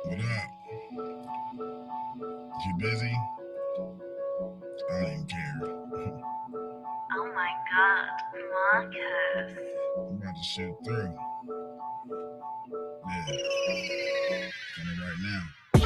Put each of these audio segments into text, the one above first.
What up? You busy? I don't even care. Oh my god, Marcus. I'm about to shoot through. Yeah. Coming right now.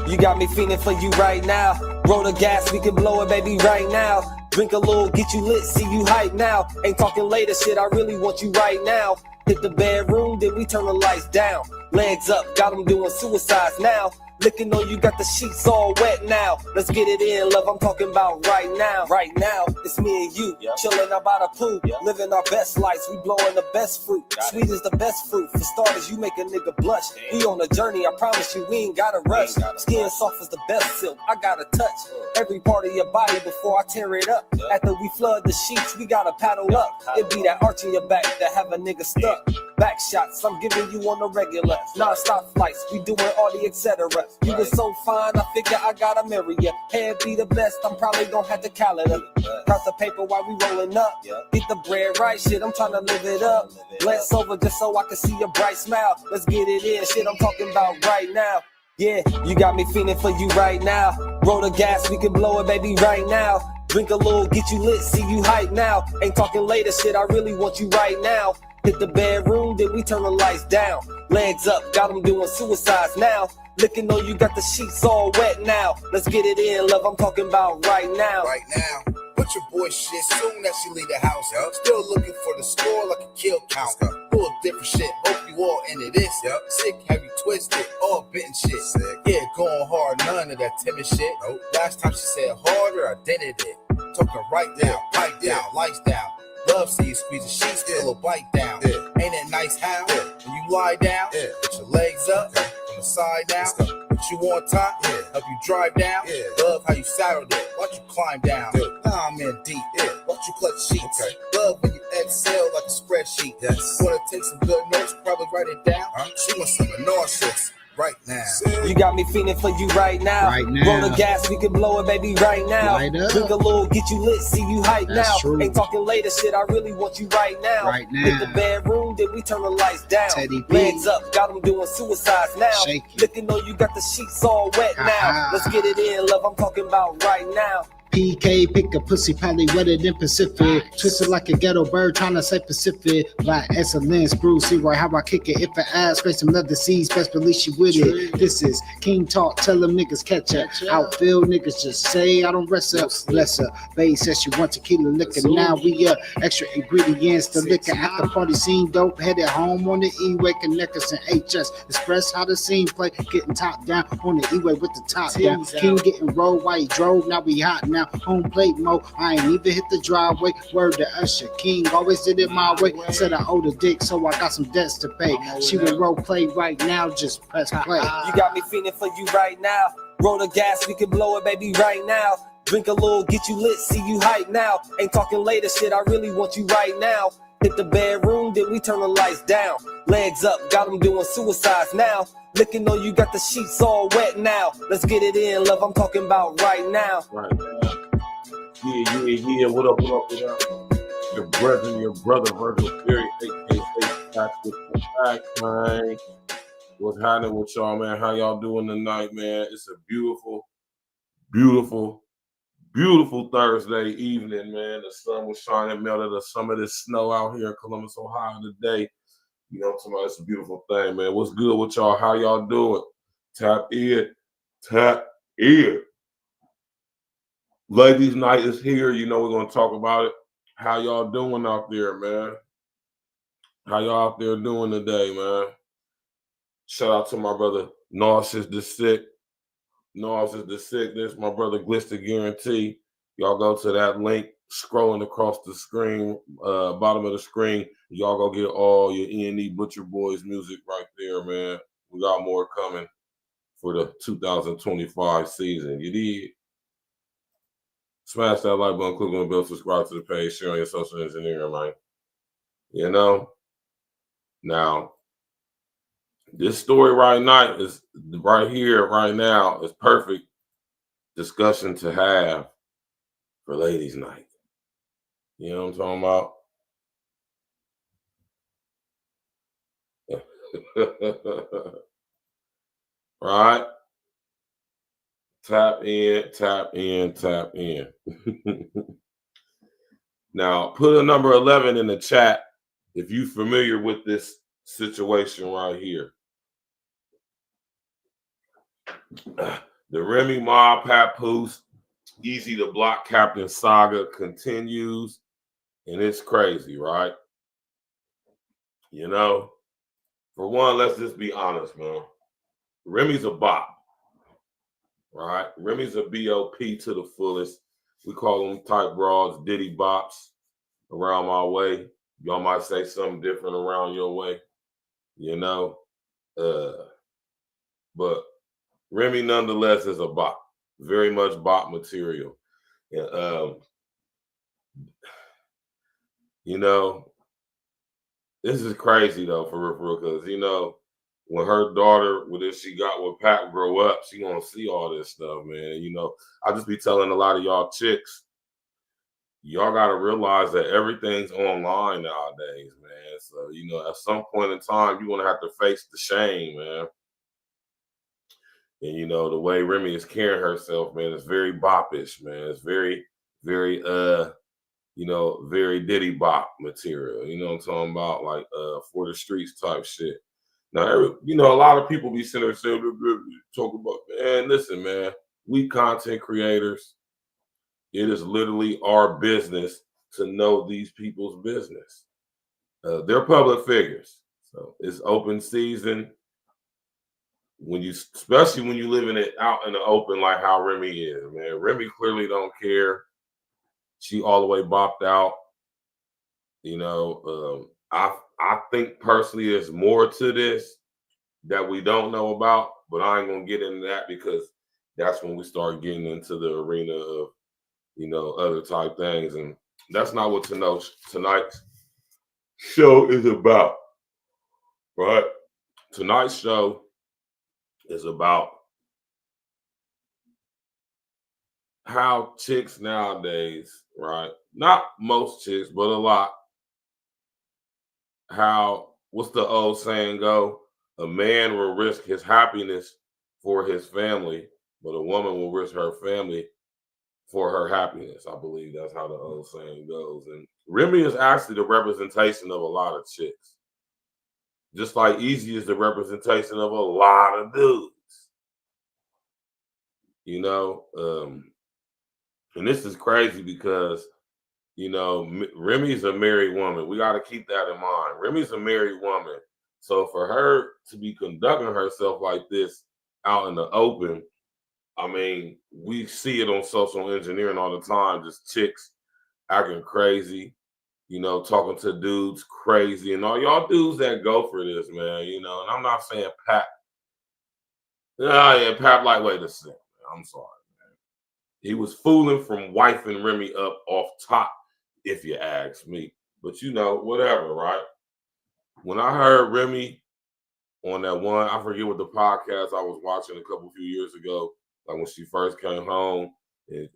You got me feeling for you right now. Roll the gas, we can blow it, baby, right now. Drink a little, get you lit, see you hype now. Ain't talking later, shit, I really want you right now. Hit the bedroom, then we turn the lights down. Legs up, got them doing suicides now. Licking on you, got the sheets all wet now. Let's get it in, love, I'm talking about right now. Right now, it's me and you, chilling out by the pool. Living our best lives, we blowing the best fruit. Sweet is the best fruit. For starters, you make a nigga blush. We on a journey, I promise you, we ain't gotta rush. Skin soft as the best silk, I gotta touch every part of your body before I tear it up. After we flood the sheets, we gotta paddle up. It be that arch in your back that have a nigga stuck. Back shots, I'm giving you on the regular. Non-stop flights, we doing all the etc. You was so fine, I figure I gotta marry ya. Head be the best, I'm probably gon' have the calendar. Cross the paper while we rolling up. Get the bread right, shit, I'm tryna live it up. Glance over just so I can see your bright smile. Let's get it in, shit, I'm talking about right now. Yeah, you got me feeling for you right now. Roll the gas, we can blow it, baby, right now. Drink a little, get you lit, see you hype now. Ain't talking later, shit, I really want you right now. Hit the bedroom, then we turn the lights down. Legs up, got them doing suicides now. Licking on you, got the sheets all wet now. Let's get it in, love, I'm talking about right now. Right now, put your boy shit soon as she leave the house. Still looking for the score like a kill count. Full of different shit, hope you all into this. Sick, heavy, twisted, all bitten shit. Yeah, going hard, none of that timid shit. Last time she said harder, I did it. Talking right down, pipe down, lights down. Love see you squeeze the sheets, feel a bite down. Ain't it nice how when you lie down, put your legs up from the side down, put you on top, help you drive down. Love how you saddled it, watch you climb down. Now I'm in deep, watch you clutch sheets. Love when you exhale like a spreadsheet. Wanna take some good notes, probably write it down. She wants some nauseous. Right now. You got me feeling for you right now. Roll the gas, we can blow it, baby, right now. Drink a little, get you lit, see you hype now. Ain't talking later, shit, I really want you right now. Hit the bedroom, then we turn the lights down. Legs up, got them doing suicides now. Looking on you, got the sheets all wet now. Let's get it in, love, I'm talking about right now. PK, pick a pussy, probably wetter than Pacific. Twisted like a ghetto bird, trying to say Pacific. By excellence, Bruce, see right how I kick it. If I ask, face some leather seeds, best believe she with it. This is King Talk, tell them niggas catch up. Outfield niggas just say I don't rest up. Bless her. Bae says she want tequila liquor. Now we up. Extra ingredients, the liquor. After party scene, dope. Headed home on the E-way, connect us and HS. Express how the scene play. Getting top down on the E-way with the top down. King getting rolled while he drove, now we hot now. Home plate mode, I ain't even hit the driveway. Word to Usher, King always did it my way. Said I owed a dick, so I got some debts to pay. She will role play right now, just press play. You got me feeling for you right now. Roll the gas, we can blow it, baby, right now. Drink a little, get you lit, see you hype now. Ain't talking later, shit, I really want you right now. Hit the bedroom, then we turn the lights down. Legs up, got them doing suicides now. Looking on you, got the sheets all wet now. Let's get it in, love, I'm talking about right now. Right now. Yeah. What up? Your brother, Virgil Perry, a.k.a. Back with the Back, man. What's happening with y'all, man? How y'all doing tonight, man? It's a beautiful Thursday evening, man. The sun was shining, melted some of this snow out here in Columbus, Ohio today. You know what I'm talking about? It's a beautiful thing, man. What's good with y'all? How y'all doing? Tap in. Ladies' night is here. You know we're going to talk about it. How y'all doing out there, man? How y'all out there doing today, man? Shout out to my brother, DISSECT. This is my brother, Glister Guarantee. Y'all go to that link, scrolling across the screen, bottom of the screen. Y'all go get all your E&E Butcher Boys music right there, man. We got more coming for the 2025 season. You did? Smash that like button, click on the bell, subscribe to the page, share on your social engineering, man. You know? Now, this story right now is right here, right now, is perfect discussion to have for ladies' night. You know what I'm talking about? Right? Tap in, tap in, tap in. Now, put a number 11 in the chat if you're familiar with this situation right here. The Remy Ma, Papoose, Eazy the Block Captain saga continues, and it's crazy, right? You know, for one, let's just be honest, man. Remy's a bop, right? Remy's a BOP to the fullest. We call them type broads, Diddy bops around my way. Y'all might say something different around your way, you know? But Remy, nonetheless, is a bop. Very much bop material. And, you know, this is crazy, though, for real, because, you know, when her daughter, when she got with Pat, grow up, she gonna see all this stuff, man. You know, I just be telling a lot of y'all chicks, y'all gotta realize that everything's online nowadays, man. So, you know, at some point in time, you're gonna have to face the shame, man. And you know, the way Remy is carrying herself, man, it's very boppish, man. It's very, very you know, very Diddy bop material. You know what I'm talking about? Like for the streets type shit. Now, you know, a lot of people be sitting there saying, talk about, man, listen, man, we content creators. It is literally our business to know these people's business. They're public figures. So it's open season. When you, especially when you living it out in the open like how Remy is, man. Remy clearly don't care. She all the way bopped out. You know, I think personally there's more to this that we don't know about, but I ain't gonna get into that because that's when we start getting into the arena of, you know, other type things, and that's not what tonight's show is about, right? Tonight's show is about how chicks nowadays, right? Not most chicks, but a lot. How, what's the old saying go? A man will risk his happiness for his family, but a woman will risk her family for her happiness. I believe that's how the old saying goes. And Remy is actually the representation of a lot of chicks. Just like Eazy is the representation of a lot of dudes. You know, and this is crazy because, you know, Remy's a married woman. We got to keep that in mind. Remy's a married woman. So for her to be conducting herself like this out in the open, I mean, we see it on social engineering all the time, just chicks acting crazy, you know, talking to dudes crazy, and all y'all dudes that go for this, man, you know, and I'm not saying Pat. Yeah, Pat, like, wait a second, man, I'm sorry, man. He was fooling from wifing Remy up off top, if you ask me. But, you know, whatever, right? When I heard Remy on that one, I forget what the podcast I was watching a few years ago, like when she first came home, and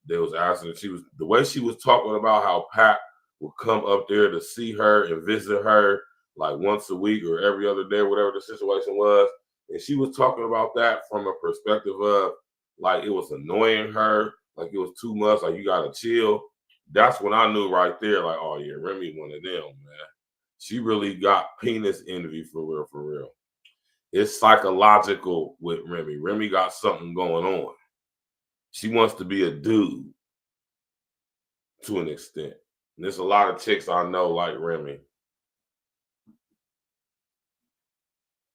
they was asking, the way she was talking about how Pat would come up there to see her and visit her like once a week or every other day, whatever the situation was. And she was talking about that from a perspective of like it was annoying her, like it was too much, like you gotta chill. That's when I knew right there, like, oh yeah, Remy one of them, man. She really got penis envy for real, for real. It's psychological with Remy. Remy got something going on. She wants to be a dude to an extent. And there's a lot of chicks I know like Remy.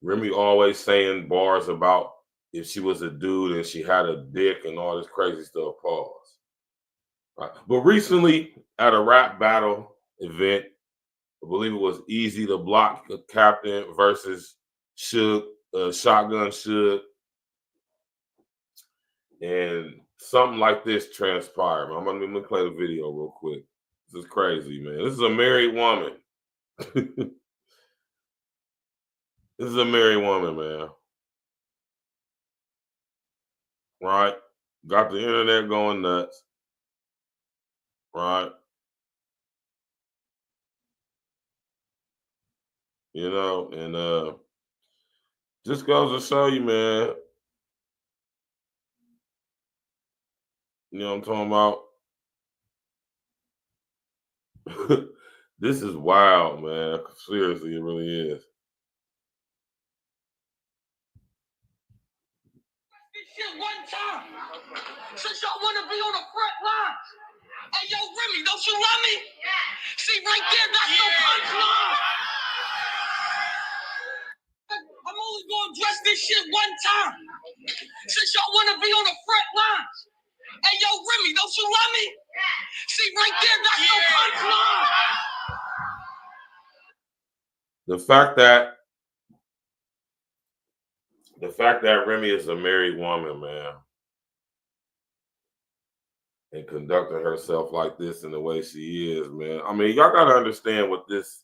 Remy always saying bars about if she was a dude and she had a dick and all this crazy stuff. Pause. Right. But recently at a rap battle event, I believe it was Eazy the Block Captain versus Suge, Shotgun Suge. And something like this transpired. I'm gonna play the video real quick. This is crazy, man. This is a married woman. This is a married woman, man. Right? Got the internet going nuts. Right? You know, and just goes to show you, man, You know what I'm talking about? This is wild, man. Seriously, it really is. This shit one time. Since y'all want to be on the front line. Hey, yo, Remy, don't you love me? See, right there, that's the punchline. I'm only going to address this shit one time. Since y'all want to be on the front lines. Hey, yo, Remy, don't you love me? See, right there, that's the punchline. The fact that Remy is a married woman, man, and conducting herself like this in the way she is, man. I mean, y'all gotta understand what this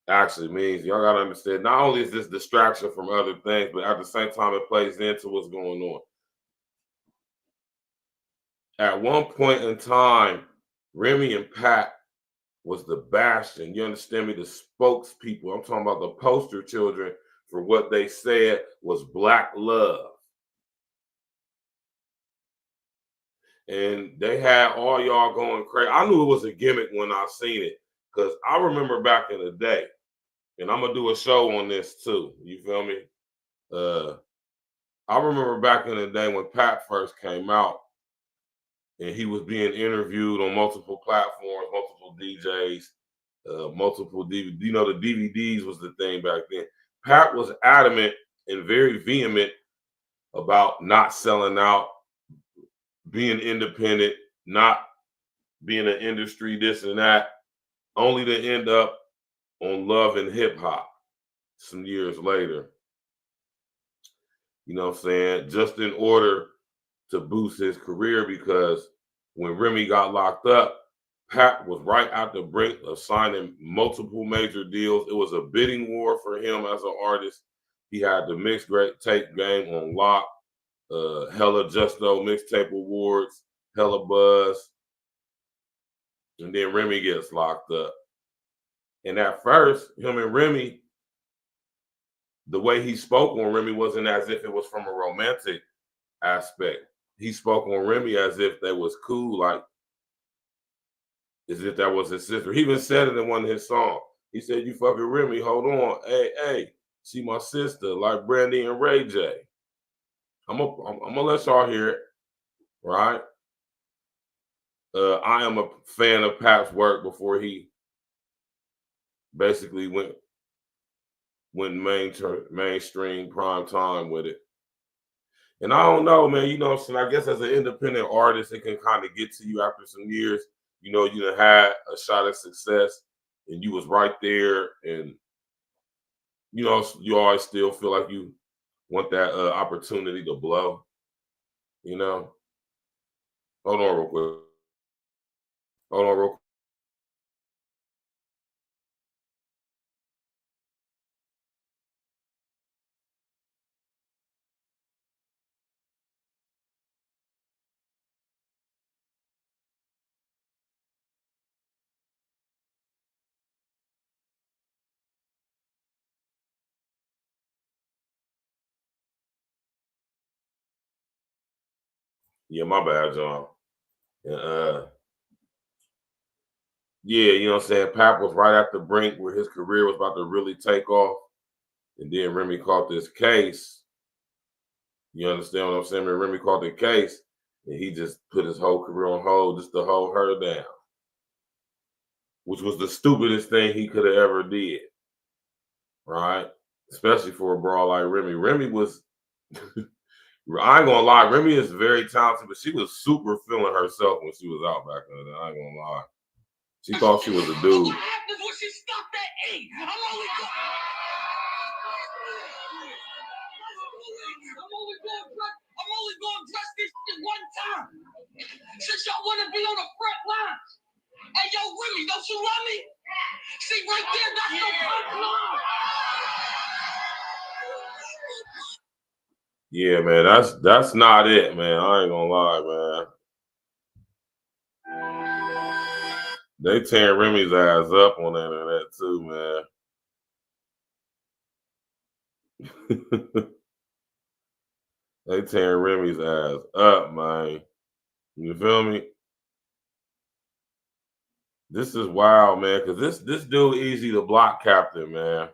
actually means. Y'all gotta understand. Not only is this distraction from other things, but at the same time, it plays into what's going on. At one point in time, Remy and Pat was the bastion. You understand me? The spokespeople. I'm talking about the poster children for what they said was Black love. And they had all y'all going crazy. I knew it was a gimmick when I seen it, because I remember back in the day, and I'm gonna do a show on this too. You feel me? I remember back in the day when Pat first came out, and he was being interviewed on multiple platforms, multiple DJs, multiple DVD. You know, the DVDs was the thing back then. Pat was adamant and very vehement about not selling out, being independent, not being an industry, this and that, only to end up on Love and Hip Hop some years later. You know what I'm saying? Just in order to boost his career, because when Remy got locked up, Pat was right at the brink of signing multiple major deals. It was a bidding war for him as an artist. He had the mixtape game on lock, hella Justo mixtape awards, hella buzz. And then Remy gets locked up. And at first, him and Remy, the way he spoke on Remy wasn't as if it was from a romantic aspect. He spoke on Remy as if they was cool, like as if that was his sister. He even said it in one of his songs. He said, "You fucking Remy, hold on. Hey, she my sister, like Brandy and Ray J." I'm gonna let y'all hear it, right? I am a fan of Pat's work before he basically went mainstream prime time with it. And I don't know, man, you know what I'm saying? I guess as an independent artist, it can kind of get to you after some years. You know, you done had a shot at success and you was right there, and you know, you always still feel like you want that opportunity to blow, you know? Hold on real quick. Hold on real quick. Yeah, my bad, John. Yeah, you know what I'm saying? Pap was right at the brink where his career was about to really take off. And then Remy caught this case. You understand what I'm saying? When Remy caught the case, and he just put his whole career on hold just to hold her down, which was the stupidest thing he could have ever did, right? Especially for a broad like Remy. Remy was, I ain't gonna lie, Remy is very talented, but she was super feeling herself when she was out back then. I ain't gonna lie. She thought she was a dude. What happens when she stopped at 8? I'm only going to dress this shit one time. Since y'all want to be on the front lines. Hey, yo, Remy, don't you love me? See, right there, that's the front line. Yeah, man, that's not it, man. I ain't gonna lie, man. They tearing Remy's ass up on the internet too, man. They tearing Remy's ass up, man. You feel me? This is wild, man, because this dude Eazy the block captain, man.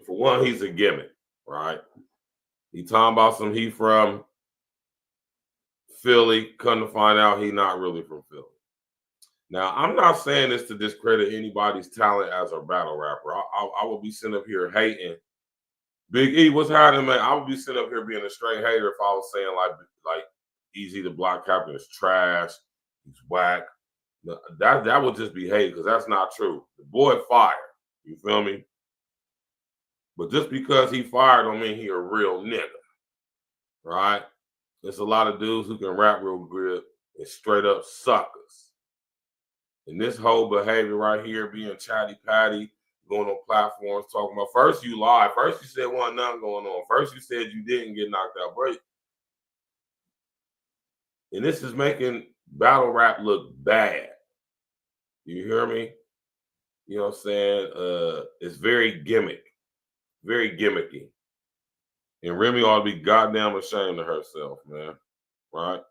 For one, he's a gimmick, right? He talking about he from Philly. Come to find out, he not really from Philly. Now, I'm not saying this to discredit anybody's talent as a battle rapper. I will be sitting up here hating. Big E, what's happening, man? I would be sitting up here being a straight hater if I was saying like Eazy the block captain is trash, he's whack. That would just be hate, because that's not true. The boy fired. You feel me? But just because he fired don't mean he a real nigga. Right? There's a lot of dudes who can rap real good and straight up suckers. And this whole behavior right here, being chatty patty, going on platforms talking about, first you lied. First you said wasn't nothing going on. First you said you didn't get knocked out. But and this is making battle rap look bad. You hear me? You know what I'm saying? It's very gimmicky. And Remy ought to be goddamn ashamed of herself, man. Right?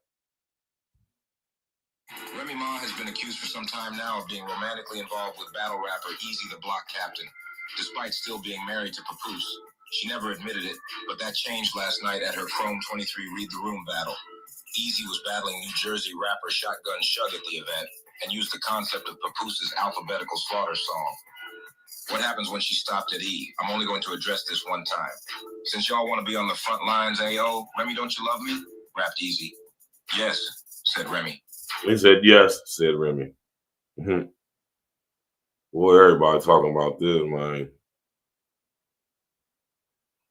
Remy Ma has been accused for some time now of being romantically involved with battle rapper Eazy the block captain, despite still being married to Papoose. She never admitted it, but that changed last night at her Chrome 23 Read the Room battle. Eazy was battling New Jersey rapper Shotgun Suge at the event and used the concept of Papoose's alphabetical slaughter song. What happens when she stopped at E? I'm only going to address this one time. Since y'all want to be on the front lines, AO, Remy, don't you love me? Rapped Eazy. Yes, said Remy. He said, yes, said Remy. Boy, everybody talking about this, man.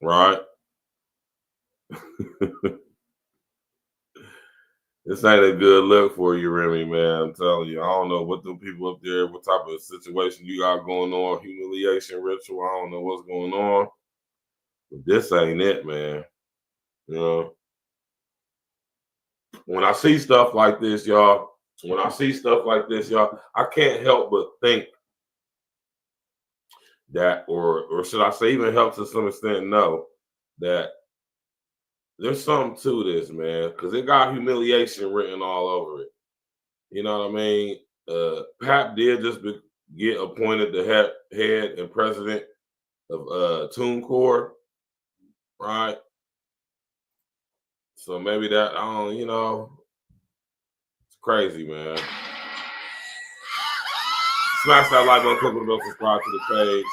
Right? This ain't a good look for you, Remy, man. I'm telling you. I don't know what the people up there, what type of situation you got going on, humiliation ritual. I don't know what's going on. But this ain't it, man. You know? When I see stuff like this, y'all, I can't help but think that, or should I say even help to some extent know that there's something to this, man, because it got humiliation written all over it. You know what I mean? Pap did just get appointed the head and president of TuneCore, right? So maybe that, you know, it's crazy, man. Smash that like button, click the bell, subscribe to the page.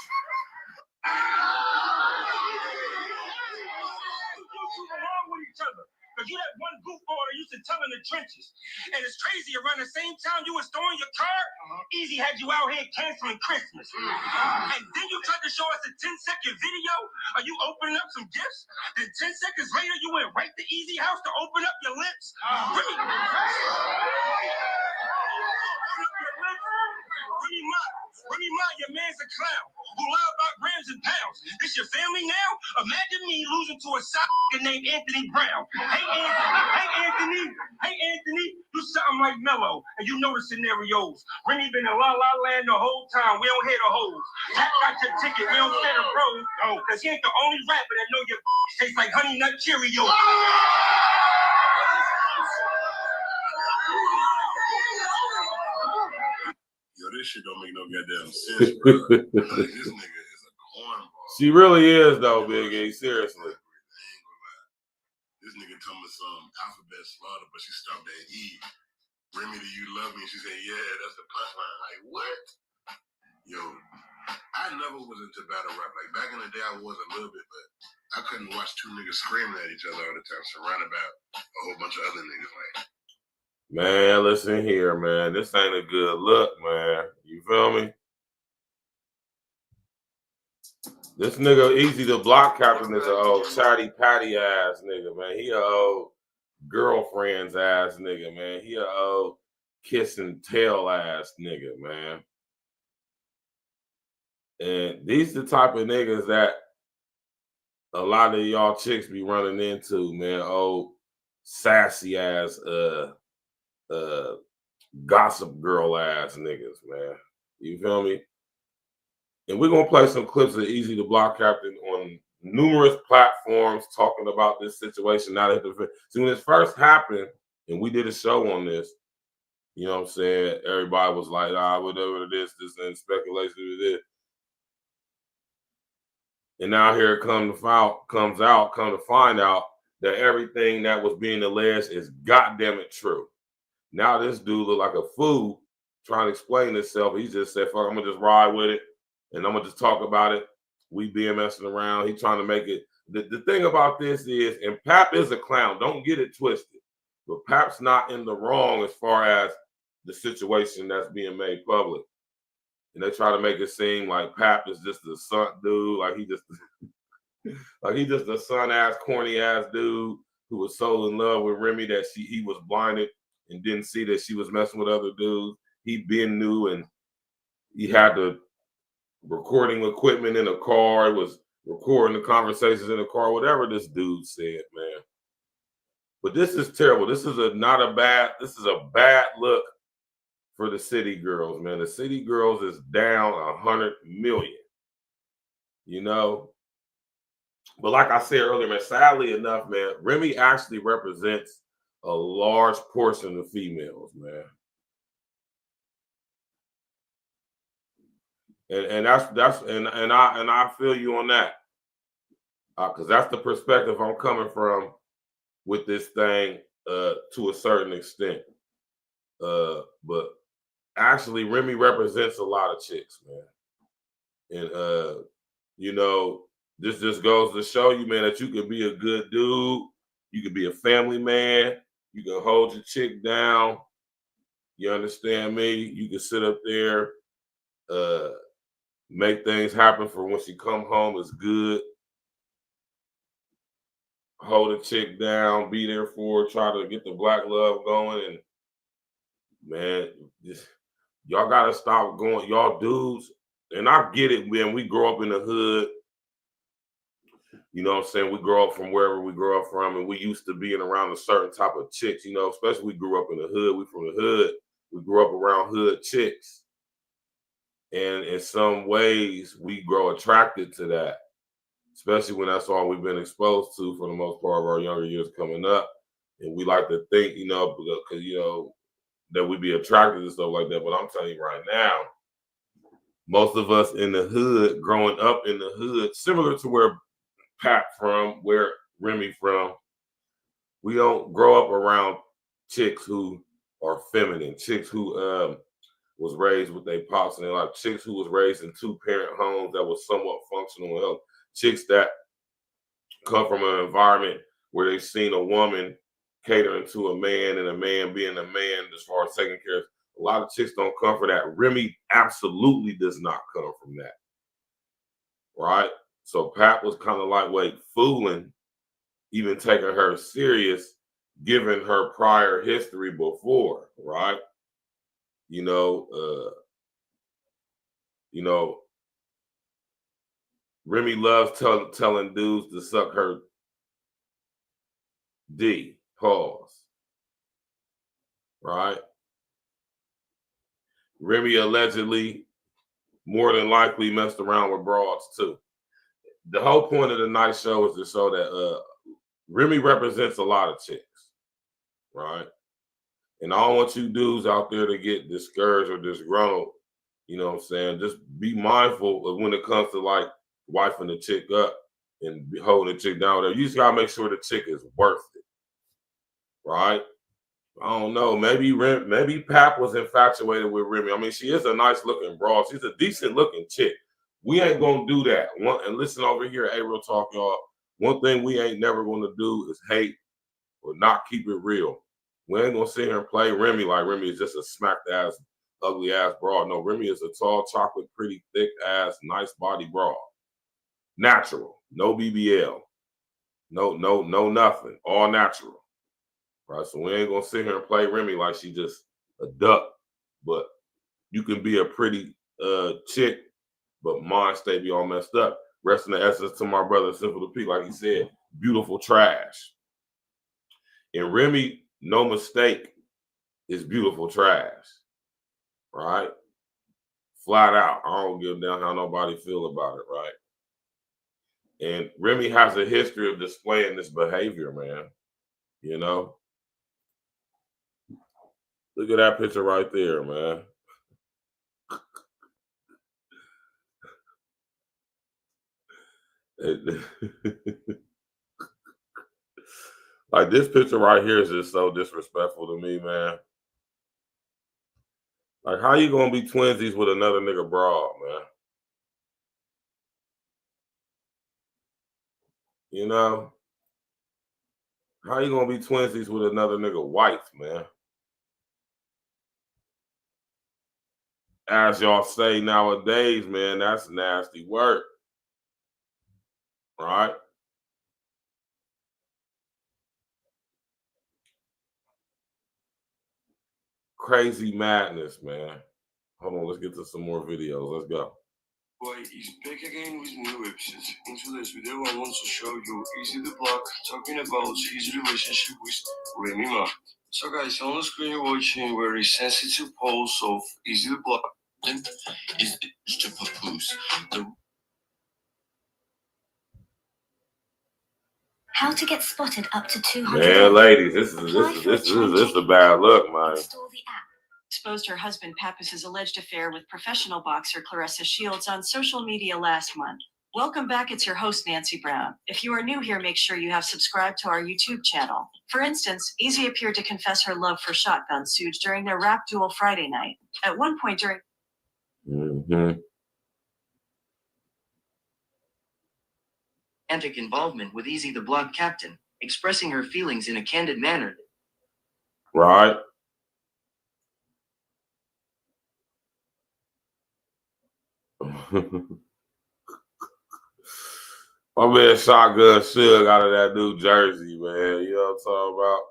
Because you that one goofball that used to tell in the trenches. And it's crazy, around the same time you was throwing your card, Eazy had you out here canceling Christmas. And then you tried to show us a 10-second video of you opening up some gifts. Then 10 seconds later, you went right to Eazy house to open up your lips. Remy Ma, your man's a clown who lie about grams and pounds. This your family now? Imagine me losing to a saga named Anthony Brown. Hey Anthony, you something like Mello, and you know the scenarios. Remy been in La La Land the whole time. We don't hear the hoes. Jack got your ticket. We don't hear the pros. No, because he ain't the only rapper that know your tastes like Honey Nut Cheerios. Yo, this shit don't make no goddamn sense, bro. Like, this nigga is a cornball. She really is, though, Big E. Seriously. This nigga told me some alphabet slaughter, but she stopped at E. Remy, do you love me? She said, yeah, that's the punchline. Like, what? Yo, I never was into battle rap. Like, back in the day, I was a little bit, but I couldn't watch two niggas screaming at each other all the time, surrounded by a whole bunch of other niggas. Like, man, listen here, man. This ain't a good look, man. You feel me? This nigga Eazy the block captain is a old chatty patty ass nigga, man. He a old girlfriend's ass nigga, man. He a old kiss and tell ass nigga, man. And these the type of niggas that a lot of y'all chicks be running into, man. Old sassy ass gossip girl ass niggas, man. You feel me? And we're gonna play some clips of Eazy the block captain on numerous platforms talking about this situation. Now that see, when this first happened And we did a show on this. You know what I'm saying? Everybody was like, whatever it is, this and speculation it is. And now here it comes to find out that everything that was being alleged is goddamn it true. Now this dude look like a fool trying to explain himself. He just said, fuck, I'm gonna just ride with it and I'm gonna just talk about it. We being messing around. He trying to make it. The thing about this is, and Pap is a clown, don't get it twisted. But Pap's not in the wrong as far as the situation that's being made public. And they try to make it seem like Pap is just a son dude, like he just a son ass, corny ass dude who was so in love with Remy that he was blinded and didn't see that she was messing with other dudes. He been knew, and he had the recording equipment in a car. It was recording the conversations in the car, whatever this dude said, man. But this is terrible. This is a bad look for the city girls, man. The city girls is down 100 million, you know. But like I said earlier, man, sadly enough, man, Remy actually represents a large portion of females, man. And I feel you on that, because that's the perspective I'm coming from with this thing to a certain extent. But actually, Remy represents a lot of chicks, man. And you know, this just goes to show you, man, that you can be a good dude, you can be a family man, you can hold your chick down. You understand me? You can sit up there, make things happen for when she come home is good. Hold a chick down, be there for her, try to get the black love going. And man, y'all gotta stop going, y'all dudes. And I get it, man. We grow up in the hood. You know what I'm saying? We grow up from wherever we grow up from, and we used to being around a certain type of chicks, you know, especially we grew up in the hood. We from the hood. We grew up around hood chicks. And in some ways, we grow attracted to that, especially when that's all we've been exposed to for the most part of our younger years coming up. And we like to think, you know, because, you know, that we be attracted to stuff like that. But I'm telling you right now, most of us in the hood, growing up in the hood, similar to where Pat from, where Remy from, we don't grow up around chicks who are feminine, chicks who was raised with their pops and like chicks who was raised in 2-parent homes that was somewhat functional and healthy, chicks that come from an environment where they've seen a woman catering to a man and a man being a man as far as taking care of. A lot of chicks don't come from that. Remy absolutely does not come from that, right? So Pat was kind of lightweight fooling, even taking her serious, given her prior history before, right? You know, Remy loves telling dudes to suck her D, pause, right? Remy allegedly, more than likely, messed around with broads too. The whole point of the night show is to show that Remy represents a lot of chicks, right? And I don't want you dudes out there to get discouraged or disgruntled. You know what I'm saying? Just be mindful of when it comes to like wifing the chick up and holding the chick down there. You just gotta make sure the chick is worth it, right? I don't know. Maybe Pap was infatuated with Remy. I mean, she is a nice looking broad. She's a decent looking chick. We ain't gonna do that. And listen over here, Real Talk, y'all. One thing we ain't never gonna do is hate or not keep it real. We ain't gonna sit here and play Remy like Remy is just a smacked ass, ugly ass broad. No, Remy is a tall, chocolate, pretty, thick ass, nice body broad. Natural, no BBL, no nothing, all natural. Right, so we ain't gonna sit here and play Remy like she just a duck. But you can be a pretty chick, but mind state be all messed up. Rest in the essence to my brother Simple to Peak, like he said, beautiful trash. And Remy, no mistake, is beautiful trash. Right? Flat out. I don't give a damn how nobody feel about it, right? And Remy has a history of displaying this behavior, man. You know? Look at that picture right there, man. Like, this picture right here is just so disrespectful to me, man. Like, how you gonna be twinsies with another nigga broad, man? You know? How you gonna be twinsies with another nigga wife, man? As y'all say nowadays, man, that's nasty work. Right? Crazy madness, man. Hold on, let's get to some more videos. Let's go. Boy is back again with new episode. In today's video, I want to show you Eazy the Block talking about his relationship with Remy Ma. So guys, on the screen you're watching very sensitive post of Eazy the Block. Is to Papoose. How to get spotted up to 200. Man, ladies, this is a bad look, man. Install the app. Exposed her husband Papoose's alleged affair with professional boxer Claressa Shields on social media last month. Welcome back, it's your host Nancy Brown. If you are new here, make sure you have subscribed to our YouTube channel. For instance, Eazy appeared to confess her love for Shotgun Suge during their rap duel Friday night. At one point during romantic involvement with Eazy the Block captain, expressing her feelings in a candid manner. Right. My man Shotgun Suge out of that New Jersey, man. You know what I'm talking about?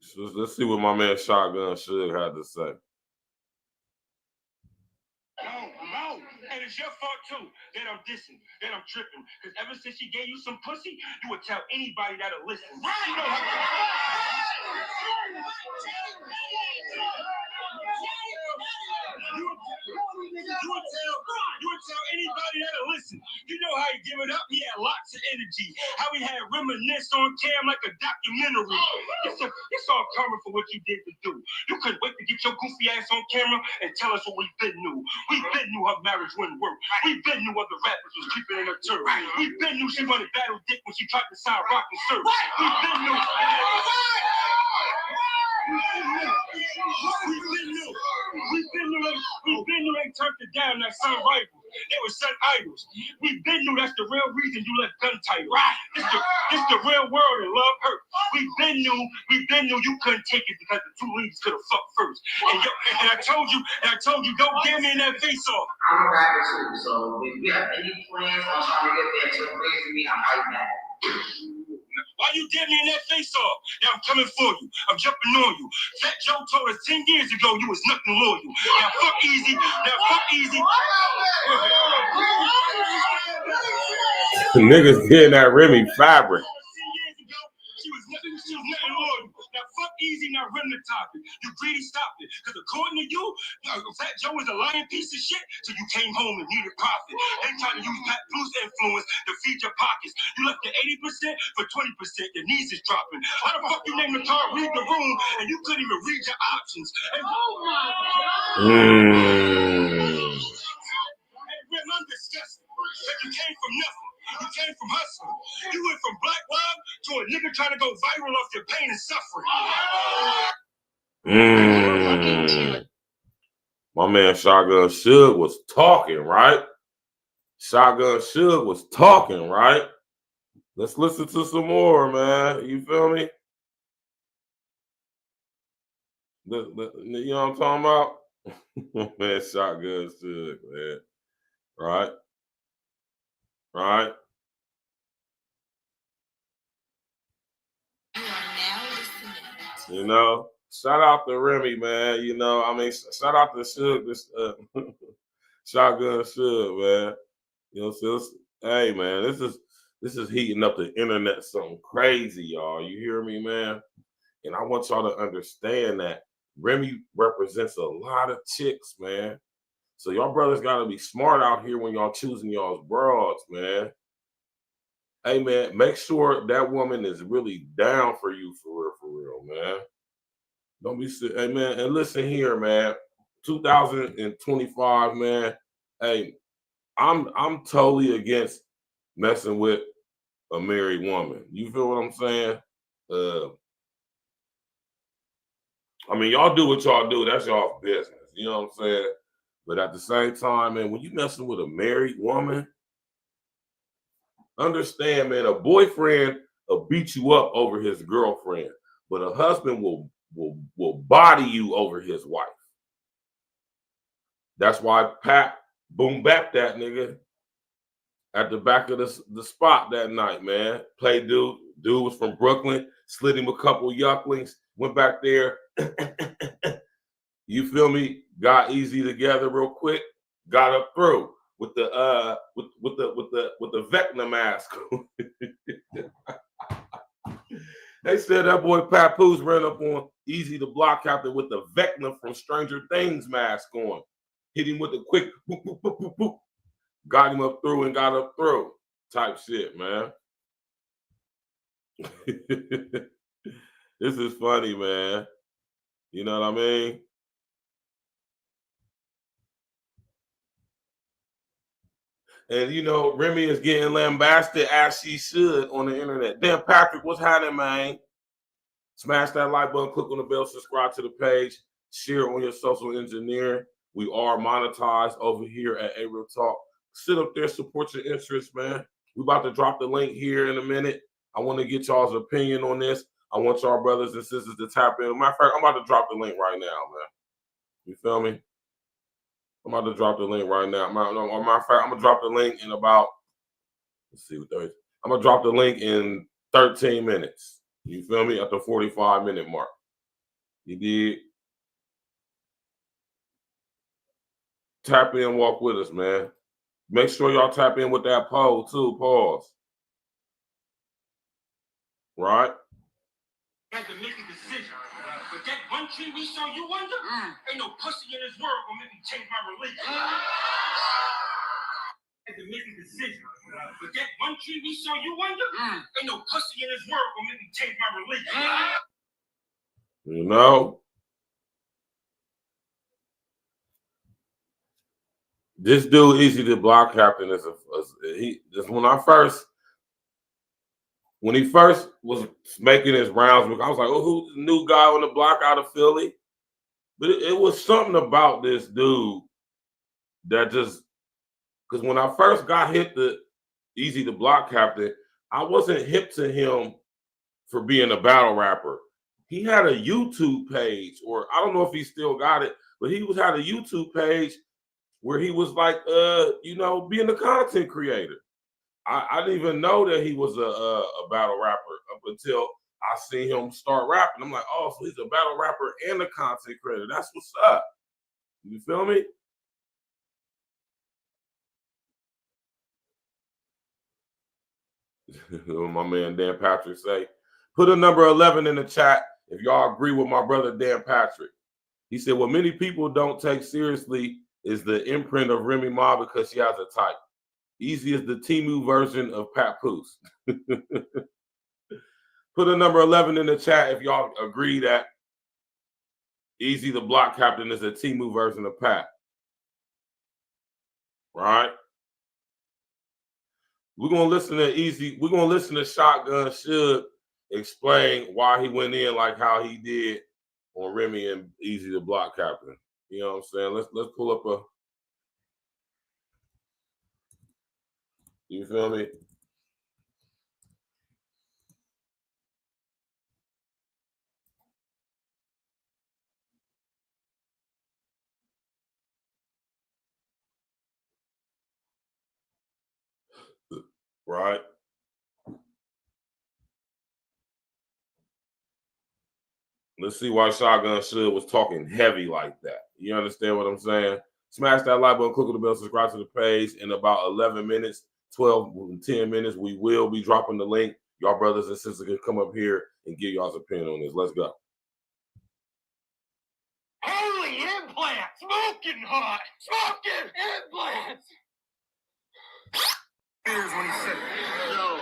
So let's see what my man Shotgun Suge had to say. No, and it's your fault too that I'm dissing, that I'm tripping. Because ever since she gave you some pussy, you would tell anybody that'll listen. You know you would tell anybody that'll listen. You know how he give it up? He had lots of energy. How he had reminisce on cam like a documentary. It's all karma for what you did to do. You couldn't wait to get your goofy ass on camera and tell us what we been knew. We been knew her marriage wouldn't work. We been knew other rappers was creeping in her turf. We been knew she wanted battle dick when she tried to sign rock and surf. We been knew. We been knew they turned it down, that son rivals. They were son idols. We been knew that's the real reason you left gun title. This the real world and love hurt. We been knew you couldn't take it because the two leaders could have fucked first. And I told you, don't get me in that face off. I'm a rapper too, so if you have any plans on trying to get there to praise me, I'm right back. Why you get me in that face off? Now I'm coming for you. I'm jumping on you. Fat Joe told us 10 years ago you was nothing loyal. Now fuck Eazy. Niggas getting that Remy fabric. She was nothing loyal. Now fuck Eazy, now run the topic. You greedy, stop it. Because according to you, Fat Joe was a lying piece of shit, so you came home and needed profit. They tried to use Papoose influence to feed your pockets. You left the 80% for 20%. Your knees is dropping. How the fuck you name the car, read the room, and you couldn't even read your options? And oh my God. Hey, Rem, I'm disgusted. You came from nothing. You came from hustling. You went from Black Rob to a nigga trying to go viral off your pain and suffering. My man Shotgun Suge was talking, right? Shotgun Suge was talking, right? Let's listen to some more, man. You feel me? You know what I'm talking about? Man, Shotgun Suge, man. Right? Right? You know, shout out to Remy, man. You know, I mean, shout out to Suge, this Shotgun Suge, man. You know, so hey, man, this is heating up the internet something crazy, y'all. You hear me, man? And I want y'all to understand that Remy represents a lot of chicks, man. So y'all brothers gotta be smart out here when y'all choosing y'all's broads, man. Hey man, make sure that woman is really down for you for real, man. Don't be sick. Hey man, and listen here, man. 2025, man. Hey, I'm totally against messing with a married woman. You feel what I'm saying? I mean, y'all do what y'all do. That's y'all's business. You know what I'm saying? But at the same time, man, when you messing with a married woman, understand, man, a boyfriend will beat you up over his girlfriend, but a husband will body you over his wife. That's why Pat boom back that nigga at the back of the spot that night, man. Played dude was from Brooklyn, slid him a couple yucklings, went back there. You feel me? Got Eazy together real quick, got up through with the Vecna mask. They said that boy Papoose ran up on Eazy the Block Captain with the Vecna from Stranger Things mask on. Hit him with a quick boop, boop, boop, boop, boop. Got him up through and got up through type shit, man. This is funny, man. You know what I mean? And you know, Remy is getting lambasted as she should on the internet. Damn, Patrick, what's happening, man? Smash that like button, click on the bell, subscribe to the page, share on your social engineering. We are monetized over here at A Real Talk. Sit up there, support your interests, man. We about to drop the link here in a minute. I want to get y'all's opinion on this. I want y'all brothers and sisters to tap in. Matter of fact, I'm about to drop the link right now, man. You feel me? I'm about to drop the link right now. Matter of fact, I'm gonna drop the link in about, let's see what I'm gonna drop the link in 13 minutes. You feel me? At the 45-minute mark. You did. Tap in, walk with us, man. Make sure y'all tap in with that poll too. Pause. Right? Had to make a decision. But that one tree we saw you under, ain't no pussy in this world gonna make me change my religion. Had to make a decision. But that one tree we saw you under, ain't no pussy in this world gonna make me change my religion. You know? This dude, Eazy the Block Captain, is when he first was making his rounds, I was like, oh, who's the new guy on the block out of Philly? But it was something about this dude that just, because when I first got hit the Eazy the Block Captain, I wasn't hip to him for being a battle rapper. He had a YouTube page, or I don't know if he still got it, but he had a YouTube page where he was like, you know, being a content creator. I didn't even know that he was a battle rapper up until I seen him start rapping. I'm like, oh, so he's a battle rapper and a content creator. That's what's up. You feel me? My man Dan Patrick say, put a number 11 in the chat if y'all agree with my brother Dan Patrick. He said, what many people don't take seriously is the imprint of Remy Ma because she has a type. Eazy is the Temu version of Papoose. Put a number 11 in the chat if y'all agree that Eazy the Block Captain is a Temu version of Pat. Right? We're going to listen to Eazy. We're going to listen to Shotgun Suge explain why he went in like how he did on Remy and Eazy the Block Captain. You know what I'm saying? Let's pull up a. You feel me? Right? Let's see why Shotgun Suge was talking heavy like that. You understand what I'm saying? Smash that like button, click on the bell, subscribe to the page. In about 11 minutes, 10 minutes, we will be dropping the link. Y'all brothers and sisters can come up here and give y'all's opinion on this. Let's go. Holy implants! Smoking hot! Smoking implants! Here's when he said, yo,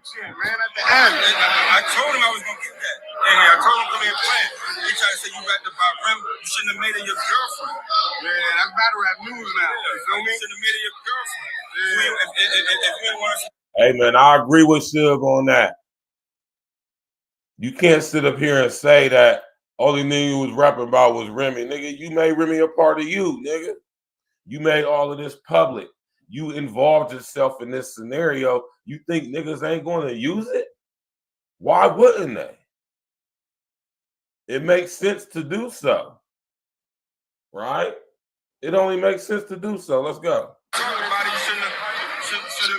shit, man, at the end. I told him I was gonna get that. And I told him come here and play. He tried to say you rapped about Rem. You shouldn't have made her your girlfriend. Man, that's battle rap news now. You feel me? You shouldn't have made her your girlfriend. Yeah. If you ain't want to. Hey man, I agree with Suge on that. You can't sit up here and say that only nigga you was rapping about was Remy. Nigga, you made Remy a part of you, nigga. You made all of this public. You involved yourself in this scenario. You think niggas ain't going to use it? Why wouldn't they? It makes sense to do so, right? It only makes sense to do so. Let's go. Talking about it, you shouldn't have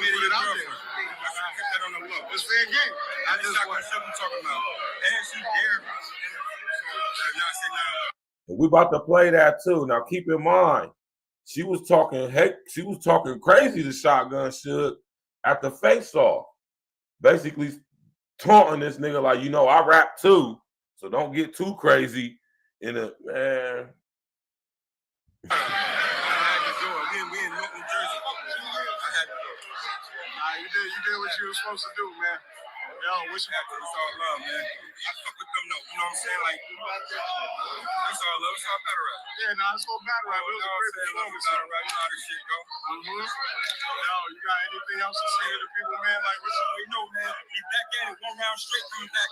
made it your girlfriend. I should have kept that on the low. It's fair game. I just not what I'm talking about. And she dared me. We about to play that too. Now keep in mind, she was talking crazy to Shotgun Suge at the face-off. Basically taunting this nigga like, you know, I rap too, so don't get too crazy in a man. I had to do it. We in New Jersey. I had to do it. Nah, you did what you were supposed to do, man. Yo, wish you had to. It's all love, man. I fuck with them though. You know what I'm saying? Like, it's all love. It's all battle rap. Yeah, nah, it's all battle rap. It was a great performance. Battle rap. You know how this shit go. Yo, you got anything else to say to the people, man? Like, we know, man. We back at it. One round straight coming back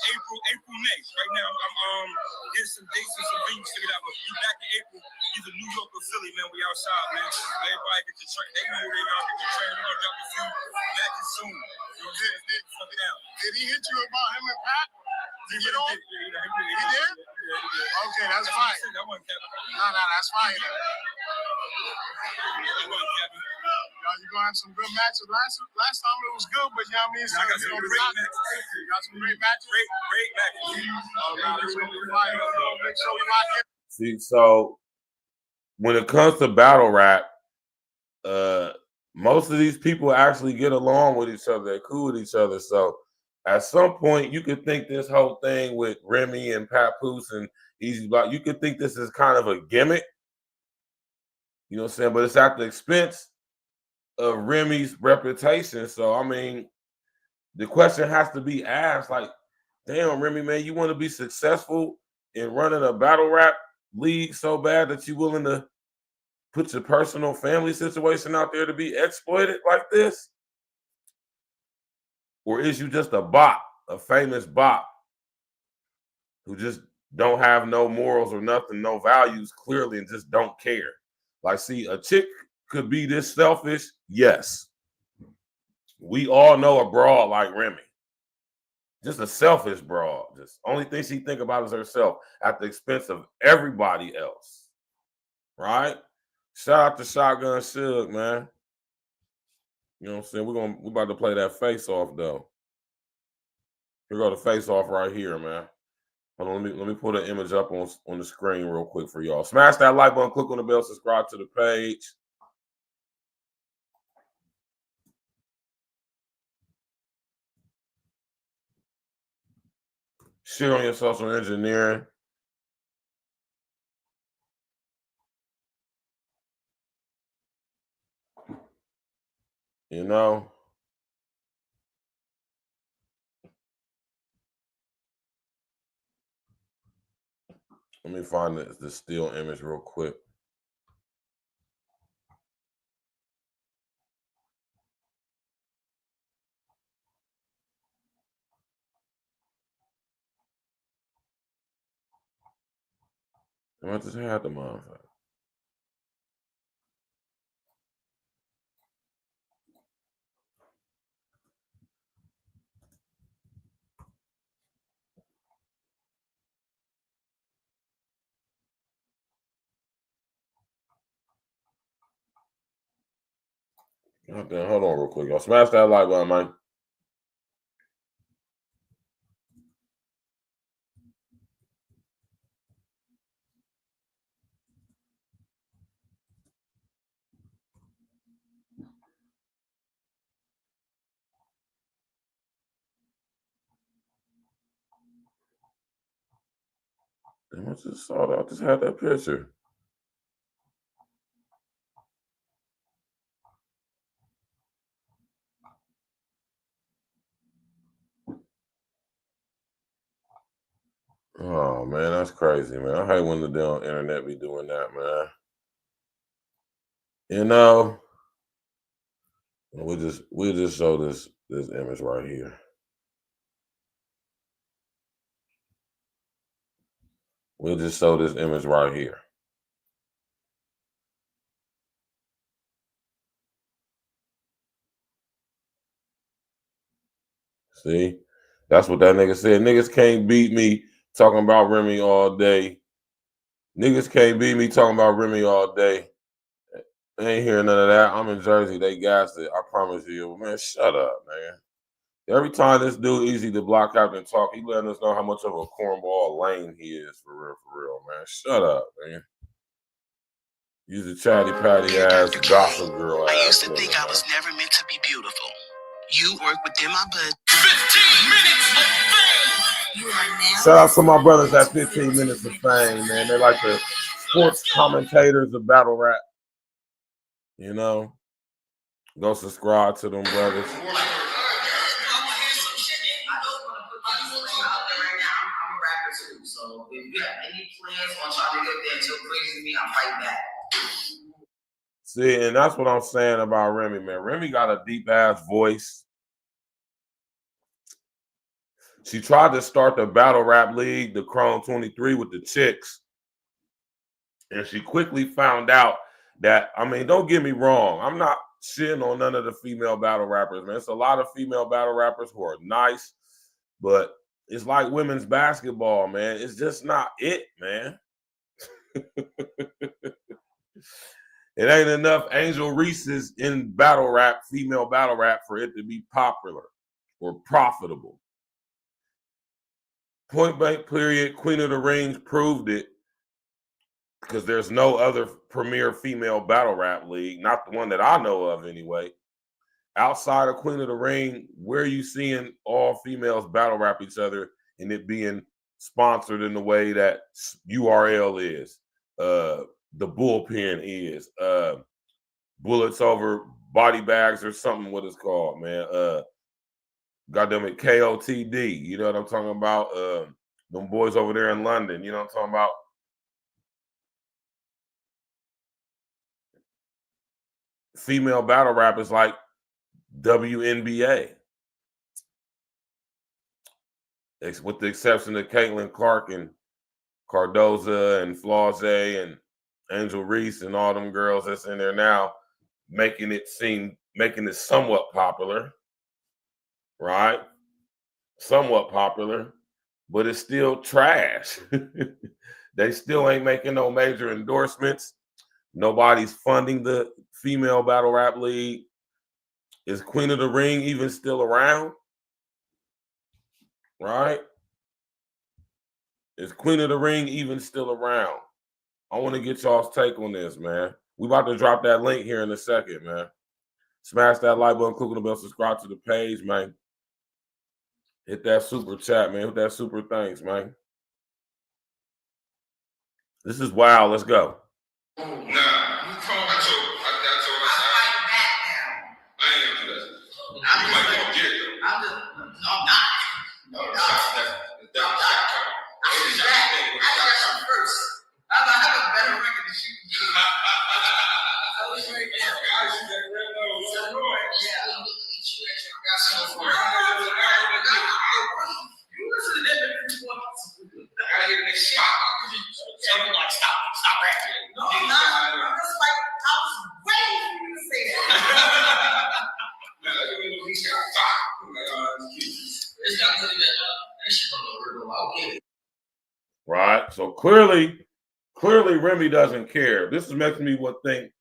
in April next. Right now, I'm getting some dates and some venues figured out. But we back in April. Either New York or Philly, man. We outside, man. Everybody get your train. They know where they are. Get your train. We're gonna drop a few matches soon. Did he hit you about him and Pat? Did you get on? He did? Okay, that's fine. No, that's fine. You gonna have some good matches. Last time it was good, but you know what I mean? So I got some great matches. You got some great matches? Great matches. Oh, man, it's gonna be fire. Make sure we lock in. See, so when it comes to battle rap, most of these people actually get along with each other. They're cool with each other. So at some point, you could think this whole thing with Remy and Papoose and Eazy Block, you could think this is kind of a gimmick. You know what I'm saying? But it's at the expense of Remy's reputation. So, I mean, the question has to be asked, like, damn, Remy, man, you want to be successful in running a battle rap league so bad that you're willing to put your personal family situation out there to be exploited like this? Or is you just a bot, a famous bot who just don't have no morals or nothing, no values clearly, and just don't care? Like, see, a chick could be this selfish. Yes. We all know a broad like Remy. Just a selfish broad. Just only thing she think about is herself at the expense of everybody else. Right? Shout out to Shotgun Suge, man. You know what I'm saying? We're about to play that face off though. Here go the face off right here, man. Hold on, let me put an image up on the screen real quick for y'all. Smash that like button, click on the bell, subscribe to the page. Share on your social engineering. You know, let me find the still image real quick. I just had the motherfucker. Okay, hold on real quick, y'all. Smash that like button, man. Damn, I just saw that. I just had that picture. Oh man, that's crazy, man. I hate when the damn internet be doing that, man. You know, we'll just show this image right here. We'll just show this image right here. See, that's what that nigga said. Niggas can't beat me talking about Remy all day. Niggas can't beat me talking about Remy all day. I ain't hearing none of that. I'm in Jersey. They gassed it. I promise you. Man, shut up, man. Every time this dude Eazy the Block Captain talk, he letting us know how much of a cornball lame he is for real, man. Shut up, man. He's a chatty patty ass gossip girl. I used to think I was never meant to be beautiful. You work within my budget. 15 minutes of fame. You are now. Shout out to my brothers at 15 Minutes of Fame, man. They're like the sports commentators of battle rap. You know, go subscribe to them brothers. So if you have any plans on trying to get there until crazy me, I'm fighting back. See, and that's what I'm saying about Remy, man. Remy got a deep ass voice. She tried to start the battle rap league, the Chrome 23, with the chicks. And she quickly found out that, I mean, don't get me wrong, I'm not shitting on none of the female battle rappers, man. It's a lot of female battle rappers who are nice, but it's like women's basketball, man. It's just not it, man. It ain't enough Angel Reese's in battle rap, female battle rap, for it to be popular or profitable. Point blank period, Queen of the Rings proved it, because there's no other premier female battle rap league, not the one that I know of anyway. Outside of Queen of the Ring, where are you seeing all females battle rap each other and it being sponsored in the way that URL is, the Bullpen is, Bullets Over Body Bags or something, what it's called, man. Goddamn it, KOTD, you know what I'm talking about? Them boys over there in London, you know what I'm talking about? Female battle rap is like WNBA. With the exception of Caitlin Clark and Cardoza and Flause and Angel Reese and all them girls that's in there now, making it somewhat popular, right? Somewhat popular, but it's still trash. They still ain't making no major endorsements. Nobody's funding the female battle rap league. Is Queen of the Ring even still around? Right? Is Queen of the Ring even still around? I want to get y'all's take on this, man. We about to drop that link here in a second, man. Smash that like button, click on the bell, subscribe to the page, man. Hit that super chat, man. Hit that super thanks, man. This is wild. Let's go. Nah, you call I told I fight back now. I ain't gonna do that. You might go get it though. I'm not. No, that's I got some first. I have a better record than you. I was right there. I see that red nose. Yeah, I'm looking at you at your got some for it. You listen to that every once. I gotta get the next spot. Something like stop rapping. No, I'm not. I'm just like, I was waiting for you to say that. Nah, I didn't know he's got five. It's not really that shit on the word. Okay. Right. So clearly Remy doesn't care. This is making me think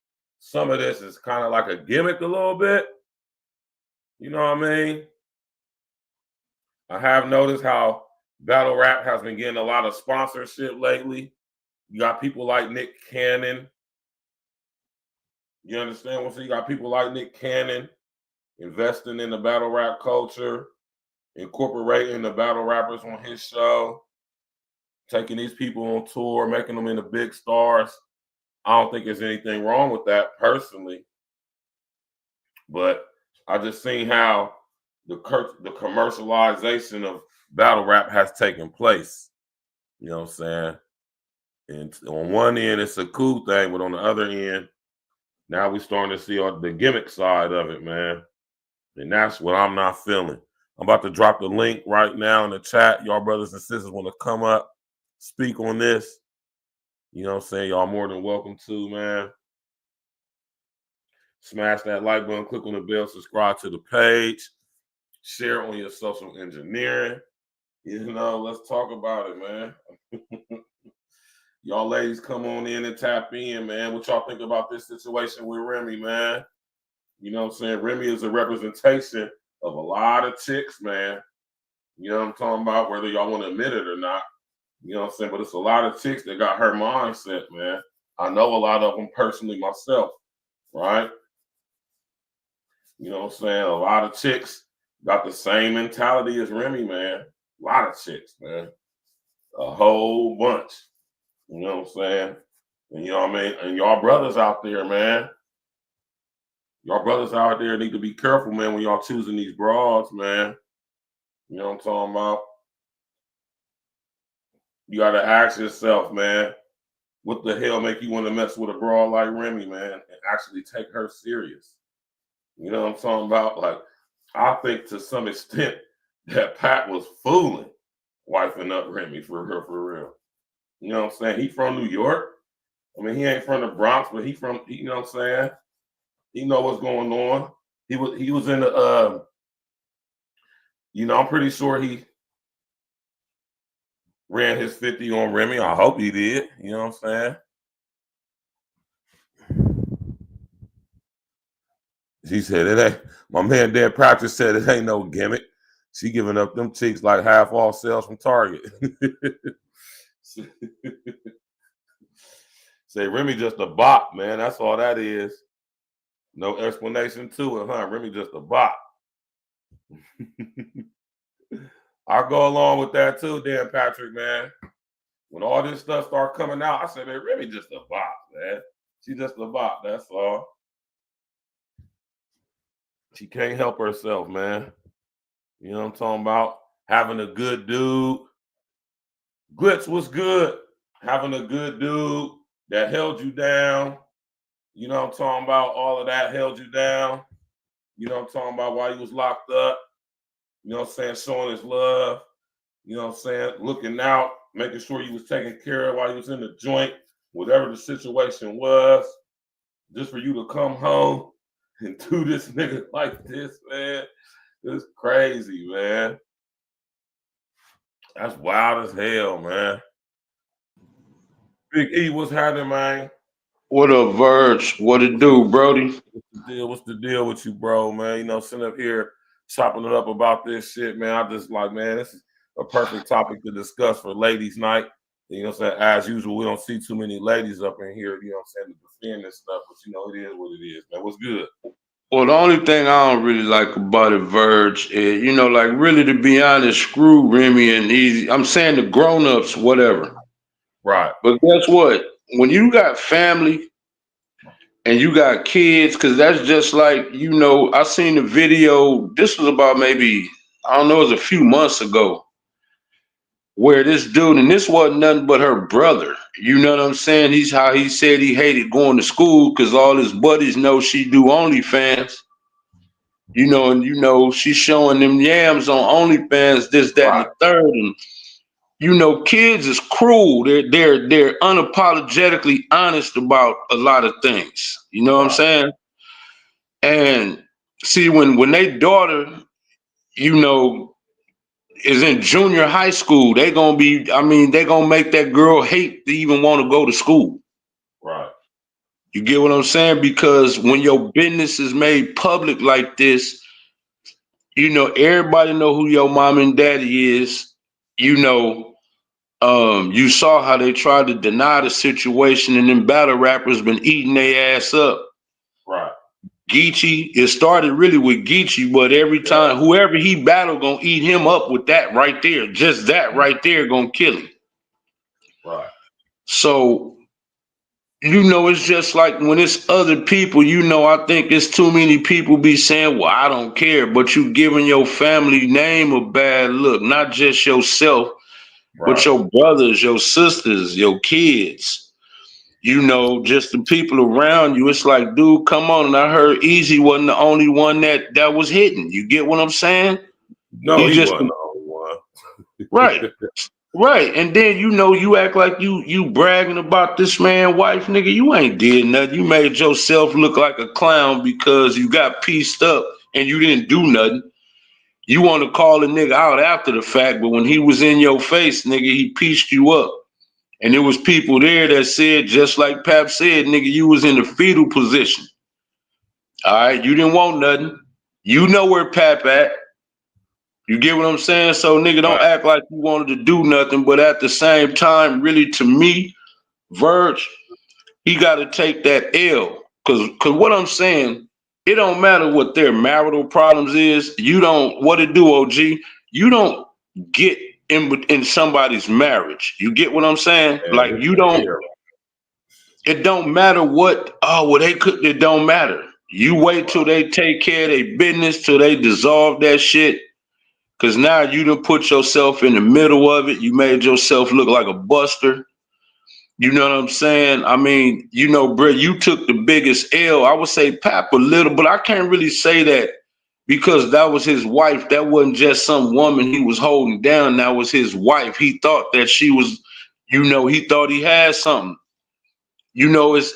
some of this is kind of like a gimmick a little bit. You know what I mean? I have noticed how battle rap has been getting a lot of sponsorship lately. You got people like Nick Cannon. You understand what I'm saying? You got people like Nick Cannon investing in the battle rap culture, incorporating the battle rappers on his show, taking these people on tour, making them into big stars. I don't think there's anything wrong with that personally. But I just seen how the commercialization of battle rap has taken place. You know what I'm saying? And on one end, it's a cool thing, but on the other end, now we're starting to see the gimmick side of it, man. And that's what I'm not feeling. I'm about to drop the link right now in the chat. Y'all brothers and sisters want to come up, speak on this. You know what I'm saying? Y'all more than welcome to, man. Smash that like button, click on the bell, subscribe to the page, share on your social engineering. You know, let's talk about it, man. Y'all ladies come on in and tap in, man. What y'all think about this situation with Remy, man? You know what I'm saying? Remy is a representation of a lot of chicks, man. You know what I'm talking about, whether y'all want to admit it or not. You know what I'm saying? But it's a lot of chicks that got her mindset, man. I know a lot of them personally myself, right? You know what I'm saying? A lot of chicks got the same mentality as Remy, man. A lot of chicks, man. A whole bunch. You know what I'm saying? And you know what I mean? And y'all brothers out there, man. Y'all brothers out there need to be careful, man, when y'all choosing these broads, man. You know what I'm talking about? You got to ask yourself, man, what the hell make you want to mess with a broad like Remy, man, and actually take her serious? You know what I'm talking about? Like, I think to some extent that Pat was fooling wifing up Remy for real. You know what I'm saying? He from New York. I mean, he ain't from the Bronx, but he from, you know what I'm saying? He know what's going on. He was in the, you know, I'm pretty sure he ran his 50 on Remy. I hope he did. You know what I'm saying? She said, it ain't, my man Dan Practice said it ain't no gimmick. She giving up them cheeks like half off sales from Target. Say Remy just a bop, man. That's all that is. No explanation to it, huh? Remy just a bop. I'll go along with that too, Dan Patrick, man. When all this stuff start coming out, I said, man, Remy just a bop, man. She just a bop, that's all. She can't help herself, man. You know what I'm talking about? Having a good dude. Glitz was good. Having a good dude that held you down. You know what I'm talking about? All of that held you down. You know what I'm talking about? While you was locked up. You know what I'm saying? Showing his love. You know what I'm saying? Looking out. Making sure you was taken care of while you was in the joint. Whatever the situation was. Just for you to come home and do this nigga like this, man. It's crazy, man. That's wild as hell, man. Big E, what's happening, man? What up, Verge? What it do, Brody? What's the deal with you, bro, man? You know, sitting up here chopping it up about this shit, man. I just like, man, this is a perfect topic to discuss for ladies' night. You know what I'm saying? As usual, we don't see too many ladies up in here, you know what I'm saying, to defend this stuff, but you know, it is what it is, man. What's good? Well, the only thing I don't really like about it, Verge, is, you know, like really to be honest, screw Remy and Eazy. I'm saying the grown-ups, whatever. Right. But guess what? When you got family and you got kids, because that's just like, you know, I seen the video, this was about maybe, I don't know, it was a few months ago, where this dude, and this wasn't nothing but her brother. You know what I'm saying? He's how he said he hated going to school because all his buddies know she do OnlyFans. You know, and you know, she's showing them yams on OnlyFans, this, that, and the third. And you know, kids is cruel. They're unapologetically honest about a lot of things. You know what I'm saying? And see, when they daughter, you know, is in junior high school, they gonna make that girl hate to even want to go to school. Right. You get what I'm saying? Because when your business is made public like this, you know, everybody know who your mom and daddy is. You know, you saw how they tried to deny the situation, and then battle rappers been eating their ass up. Right. Geechee, it started really with Geechee, but every time whoever he battled gonna eat him up with that right there. Just that right there gonna kill him. Right. So, you know, it's just like when it's other people, you know, I think it's too many people be saying, well, I don't care, but you giving your family name a bad look, not just yourself. But your brothers, your sisters, your kids, you know, just the people around you, it's like, dude, come on. And I heard Eazy wasn't the only one that was hitting. You get what I'm saying? No, he wasn't the only one. Right. Right. And then, you know, you act like you bragging about this man wife, nigga. You ain't did nothing. You made yourself look like a clown because you got pieced up and you didn't do nothing. You want to call a nigga out after the fact, but when he was in your face, nigga, he pieced you up. And there was people there that said, just like Pap said, nigga, you was in the fetal position. All right, you didn't want nothing. You know where Pap at. You get what I'm saying? So, nigga, don't act like you wanted to do nothing, but at the same time, really, to me, Verge, he got to take that L. Because what I'm saying, it don't matter what their marital problems is. You don't, what it do, OG, you don't get in somebody's marriage. You get what I'm saying? Like, you don't, it don't matter what, it don't matter. You wait till they take care of their business, till they dissolve that shit. Because now you done put yourself in the middle of it. You made yourself look like a buster. You know what I'm saying? I mean, you know, bro, you took the biggest L. I would say Pap a little, but I can't really say that because that was his wife. That wasn't just some woman he was holding down. That was his wife. He thought that she was, you know, he thought he had something. You know, it's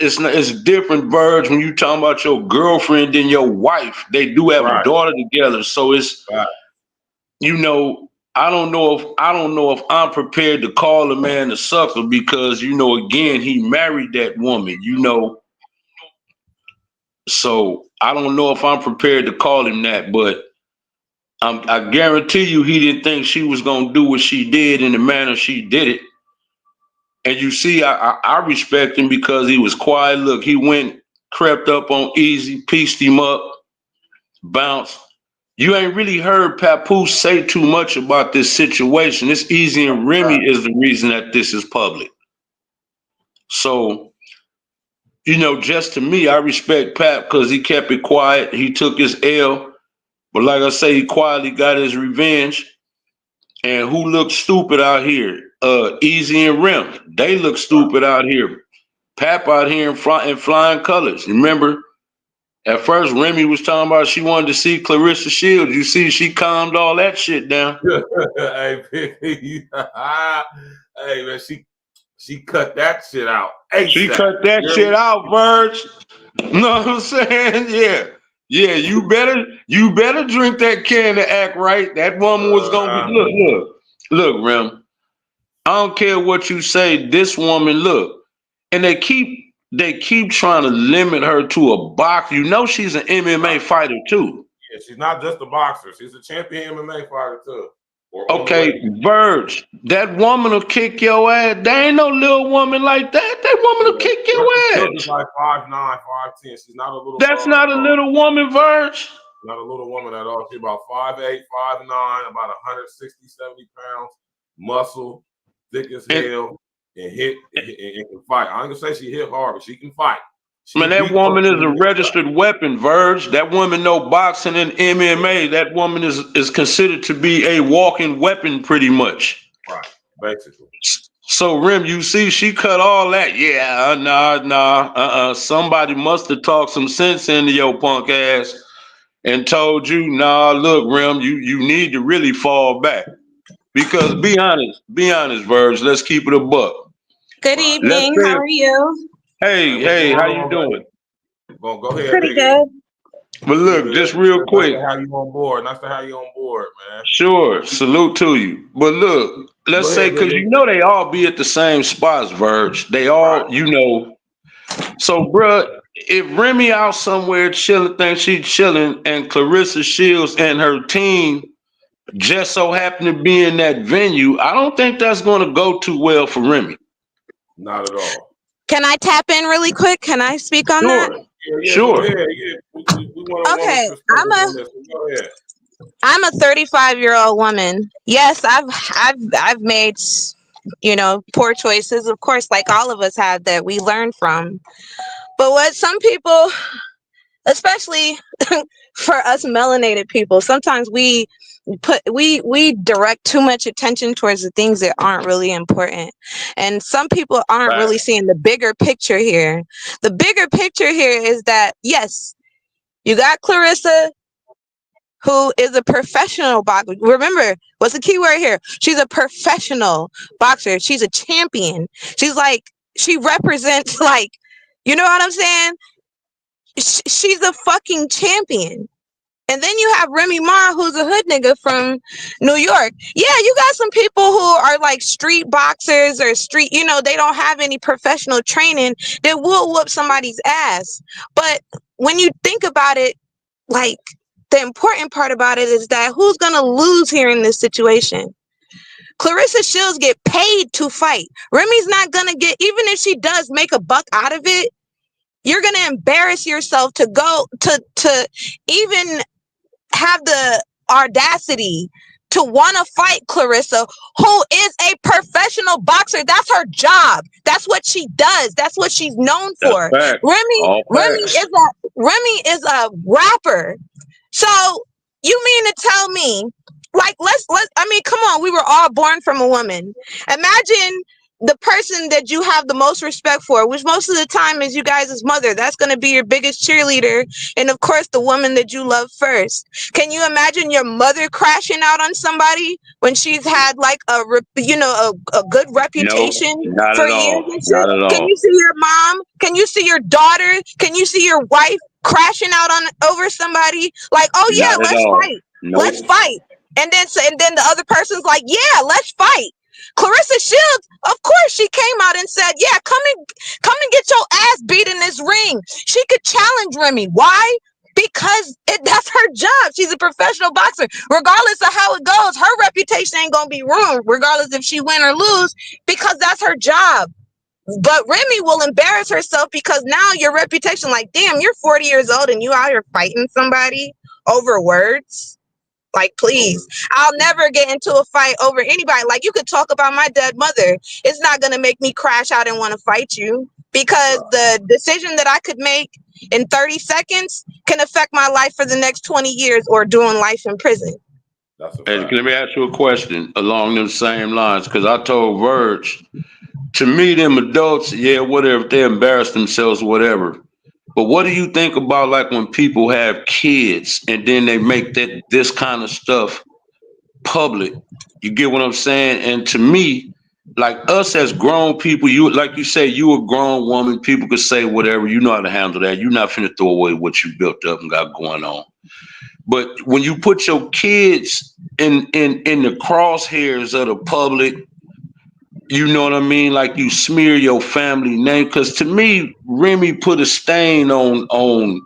different, Verge, when you talking about your girlfriend and your wife. They do have a daughter together. So it's, you know, I don't know if I'm prepared to call a man a sucker because, you know, again, he married that woman, you know. So I don't know if I'm prepared to call him that, but I guarantee you he didn't think she was gonna do what she did in the manner she did it. And you see, I respect him because he was quiet. Look, he went, crept up on Eazy, pieced him up, bounced. You ain't really heard Papoose say too much about this situation. It's Eazy and Remy is the reason that this is public. So, you know, just to me, I respect Pap because he kept it quiet. He took his L. But like I say, he quietly got his revenge. And who looks stupid out here? Eazy and Rem. They look stupid out here. Pap out here in flying colors. Remember? At first, Remy was talking about she wanted to see Clarissa Shields. You see, she calmed all that shit down. Hey, hey, man, she cut that shit out. She cut that shit out, Verge. You know what I'm saying? Yeah. Yeah, you better drink that can to act right. That woman was gonna be look, Rem. I don't care what you say. This woman, look, and they keep trying to limit her to a box. You know she's an MMA fighter too. Yeah, she's not just a boxer. She's a champion MMA fighter too. Okay, Verge, that woman will kick your ass. There ain't no little woman like that. That woman will kick your ass. She's like 5'9", 5'10". She's not a little. That's not a little woman, Verge. Not a little woman at all. She's about 5'8", 5'9", about 160, 70 pounds, muscle, thick as hell, and can fight. I ain't gonna say she hit hard, but she can fight. Man, that woman is a registered weapon, Verge. That woman know boxing and MMA. That woman is considered to be a walking weapon, pretty much. Right, basically. So, Rem, you see, she cut all that. Yeah, nah. Somebody must have talked some sense into your punk ass and told you, nah, look, Rem, you need to really fall back. Because be honest, Verge. Let's keep it a buck. Good evening. How are you? Hey, how you doing? Go ahead. Pretty good. But look, just real quick. Nice to have you on board. Man. Sure. Salute to you. But look, let's say, because you know they all be at the same spots, Verge. They all, you know. So, bruh, if Remy out somewhere chilling, think she chilling, and Clarissa Shields and her team just so happen to be in that venue, I don't think that's going to go too well for Remy. Not at all. Can I tap in really quick? Can I speak on that? Yeah, sure. Okay, I'm a 35-year-old woman. Yes, I've made, you know, poor choices, of course, like all of us have, that we learn from. But what some people especially for us melanated people. Sometimes we direct too much attention towards the things that aren't really important, and some people aren't Right. really seeing the bigger picture here. The bigger picture here is that, yes, you got Clarissa, who is a professional boxer. Remember, what's the key word here? She's a professional boxer. She's a champion. She's like, she represents, like, you know what I'm saying? She's a fucking champion. And then you have Remy Ma, who's a hood nigga from New York. Yeah, you got some people who are like street boxers or street, you know, they don't have any professional training that will whoop somebody's ass. But when you think about it, like, the important part about it is that who's gonna lose here in this situation? Clarissa Shields get paid to fight. Remy's not gonna get, even if she does make a buck out of it, you're gonna embarrass yourself to go to even have the audacity to want to fight Clarissa, who is a professional boxer. That's her job. That's what she does. That's what she's known for. Remy is a rapper. So you mean to tell me, like, I mean, come on, we were all born from a woman. Imagine the person that you have the most respect for, which most of the time is you guys' mother. That's going to be your biggest cheerleader. And of course, the woman that you love first. Can you imagine your mother crashing out on somebody when she's had like a good reputation not for at all. years and shit? Not at all. Can you see your mom? Can you see your daughter? Can you see your wife crashing out over somebody? Like, oh yeah, Not at let's all. fight. Nope. Let's fight. And then the other person's like, yeah, let's fight. Clarissa Shields, of course, she came out and said, yeah, come and get your ass beat in this ring. She could challenge Remy. Why? Because that's her job. She's a professional boxer. Regardless of how it goes, her reputation ain't gonna be ruined, regardless if she win or lose, because that's her job. But Remy will embarrass herself because now your reputation, like, damn, you're 40 years old and you out here fighting somebody over words. Like, please, I'll never get into a fight over anybody. Like, you could talk about my dead mother. It's not going to make me crash out and want to fight you, because the decision that I could make in 30 seconds can affect my life for the next 20 years or doing life in prison. Hey, let me ask you a question along those same lines, because I told Verge, to me, them adults, yeah, whatever, if they embarrass themselves, whatever. But what do you think about, like, when people have kids and then they make this kind of stuff public? You get what I'm saying? And to me, like, us as grown people, you, like you say, you a grown woman, people could say whatever, you know how to handle that. You're not finna throw away what you built up and got going on. But when you put your kids in the crosshairs of the public, you know what I mean? Like, you smear your family name. Because to me, Remy put a stain on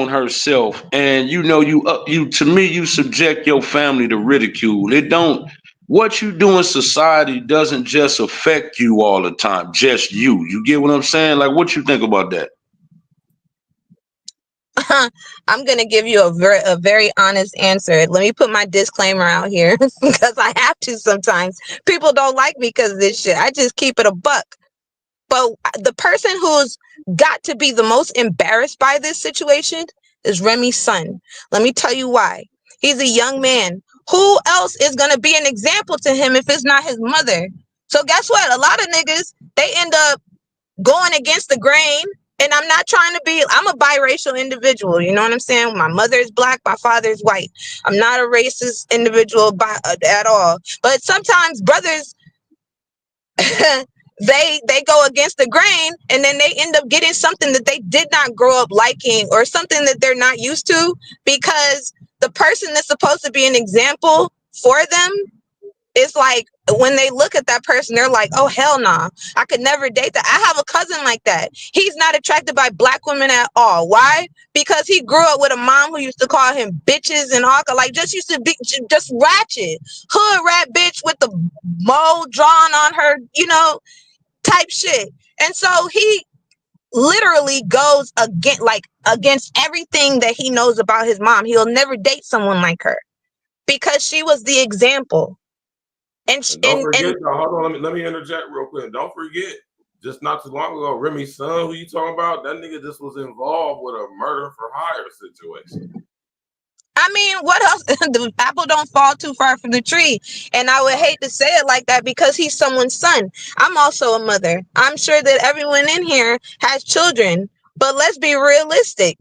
herself, and you know, you to me, you subject your family to ridicule. It don't. What you do in society doesn't just affect you all the time. Just you. You get what I'm saying? Like, what you think about that? I'm gonna give you a very honest answer. Let me put my disclaimer out here because I have to sometimes. People don't like me because of this shit. I just keep it a buck. But the person who's got to be the most embarrassed by this situation is Remy's son. Let me tell you why. He's a young man. Who else is gonna be an example to him if it's not his mother? So guess what? A lot of niggas, they end up going against the grain. And I'm not trying to be, I'm a biracial individual. You know what I'm saying? My mother is black, my father is white. I'm not a racist individual at all. But sometimes brothers, they go against the grain, and then they end up getting something that they did not grow up liking, or something that they're not used to, because the person that's supposed to be an example for them, it's like, when they look at that person, they're like, oh, hell nah, I could never date that. I have a cousin like that. He's not attracted by black women at all. Why? Because he grew up with a mom who used to call him bitches and all, like, just used to be just ratchet, hood rat bitch with the mole drawn on her, you know, type shit. And so he literally goes against everything that he knows about his mom. He'll never date someone like her because she was the example. And don't forget, though, hold on, let me interject real quick. Don't forget, just not too long ago, Remy's son, who you talking about, that nigga just was involved with a murder for hire situation. I mean, what else? The apple don't fall too far from the tree. And I would hate to say it like that because he's someone's son. I'm also a mother. I'm sure that everyone in here has children. But let's be realistic.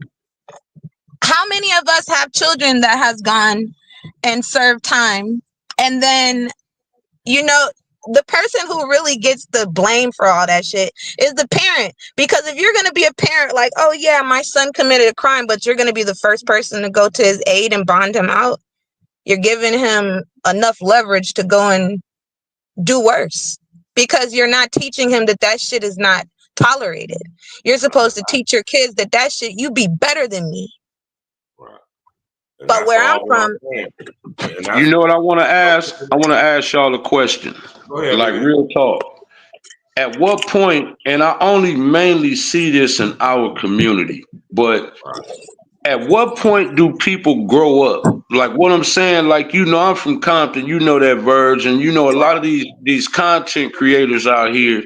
How many of us have children that has gone and served time? And then, you know, the person who really gets the blame for all that shit is the parent. Because if you're going to be a parent like, oh yeah, my son committed a crime, but you're going to be the first person to go to his aid and bond him out, you're giving him enough leverage to go and do worse. Because you're not teaching him that that shit is not tolerated. You're supposed to teach your kids that that shit, you be better than me. Right. But where I'm from, you know what I want to ask? I want to ask y'all a question. Ahead, like real talk. At what point, and I only mainly see this in our community, but at what point do people grow up? Like what I'm saying, like, you know, I'm from Compton, you know that, Verge, and you know a lot of these content creators out here,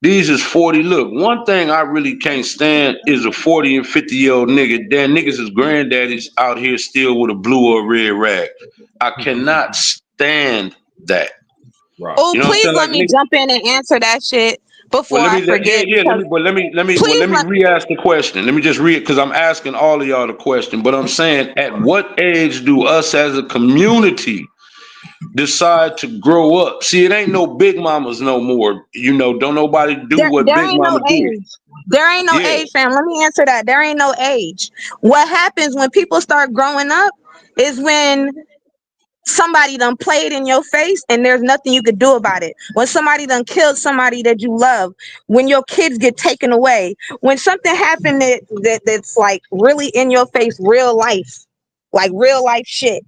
these is 40. Look, one thing I really can't stand is a 40 and 50-year-old nigga. Damn, niggas is granddaddies out here still with a blue or red rag. I cannot stand that. Right. oh, You know what I'm please saying? let Like, me jump in and answer that shit before well, I forget. let me re-ask the question. Let me just read it because I'm asking all of y'all the question. But I'm saying, at what age do us as a community decide to grow up? See, it ain't no big mamas no more. You know, don't nobody do what There big ain't no mama did. age. There ain't no Yeah. age, fam. Let me answer that. There ain't no age. What happens when people start growing up is when somebody done played in your face and there's nothing you could do about it. When somebody done killed somebody that you love, when your kids get taken away, when something happened that's like really in your face, real life, like real life shit.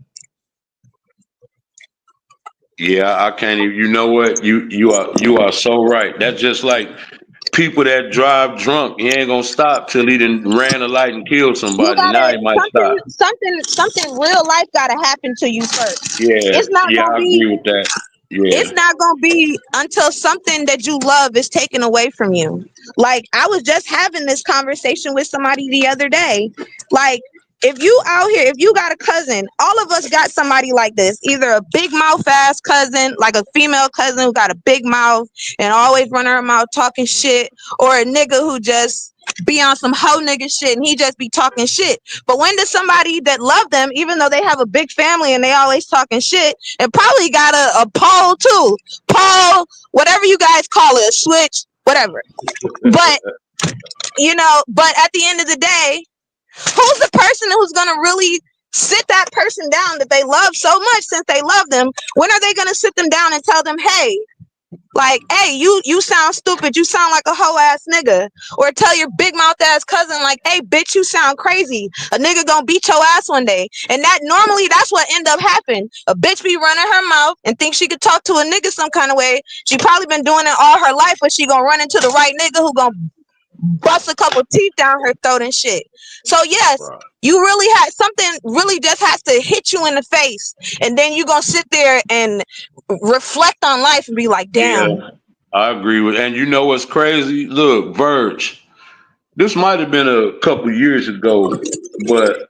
Yeah, I can't even. You know what? You are so right. That's just like people that drive drunk. He ain't gonna stop till he done ran a light and killed You somebody. Now gotta he might stop. something real life gotta happen to you first. Yeah, It's not yeah, gonna I be agree with that. it's Yeah. not gonna be until something that you love is taken away from you. Like I was just having this conversation with somebody the other day. Like if you out here, if you got a cousin, all of us got somebody like this, either a big mouth ass cousin, like a female cousin who got a big mouth and always running her mouth talking shit, or a nigga who just be on some hoe nigga shit and he just be talking shit. But when does somebody that love them, even though they have a big family and they always talking shit, and probably got a pole too, pole, whatever you guys call it, a switch, whatever. But you know, but at the end of the day, who's the person who's gonna really sit that person down that they love so much since they love them? When are they gonna sit them down and tell them, hey, like, hey, you sound stupid, you sound like a hoe ass nigga? Or tell your big mouth ass cousin, like, hey bitch, you sound crazy, a nigga gonna beat your ass one day. And that normally that's what end up happening. A bitch be running her mouth and think she could talk to a nigga some kind of way. She probably been doing it all her life, but she gonna run into the right nigga who gonna bust a couple teeth down her throat and shit. So yes, you really had something really just has to hit you in the face, and then you gonna sit there and reflect on life and be like, damn. Yeah, I agree with. And you know what's crazy? Look, Verge. This might have been a couple years ago, but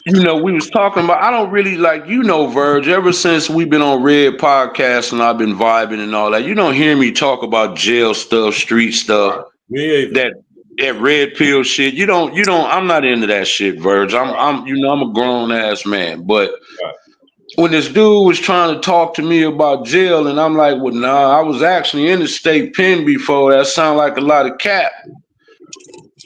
you know, we was talking about. I don't really like, you know, Verge. Ever since we've been on Red Podcast and I've been vibing and all that, you don't hear me talk about jail stuff, street stuff, that red pill shit. You don't. I'm not into that shit, Verge. I'm. You know, I'm a grown ass man, but. When this dude was trying to talk to me about jail, and I'm like, well, nah, I was actually in the state pen before. That sound like a lot of cap.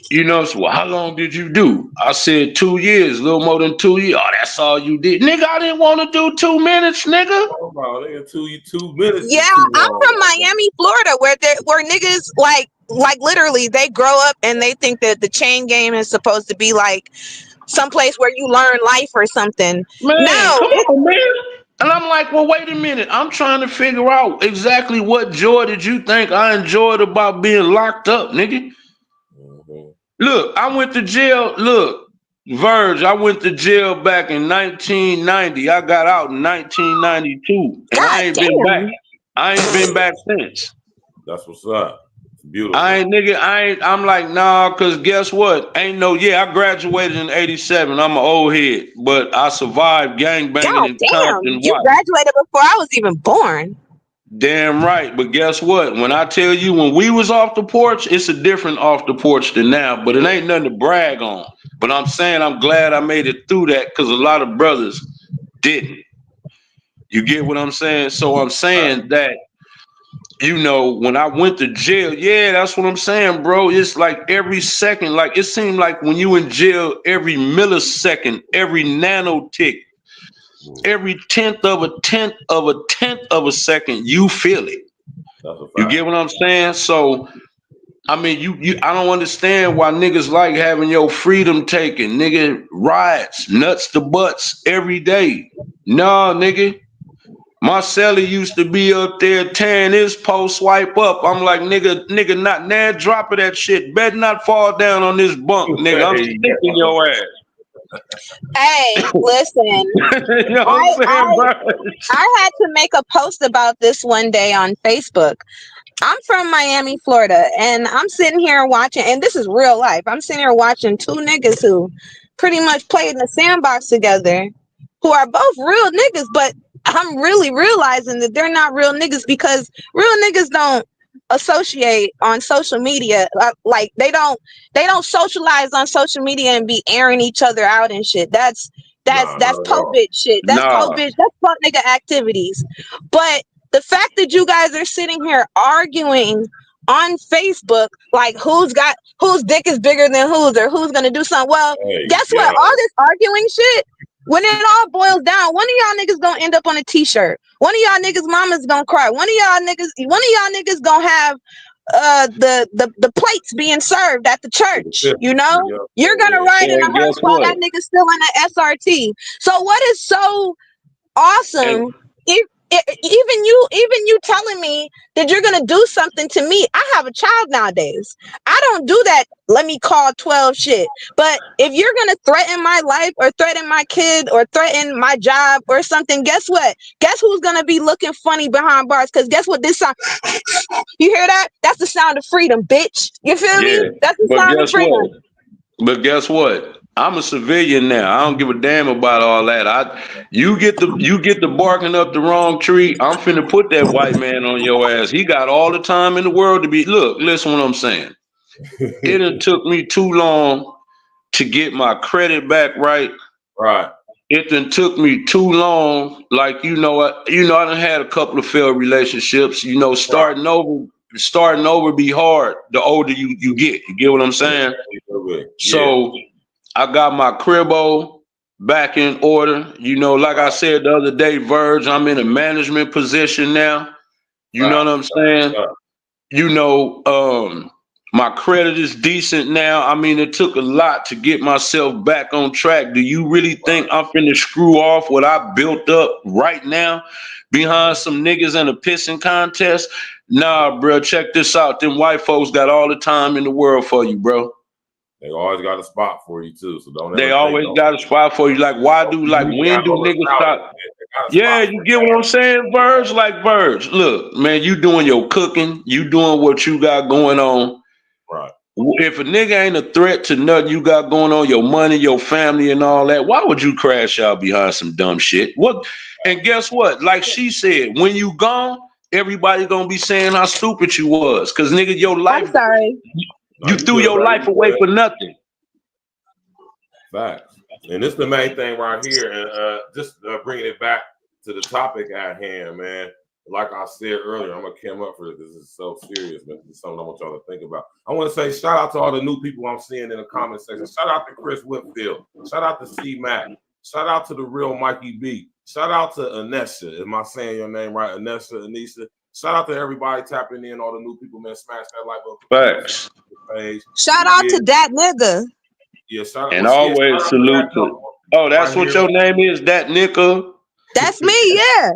You know, so well, how long did you do? I said 2 years, a little more than 2 years. Oh, that's all you did. Nigga, I didn't want to do 2 minutes, nigga. Oh, bro, nigga, 2 minutes. Yeah, I'm from Miami, Florida, where niggas like literally they grow up and they think that the chain game is supposed to be like someplace where you learn life or something. Man, No, come on, man. And I'm like, well, wait a minute. I'm trying to figure out exactly what joy did you think I enjoyed about being locked up, nigga? Look, I went to jail. Look, Verge, I went to jail back in 1990. I got out in 1992. And I ain't been back. I ain't been back since. That's what's up. Beautiful. I'm like, nah, cause guess what? I graduated in 87. I'm an old head, but I survived gangbanging God in damn, Compton. you What? graduated before I was even born. Damn right. But guess what? When I tell you when we was off the porch, it's a different off the porch than now. But it ain't nothing to brag on. But I'm saying I'm glad I made it through that because a lot of brothers didn't. You get what I'm saying? So I'm saying that, when I went to jail, that's what I'm saying, bro. It's like every second, like it seemed like when you in jail, every millisecond, every nanotick, every tenth of a second, you feel it. You get what I'm saying? So, I mean, I don't understand why niggas like having your freedom taken. Nigga, riots, nuts to butts every day. Nah, nigga. My celly used to be up there tearing his post swipe up. I'm like, nigga, not now. Drop of that shit. Better not fall down on this bunk, nigga. I'm sticking your ass. Hey, listen. You know what I'm saying, bro? I had to make a post about this one day on Facebook. I'm from Miami, Florida, and I'm sitting here watching, and this is real life. I'm sitting here watching two niggas who pretty much played in the sandbox together, who are both real niggas, but I'm really realizing that they're not real niggas because real niggas don't associate on social media. Like they don't socialize on social media and be airing each other out and shit. That's po bitch shit. That's po bitch. That's fuck nigga activities. But the fact that you guys are sitting here arguing on Facebook, like whose dick is bigger than whose, or who's gonna do something. Well, guess what? All this arguing shit, when it all boils down, one of y'all niggas gonna end up on a t-shirt. One of y'all niggas mama's gonna cry. One of y'all niggas gonna have the plates being served at the church. You know, you're gonna ride in a hearse while that nigga's still in the SRT. So what is so awesome? Even you telling me that you're gonna do something to me. I have a child nowadays. I don't do that. Let me call 12 shit. But if you're gonna threaten my life or threaten my kid or threaten my job or something, guess what? Guess who's gonna be looking funny behind bars? Because guess what? This sound, you hear that? That's the sound of freedom, bitch. You feel me? That's the sound of freedom. But guess what? I'm a civilian now. I don't give a damn about all that. You get the barking up the wrong tree. I'm finna put that white man on your ass. He got all the time in the world to be. Look, listen what I'm saying. It took me too long to get my credit back right. Right. It then took me too long. Like I done had a couple of failed relationships. Starting over be hard the older you get. You get what I'm saying? Yeah. So I got my cribbo back in order. Like I said the other day, Verge, I'm in a management position now. You know what I'm saying? My credit is decent now. I mean, it took a lot to get myself back on track. Do you really think I'm finna screw off what I built up right now behind some niggas in a pissing contest? Nah, bro, check this out. Them white folks got all the time in the world for you, bro. They always got a spot for you too, so don't. They always got a spot for you. Like, when do niggas stop? Yeah, you get what I'm saying, Verge? Like, Verge, look, man, you doing your cooking, you doing what you got going on. Right. If a nigga ain't a threat to nothing you got going on, your money, your family, and all that, why would you crash out behind some dumb shit? What? And guess what? Like she said, when you gone, everybody gonna be saying how stupid you was, cause nigga, your life. I'm sorry. You threw your life away for nothing. Facts. And this is the main thing right here. And just bringing it back to the topic at hand, man. Like I said earlier, I'm going to come up for this. This is so serious, man. This is something I want y'all to think about. I want to say shout out to all the new people I'm seeing in the comment section. Shout out to Chris Whitfield. Shout out to C Mac. Shout out to the real Mikey B. Shout out to Anessa. Am I saying your name right? Anessa, Anissa. Shout out to everybody tapping in, all the new people, man. Smash that like button. Facts. Shout out to that nigga. Yeah, shout out. And always salute to. Oh, that's what your name is, that nigga. That's me, yeah.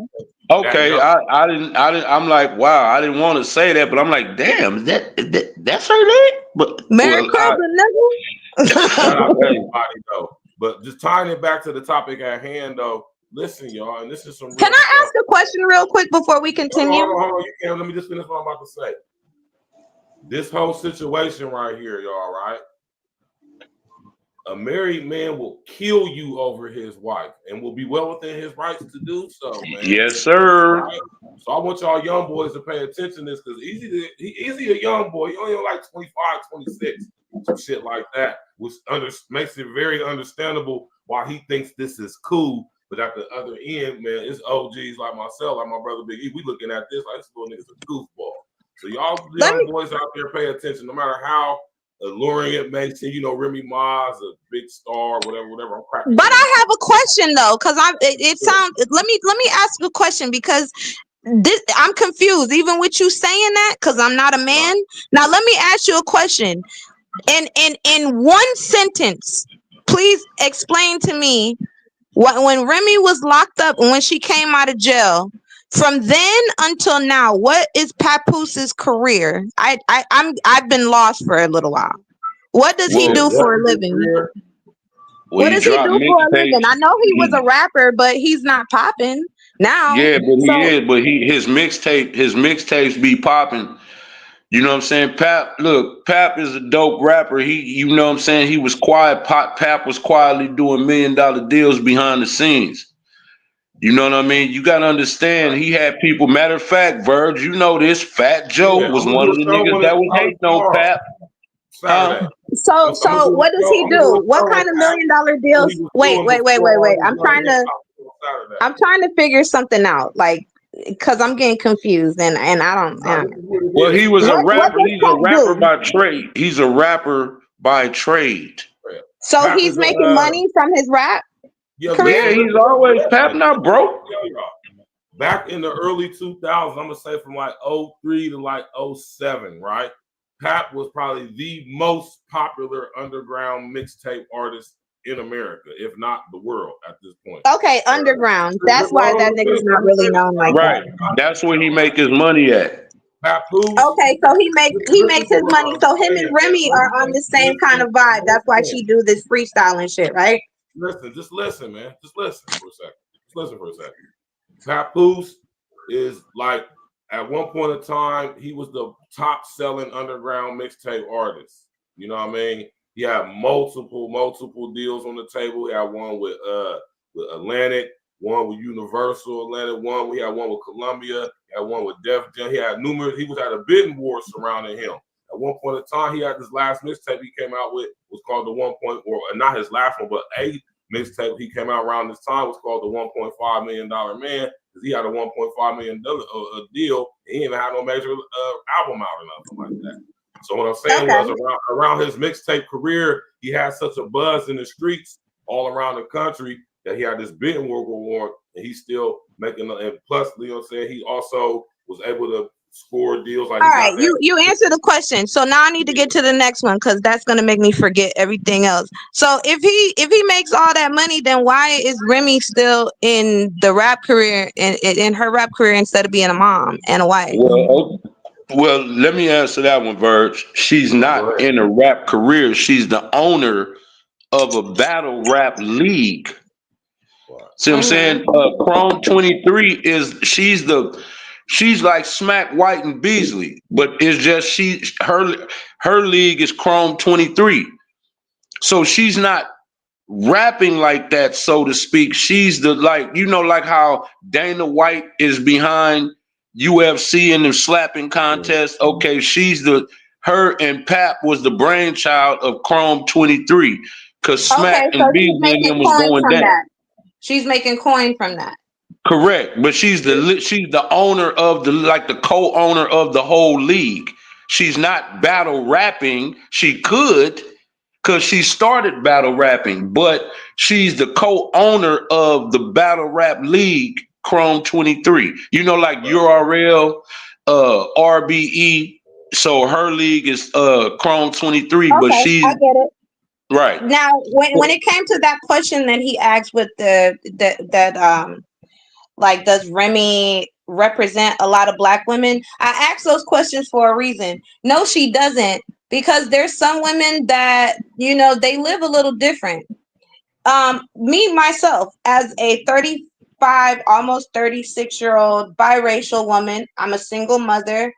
Okay, I didn't. I'm like, wow, I didn't want to say that, but I'm like, damn, that's her name. But Merry Christmas, nigga. Shout out to everybody though. But just tying it back to the topic at hand, though. Listen, y'all, and this is some. Can I ask a question real quick before we continue? Hold on. You can. Let me just finish what I'm about to say. This whole situation right here, y'all, right? A married man will kill you over his wife and will be well within his rights to do so, man. Yes, sir. Right? So I want y'all young boys to pay attention to this because Eazy a young boy. He only like 25, 26, some shit like that, which makes it very understandable why he thinks this is cool. But at the other end, man, it's OGs like myself, like my brother Big E. We looking at this like this little nigga's a goofball. So y'all young boys out there pay attention, no matter how alluring it makes you. You know, Remy Ma is a big star, whatever. I'm cracking. But I have a question though, because it sounds. Let me ask a question because I'm confused even with you saying that because I'm not a man. Now let me ask you a question. In one sentence, please explain to me when Remy was locked up and when she came out of jail. From then until now, what is Papoose's career? I've been lost for a little while. What does he do for a living? What does he do for a living? I know he was a rapper, but he's not popping now. Yeah, but he is. But his mixtapes be popping. You know what I'm saying? Pap is a dope rapper. You know what I'm saying? He was quiet. Pap was quietly doing $1 million deals behind the scenes. You know what I mean? You got to understand, he had people. Matter of fact, Verge, you know this. Fat Joe was one of the niggas that was hating on Pap. So what does he do? What kind of $1 million deals? Wait. I'm trying to figure something out. Like, because I'm getting confused and I don't. Well, he was a rapper. He's a rapper by trade. He's a rapper by trade. So he's making money from his rap career? Yeah, he's always Pap not broke. Back in the early 2000s, I'm gonna say from like 03 to like 07, right? Pap was probably the most popular underground mixtape artist in America, if not the world, at this point. Okay, underground. That's why that nigga's not really known like that. That's where he make his money at. Papoose. Okay, so he makes his money. So him and Remy are on the same kind of vibe. That's why she do this freestyling shit, right? Just listen, man. Just listen for a second. Papoose is like, at one point in time, he was the top selling underground mixtape artist. You know what I mean? He had multiple deals on the table. He had one with Atlantic, one with Universal Atlantic, we had one with Columbia, he had one with Def Jam. He had numerous. He was at a bidding war surrounding him. At one point in time, he had this last mixtape he came out with was called the not his last one, but a mixtape he came out around this time was called the $1.5 million Man, because he had a $1.5 million deal. And he didn't even have no major album out or nothing like that. So what I'm saying was around his mixtape career, he had such a buzz in the streets all around the country that he had this bidding war going on, and he's still making. And plus, you know what I'm saying, he also was able to score deals. Like, all right, you answer the question. So now I need to get to the next one because that's gonna make me forget everything else. So if he makes all that money, then why is Remy still in the rap career in her rap career instead of being a mom and a wife? Well, let me answer that one, Verge. She's not in a rap career. She's the owner of a battle rap league. See what I'm saying? Chrome 23 she's like Smack White and Beasley, but it's just her league is Chrome 23. So she's not rapping like that, so to speak. She's the, like, you know, like how Dana White is behind UFC and the slapping contest. Okay, her and Pap was the brainchild of Chrome 23 because Smack and Beasley and them was going down. She's making coin from that. Correct, but she's the owner of the co-owner of the whole league. She's not battle rapping. She could, because she started battle rapping, but she's the co-owner of the battle rap league, Chrome 23. You know, like URL, RBE. So her league is Chrome 23, but I get it. Right. Now, when it came to that question that he asked with like, does Remy represent a lot of Black women? I asked those questions for a reason. No, she doesn't, because there's some women that, you know, they live a little different. Me, myself, as a 35, almost 36-year-old biracial woman, I'm a single mother.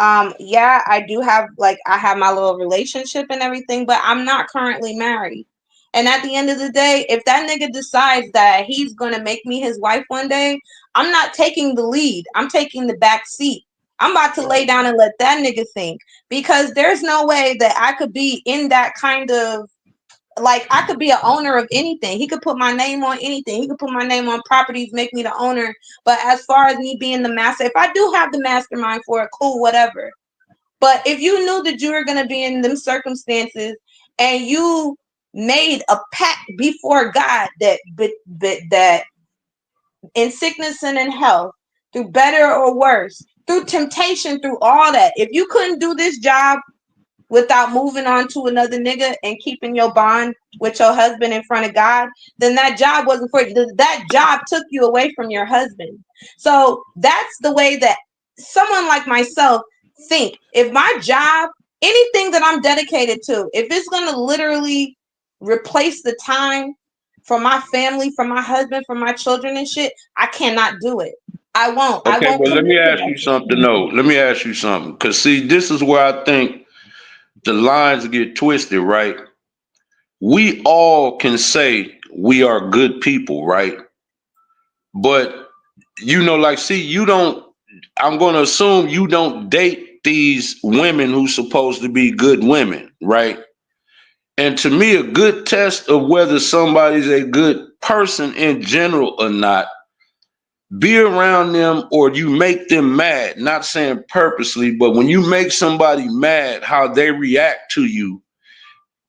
Yeah, I do have, like, I have my little relationship and everything, but I'm not currently married. And at the end of the day, if that nigga decides that he's gonna make me his wife one day, I'm not taking the lead. I'm taking the back seat. I'm about to lay down and let that nigga think, because there's no way that I could be in that kind of, like, I could be an owner of anything. He could put my name on anything. He could put my name on properties, make me the owner. But as far as me being the master, if I do have the mastermind for it, cool, whatever. But if you knew that you were going to be in them circumstances and you made a pact before God that in sickness and in health, through better or worse, through temptation, through all that, if you couldn't do this job without moving on to another nigga and keeping your bond with your husband in front of God, then that job wasn't for you. That job took you away from your husband. So that's the way that someone like myself think. If my job, anything that I'm dedicated to, if it's going to literally replace the time for my family, for my husband, for my children and shit, I cannot do it. I won't. I Okay, won't well, let me commit to ask that you shit. something. No, let me ask you something. Because, see, this is where I think the lines get twisted, right? We all can say we are good people, right? But, you know, like, see, you don't, I'm going to assume you don't date these women who's supposed to be good women, right? And to me, a good test of whether somebody's a good person in general or not, be around them or you make them mad, not saying purposely, but when you make somebody mad, how they react to you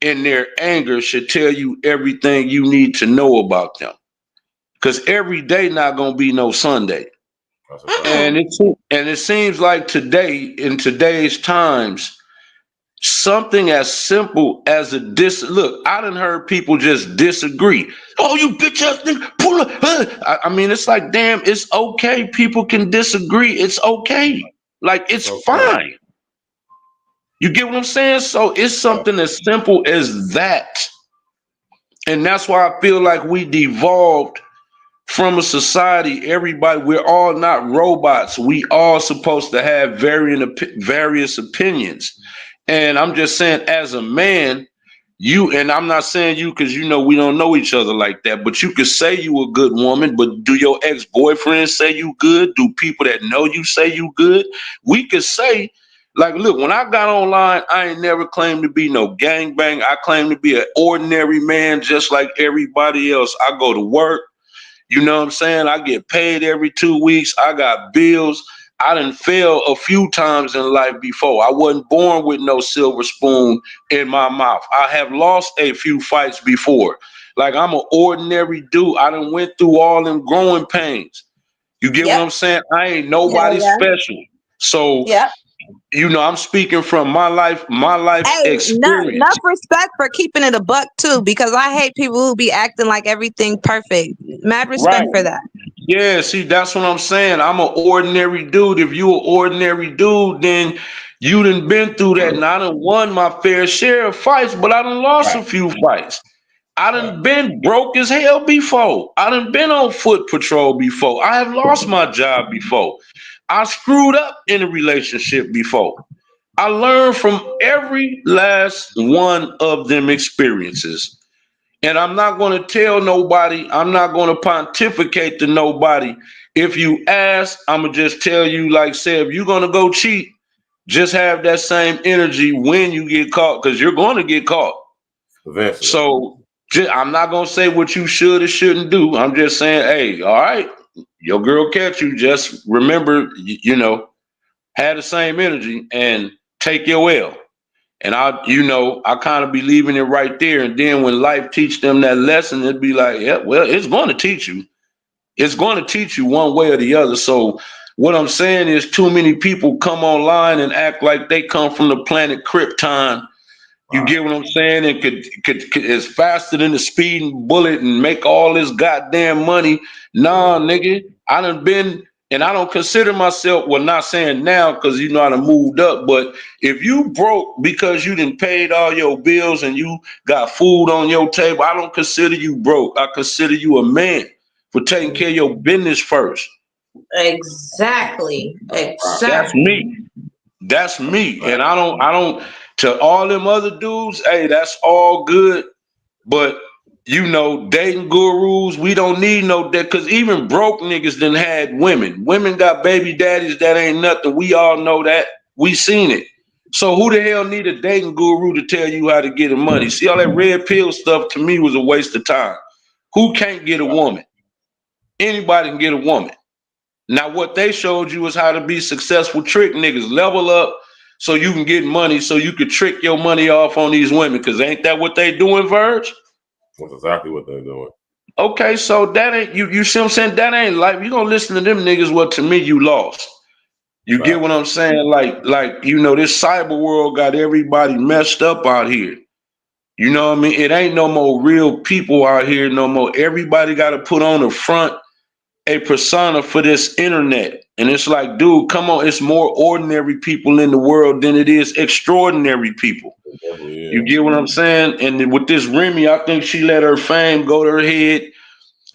in their anger should tell you everything you need to know about them. Because every day not gonna be no Sunday. And it seems like today, in today's times, something as simple as a look, I done heard people just disagree. Oh, you bitch ass nigga, pull up. I mean, it's like, damn, it's okay. People can disagree. It's okay. Like, it's fine. You get what I'm saying? So it's something as simple as that. And that's why I feel like we devolved from a society. Everybody, we're all not robots. We all supposed to have various opinions. And I'm just saying, as a man, and I'm not saying you because you know we don't know each other like that, but you could say you a good woman, but do your ex-boyfriend say you good? Do people that know you say you good? We could say, like, look, when I got online, I ain't never claimed to be no gangbang. I claim to be an ordinary man just like everybody else. I go to work. You know what I'm saying? I get paid every 2 weeks. I got bills. I done failed a few times in life before. I wasn't born with no silver spoon in my mouth. I have lost a few fights before. Like, I'm an ordinary dude. I done went through all them growing pains. You get what I'm saying? I ain't nobody special. So, you know, I'm speaking from my life Hey, experience. enough respect for keeping it a buck too, because I hate people who be acting like everything perfect. Mad respect for that. Yeah, see, that's what I'm saying. I'm an ordinary dude. If you an ordinary dude, then you done been through that. And I done won my fair share of fights, but I done lost a few fights. I done been broke as hell before. I done been on foot patrol before. I have lost my job before. I screwed up in a relationship before. I learned from every last one of them experiences. And I'm not going to tell nobody, I'm not going to pontificate to nobody. If you ask, I'm going to just tell you, like, say, if you're going to go cheat, just have that same energy when you get caught, because you're going to get caught. Eventually. So I'm not going to say what you should or shouldn't do. I'm just saying, hey, all right, your girl catch you. Just remember, you know, have the same energy and take your L. And I kind of be leaving it right there. And then when life teach them that lesson, it'd be like, yeah, well, it's going to teach you. It's going to teach you one way or the other. So what I'm saying is too many people come online and act like they come from the planet Krypton. You get what I'm saying? And could is faster than the speeding bullet and make all this goddamn money. Nah, nigga, I done been. And I don't consider myself, well, not saying now because you know I done moved up, but if you broke because you done paid all your bills and you got food on your table, I don't consider you broke. I consider you a man for taking care of your business first. Exactly. That's me. That's me. And I don't to all them other dudes, hey, that's all good. But you know, dating gurus, we don't need no that because even broke niggas done had women. Women got baby daddies that ain't nothing. We all know that. We seen it. So who the hell need a dating guru to tell you how to get the money? See, all that red pill stuff to me was a waste of time. Who can't get a woman? Anybody can get a woman. Now, what they showed you is how to be successful trick niggas. Level up so you can get money, so you can trick your money off on these women. Because ain't that what they doing, Verge? That's exactly what they're doing. Okay, so that ain't you see what I'm saying? That ain't life. You gonna listen to them niggas, well, to me, you lost. You get what I'm saying? Like, you know, this cyber world got everybody messed up out here. You know what I mean? It ain't no more real people out here no more. Everybody got to put on the front a persona for this internet. And it's like, dude, come on, it's more ordinary people in the world than it is extraordinary people. You get what I'm saying? And with this Remy, I think she let her fame go to her head.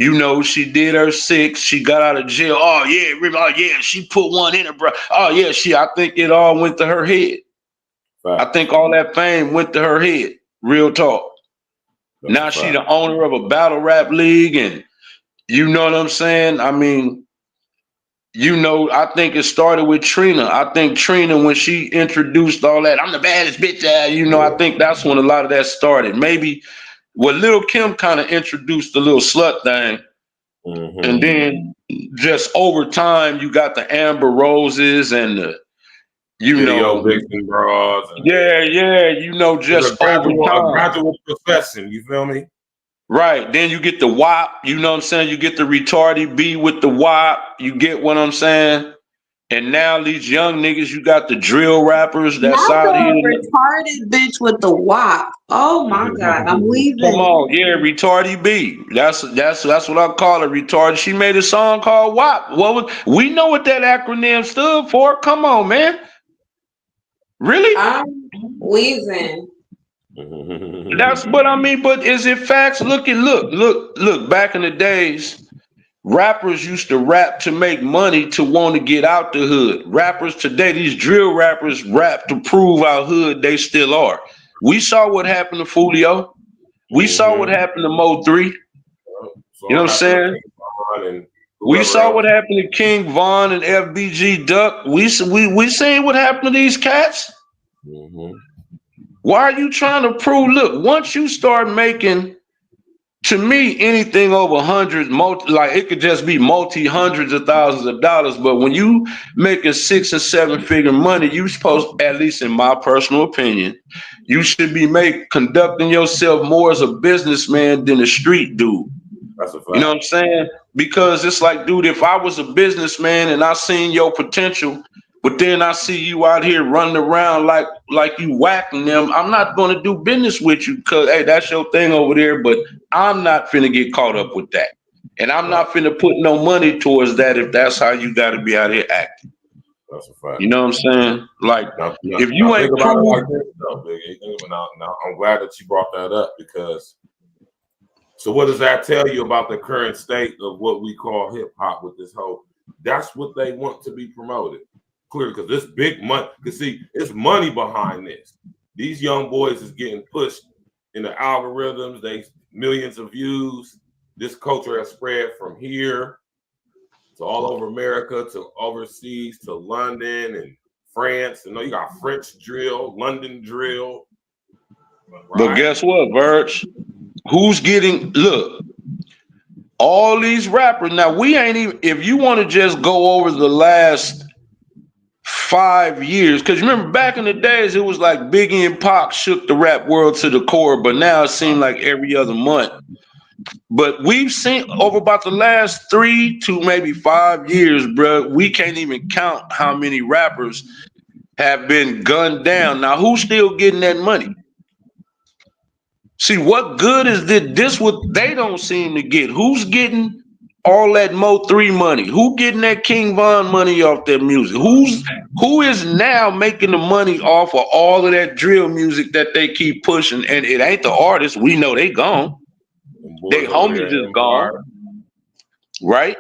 You know, she did her 6. She got out of jail. Oh, yeah, Remy. Oh, yeah, she put one in her, bro. Oh, yeah, I think it all went to her head. I think all that fame went to her head. Real talk. Now she the owner of a battle rap league, and you know what I'm saying? I mean, you know, I think it started with Trina. I think Trina, when she introduced all that, I'm the baddest bitch, you know, I think that's when a lot of that started. Maybe Lil' Kim kind of introduced the little slut thing. And then just over time, you got the Amber Roses and the, you know, Vixen bras. Yeah, you know, just over time. A gradual profession, you feel me? Right. Then you get the WAP, you know what I'm saying? You get the retarded B with the WAP. You get what I'm saying? And now these young niggas, you got the drill rappers that's out here. Retarded bitch with the WAP. Oh my God, I'm leaving. Come on, yeah, retarded B. That's what I call it, retarded. She made a song called WAP. We know what that acronym stood for. Come on, man. Really? I'm wheezing. That's what I mean. But is it facts? Look. Back in the days, rappers used to rap to make money to want to get out the hood. Rappers today, these drill rappers rap to prove our hood they still are. We saw what happened to Fulio. We saw what happened to Mo 3. You know what I'm saying? We saw what happened to King Von and FBG Duck. We seen what happened to these cats. Why are you trying to prove? Look, once you start making, to me, anything over hundreds, like it could just be multi-hundreds of thousands of dollars. But when you making 6 and 7 figure money, you supposed, at least in my personal opinion, you should be conducting yourself more as a businessman than a street dude. That's a fact. You know what I'm saying? Because it's like, dude, if I was a businessman and I seen your potential, but then I see you out here running around like you whacking them, I'm not going to do business with you because, hey, that's your thing over there, but I'm not finna get caught up with that. And I'm not finna put no money towards that if that's how you got to be out here acting. That's a fact. You know what I'm saying? Like, if you ain't think about it like this, though, Biggie. Now, I'm glad that you brought that up because, so what does that tell you about the current state of what we call hip hop with this whole, that's what they want to be promoted. Clearly, because this big money, because see, it's money behind this. These young boys is getting pushed in the algorithms, they millions of views. This culture has spread from here to all over America, to overseas, to London and France. You know, you got French drill, London drill. Right? But guess what, Verge? Who's getting, look, all these rappers, now we ain't even, if you want to just go over the last 5 years, because remember back in the days, it was like Biggie and Pac shook the rap world to the core, but now it seems like every other month. But we've seen over about the last 3 to maybe 5 years, bro, we can't even count how many rappers have been gunned down. Now, who's still getting that money? See, what good is this what they don't seem to get? Who's getting all that Mo 3 money? Who getting that King Von money off their music? Who is now making the money off of all of that drill music that they keep pushing? And it ain't the artists. We know they gone. They homies is gone. Right?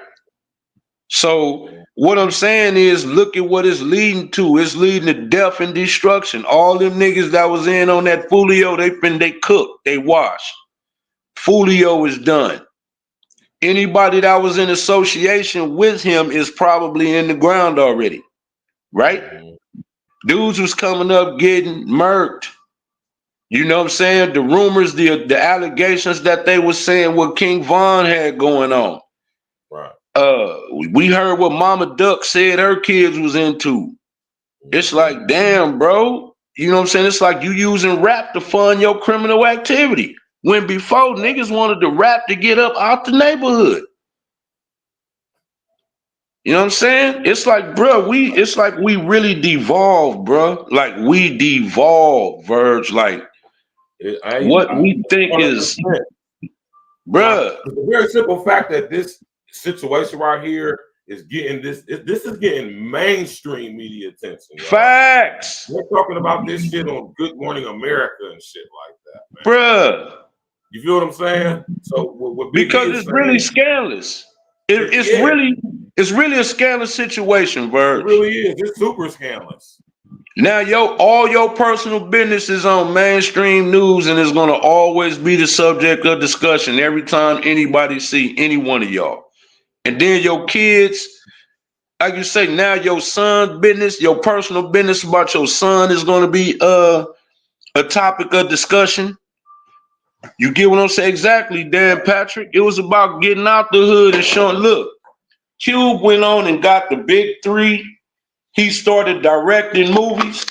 So what I'm saying is, look at what it's leading to. It's leading to death and destruction. All them niggas that was in on that Fulio, they cooked, they washed. Fulio is done. Anybody that was in association with him is probably in the ground already, right? Dudes was coming up getting murked. You know what I'm saying? The rumors, the allegations that they were saying what King Von had going on. Right. We heard what Mama Duck said her kids was into. It's like, damn, bro. You know what I'm saying? It's like you using rap to fund your criminal activity. When before niggas wanted to rap to get up out the neighborhood. You know what I'm saying? It's like, bro, it's like we really devolved, bro. Like we devolved, Verge. Like what we think is, bruh. The very simple fact that this situation right here is getting this is getting mainstream media attention. Y'all. Facts. We're talking about this shit on Good Morning America and shit like that, man. Bruh. You feel what I'm saying? So what because it's really scandalous. It's really a scandalous situation, Verge. It really is. It's super scandalous. Now, all your personal business is on mainstream news, and it's gonna always be the subject of discussion every time anybody see any one of y'all. And then your kids, like you say, now your son's business, your personal business about your son is gonna be a topic of discussion. You get what I'm saying? Exactly, Dan Patrick. It was about getting out the hood and showing, look, Cube went on and got the big 3. He started directing movies.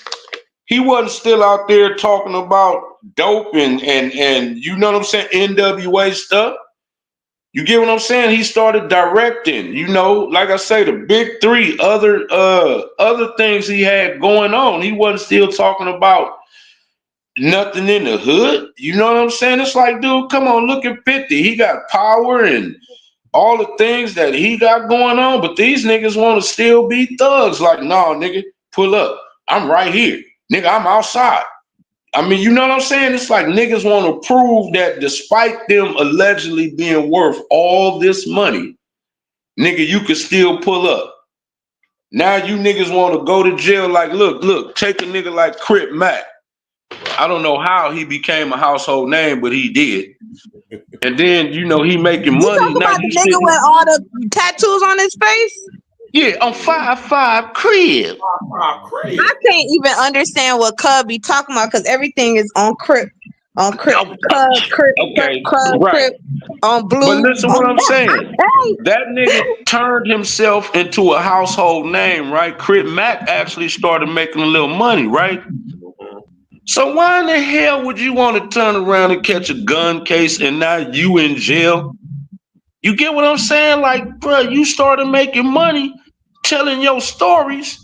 He wasn't still out there talking about dope and you know what I'm saying, NWA stuff. You get what I'm saying? He started directing, you know, like I say, the big 3, other things he had going on. He wasn't still talking about nothing in the hood. You know what I'm saying? It's like, dude, come on, look at 50. He got power and all the things that he got going on, but these niggas want to still be thugs. Like, no, nigga, pull up. I'm right here. Nigga, I'm outside. I mean, you know what I'm saying? It's like niggas want to prove that despite them allegedly being worth all this money, nigga, you could still pull up. Now you niggas want to go to jail. Like, look, take a nigga like Crip Mac. I don't know how he became a household name, but he did. And then, you know, he making money. You talking about the nigga with all the tattoos on his face? Yeah, on 5'5" Crib. I can't even understand what Cub be talking about because everything is on Crip. On Crip. Crip, on Blue. But listen what I'm saying. That nigga turned himself into a household name, right? Crip Mac actually started making a little money, right? So why in the hell would you want to turn around and catch a gun case and now you in jail? You get what I'm saying? Like, bro, you started making money telling your stories.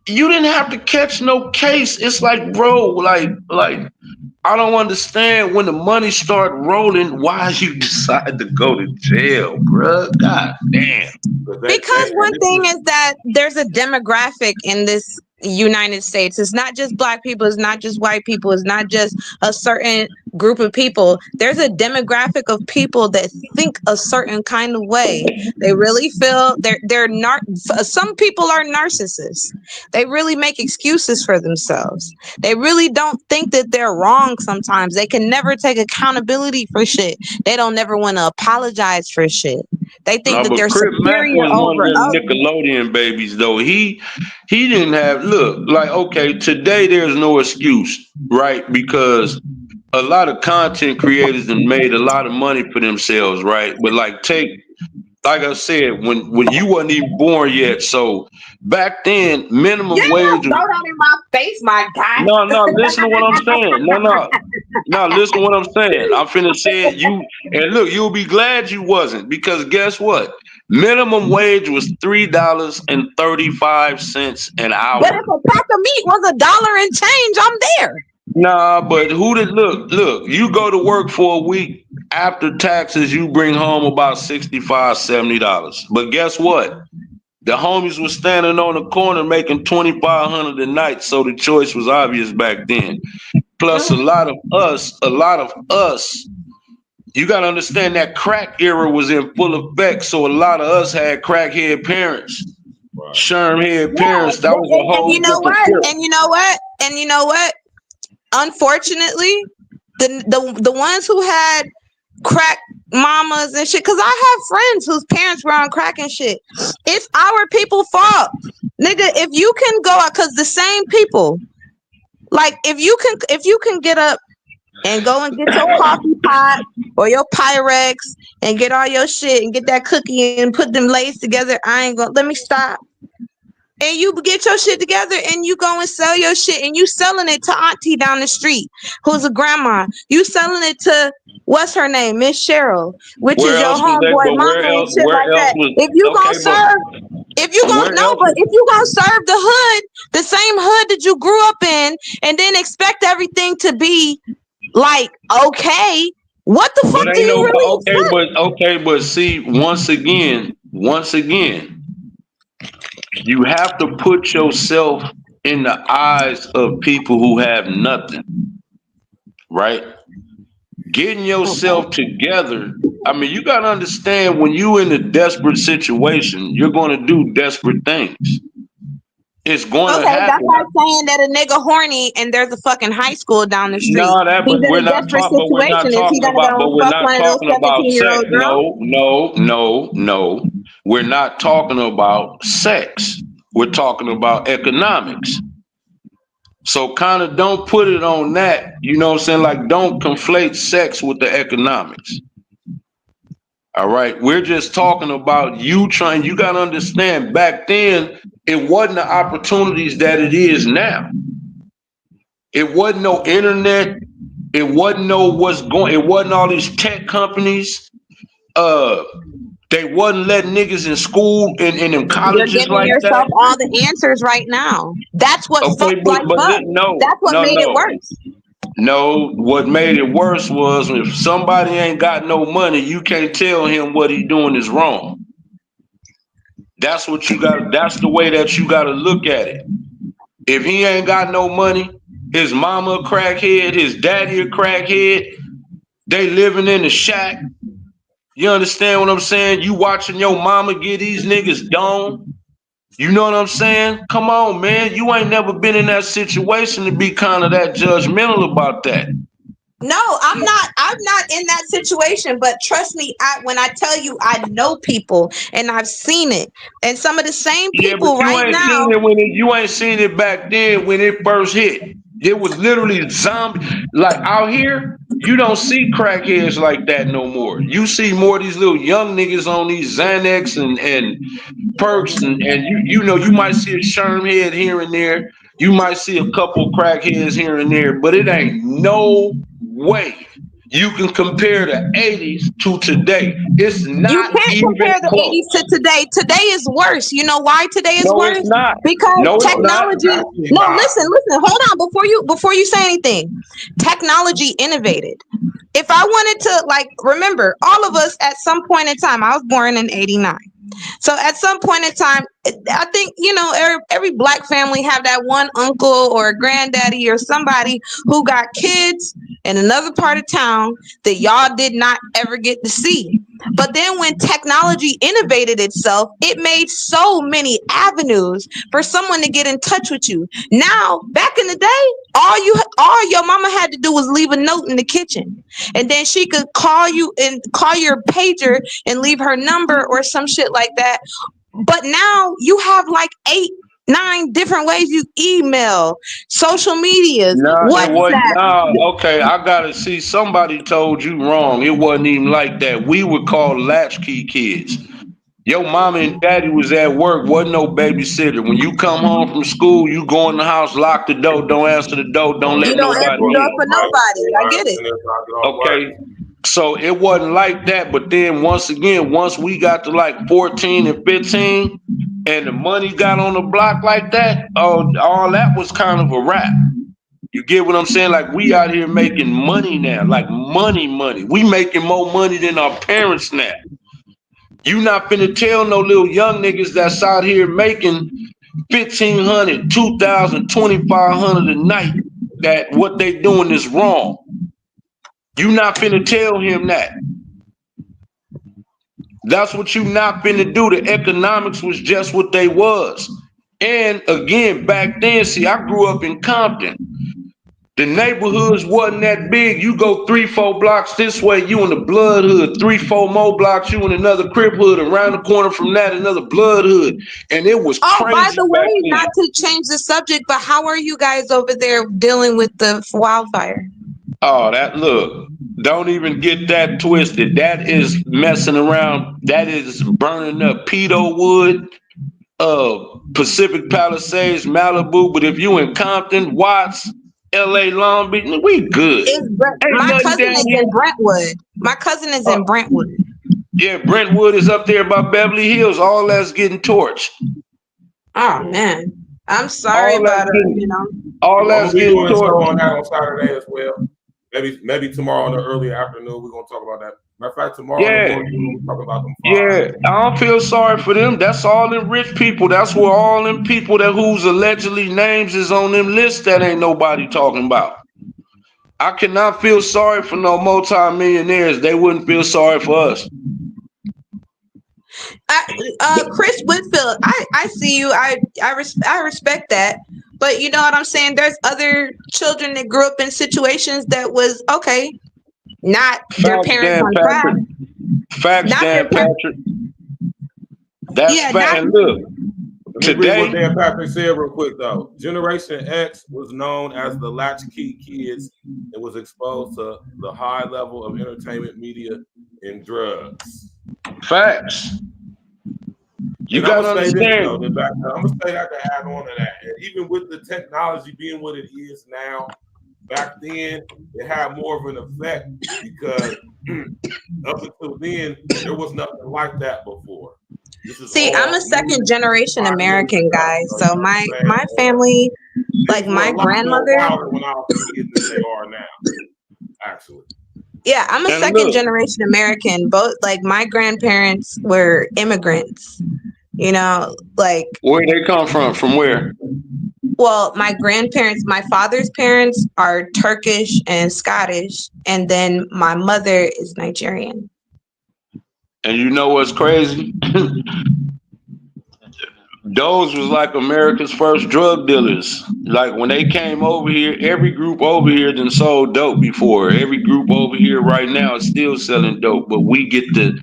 You didn't have to catch no case. It's like, bro, like I don't understand when the money start rolling, why you decide to go to jail, bro. God damn. Because one thing is that there's a demographic in this United States. It's not just black people, it's not just white people, it's not just a certain group of people. There's a demographic of people that think a certain kind of way. They really feel some people are narcissists. They really make excuses for themselves. They really don't think that they're wrong sometimes. They can never take accountability for shit. They don't never want to apologize for shit. They think that they're superior over others. Nickelodeon babies though. He didn't have like, okay, today there's no excuse, right? Because a lot of content creators have made a lot of money for themselves, right? But like I said, when you wasn't even born yet, so back then minimum wage. Throw that in my face, my guy. No, listen to what I'm saying. No, listen to what I'm saying. I'm finna say it. And look, you'll be glad you wasn't, because guess what? Minimum wage was $3.35 an hour. But if a pack of meat was $1 and change, I'm there. Nah, but look, you go to work for a week, after taxes, you bring home about $65, $70. But guess what? The homies were standing on the corner making $2,500 a night, so the choice was obvious back then. Plus, a lot of us You gotta understand that crack era was in full effect, so a lot of us had crackhead parents, shermhead parents. That was a whole and you know different what? script. And you know what? And you know what? Unfortunately, the ones who had crack mamas and shit, because I have friends whose parents were on crack and shit. It's our people fault, nigga. If you can go out, because the same people, like if you can get up and go and get your coffee pot or your Pyrex and get all your shit and get that cookie and put them lays together, I ain't gonna let me stop. And you get your shit together and you go and sell your shit and you selling it to auntie down the street who's a grandma. You selling it to what's her name, Miss Cheryl, which Where is your else was they? homeboy But mama and shit like that. was If you gonna okay? serve, if you gonna Where else? if you gonna serve the hood, the same hood that you grew up in, and then expect everything to be like okay, what the fuck But do ain't you no really expect? but see, once again, you have to put yourself in the eyes of people who have nothing, right? Getting yourself together. I mean, you gotta understand when you in a desperate situation, you're gonna do desperate things. It's gonna Okay, that's happen. like saying that a nigga horny and there's a fucking high school down the street. No, that He's but in we're a not desperate talking. But we're not situation. Is he talking gonna about. go But and we're fuck not one of those talking about sex. 17-year-old girls? No. We're not talking about sex. We're talking about economics. So kind of don't put it on that. You know what I'm saying? Like don't conflate sex with the economics. All right. We're just talking about you trying. You got to understand. Back then, it wasn't the opportunities that it is now. It wasn't no internet. It wasn't no what's going. It wasn't all these tech companies. They wasn't letting niggas in school in them You're colleges giving like that. yourself all the answers right now. That's what Okay, fucked life but up. That's what made it worse. No. What made it worse was if somebody ain't got no money, you can't tell him what he doing is wrong. That's what you got. That's the way that you got to look at it. If he ain't got no money, his mama a crackhead, his daddy a crackhead. They living in the shack. You understand what I'm saying? You watching your mama get these niggas done. You know what I'm saying? Come on, man. You ain't never been in that situation to be kind of that judgmental about that. No, I'm not in that situation, but trust me, when I tell you I know people and I've seen it. And some of the same Yeah, but people you right ain't now. seen it when you ain't seen it back then when it first hit. It was literally zombie. Like out here, you don't see crackheads like that no more. You see more of these little young niggas on these Xanax and perks, and you know you might see a sherm head here and there. You might see a couple crackheads here and there, but it ain't no way you can compare the 80s to today. It's You not can't even compare the close. 80s to today. Today is worse. You know why today is No, it's worse? not. Because No, it's not. technology. No, listen. Hold on before you say anything. Technology innovated. If I wanted to, like, remember, all of us at some point in time, I was born in 89. So at some point in time, I think, you know, every black family have that one uncle or a granddaddy or somebody who got kids in another part of town that y'all did not ever get to see. But then when technology innovated itself, it made so many avenues for someone to get in touch with you. Now, back in the day, all your mama had to do was leave a note in the kitchen. And then she could call you and call your pager and leave her number or some shit like that. But now you have like 8-9 different ways you email, social medias, No, it wasn't. WhatsApp. No, okay, I gotta see. Somebody told you wrong. It wasn't even like that. We were called latchkey kids. Your mama and daddy was at work. Wasn't no babysitter. When you come home from school, you go in the house, lock the door, don't answer the door, don't let You don't answer nobody the door in. for nobody. I get it. Okay. So it wasn't like that. But then once again, once we got to like 14 and 15 and the money got on the block like that, all that was kind of a wrap. You get what I'm saying? Like we out here making money now, like money. We making more money than our parents now. You not finna tell no little young niggas that's out here making 1,500, 2,000, 2,500 a night that what they doing is wrong. You not finna tell him that. That's what you not finna do. The economics was just what they was. And again, back then, see, I grew up in Compton. The neighborhoods wasn't that big. You go 3-4 blocks this way, you in the blood hood. 3-4 more blocks, you in another crib hood. Around the corner from that, another blood hood. And it was Oh, by crazy the back way, then. not to change the subject, but how are you guys over there dealing with the wildfire? Oh, that look. Don't even get that twisted. That is messing around. That is burning up pedo wood, Pacific Palisades, Malibu. But if you in Compton, Watts, LA, Long Beach, we good. Ain't My nothing cousin down is here. in Brentwood. My cousin is in Brentwood. Yeah, Brentwood is up there by Beverly Hills. All that's getting torched. Oh man, I'm sorry All that's about getting, you know. all I'm that's gonna be getting doing a show torched. on that on Saturday as well. Maybe tomorrow in the early afternoon we're gonna talk about that. Matter of fact, tomorrow in the Yeah. morning we'll talk about them Yeah, fires. I don't feel sorry for them. That's all them rich people. That's where all them people that whose allegedly names is on them lists that ain't nobody talking about. I cannot feel sorry for no multi-millionaires. They wouldn't feel sorry for us. Chris Whitfield, I see you. I respect that. But you know what I'm saying? There's other children that grew up in situations that was okay, not their Facts, parents Dan on crack. Patrick. Facts, Not Dan their parents. Patrick. That's Yeah, fact. And look, Let me read what today, Dan Patrick said real quick though. Generation X was known as the latchkey kids and was exposed to the high level of entertainment, media, and drugs. facts. You And I'm gotta gonna say this though, understand. I'm gonna say that to add on to that. And even with the technology being what it is now, back then it had more of an effect because up until then there was nothing like that before. See, I'm a second generation American, guys. So my family, like my grandmother. When I was a kid than they are now, actually. Yeah, I'm a And second look, generation American. Both like my grandparents were immigrants. You know, like where they come from? From where? well, my grandparents, my father's parents are Turkish and Scottish, and then my mother is Nigerian. And you know what's crazy? Those was like America's first drug dealers. Like when they came over here, every group over here done sold dope before. Every group over here right now is still selling dope, but we get the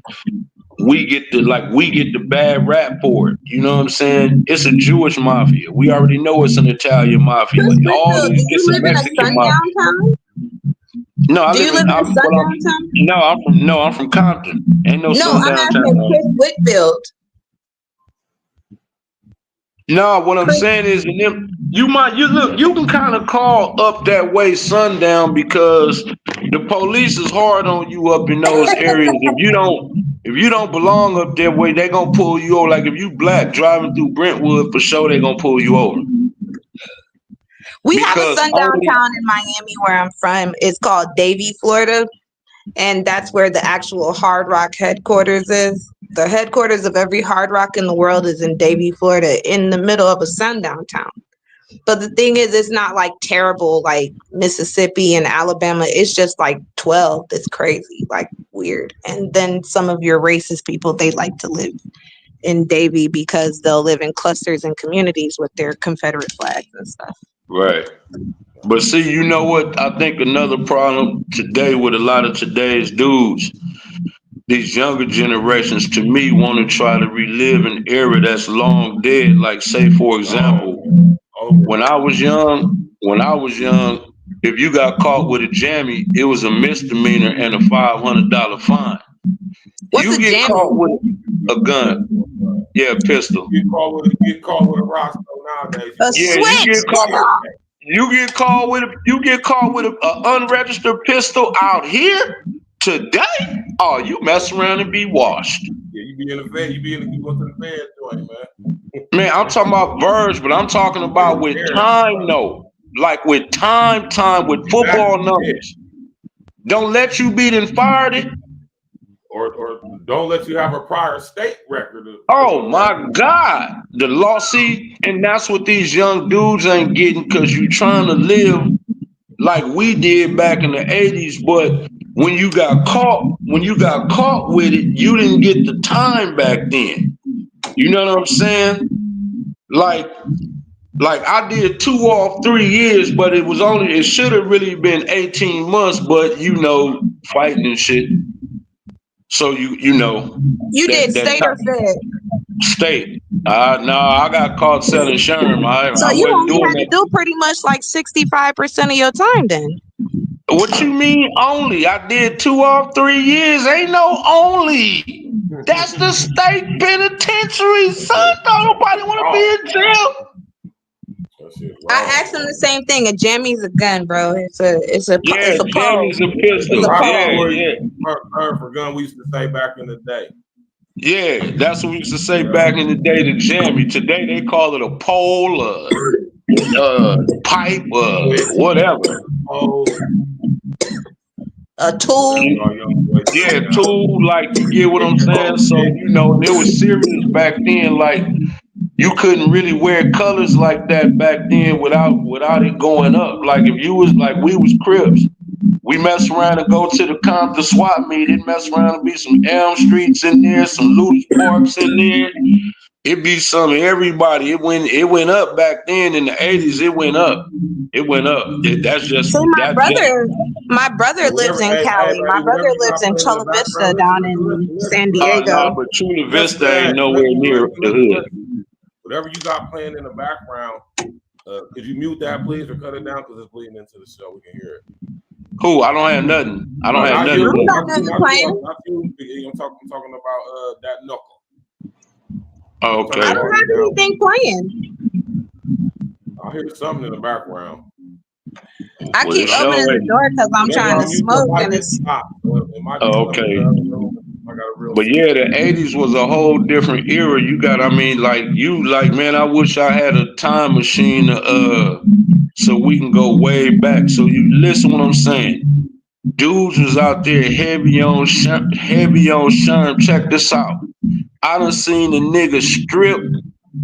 bad rap for it. You know what I'm saying? It's a Jewish mafia. We already know it's an Italian mafia. Chris All Whitfield, these do you it's a live in a Mexican mafia. sundown town? No, I Do you live live in in a sundown town? I'm from Compton. Ain't no No, I'm sundown asking town. Chris Whitfield. No, what I'm saying is, you can kind of call up that way sundown because the police is hard on you up in those areas. If you don't belong up that way, they gonna pull you over. Like if you black driving through Brentwood, for sure they gonna pull you over. We have a Because sundown town in Miami where I'm from. It's called Davie, Florida. And that's where the actual Hard Rock headquarters is. The headquarters of every Hard Rock in the world is in Davie, Florida, in the middle of a sundown town. But the thing is, it's not like terrible like Mississippi and Alabama. It's just like 12. It's crazy, like weird. And then some of your racist people, they like to live in Davie because they'll live in clusters and communities with their Confederate flags and stuff. Right. But see, you know what? I think another problem today with a lot of today's dudes, these younger generations, to me, want to try to relive an era that's long dead. Like, say, for example, when I was young, if you got caught with a jammy, it was a misdemeanor and a $500 fine. What's a jammy? Caught with a gun. Yeah, pistol. Get caught with a rock nowadays. You get caught with an unregistered pistol out here today. Oh, you mess around and be washed. Yeah, you be in the bed. You go to the bed joint, man. Man, I'm talking about verge, but I'm talking about with time though. Like with time with football numbers. Don't let you be then fired it. Or don't let you have a prior state record. Oh my God. The law, see, and that's what these young dudes ain't getting because you trying to live like we did back in the 80s, but when you got caught with it, you didn't get the time back then. You know what I'm saying? Like I did 2 or 3 years, but it should have really been 18 months, but fighting and shit. So you know You did state or fed? State. No, I got caught selling sherm. So I you wasn't only doing had to that. do pretty much like 65% of your time then. What you mean only? I did 2 or 3 years. Ain't no only. That's the state penitentiary, son. Don't nobody want to be in jail. I asked him the same thing. A jammy's a gun, bro. It's a jammy's pole. a pistol. It's a pole. Heard for gun we used to say back in the day. Yeah, that's what we used to say back in the day to jammy. Today they call it a pole, pipe, whatever. A tool. Yeah, tool, like, you get what I'm saying? So, it was serious back then. Like, you couldn't really wear colors like that back then without it going up. Like, if you was like, we was Crips. We mess around and go to the Compton swap meet. It mess around and be some Elm Streets in there, some Looters Parks in there. It be some everybody. It went up back then in the 80s. It went up. That's just my brother lives in Cali. My brother lives in Chula Vista down in San Diego. But Chula Vista ain't nowhere near the hood. Whatever you got playing in the background, could you mute that, please, or cut it down because it's bleeding into the show? We can hear it. Cool. I don't have nothing. I don't have nothing. I'm talking about that knuckle. Oh, okay. I don't have anything playing. I hear something in the background. I keep opening the door because I'm trying to smoke and it's. Okay. But yeah, the 80s was a whole different era. Man, I wish I had a time machine so we can go way back. So you listen what I'm saying. Dudes was out there heavy on sherm. Check this out. I done seen a nigga strip,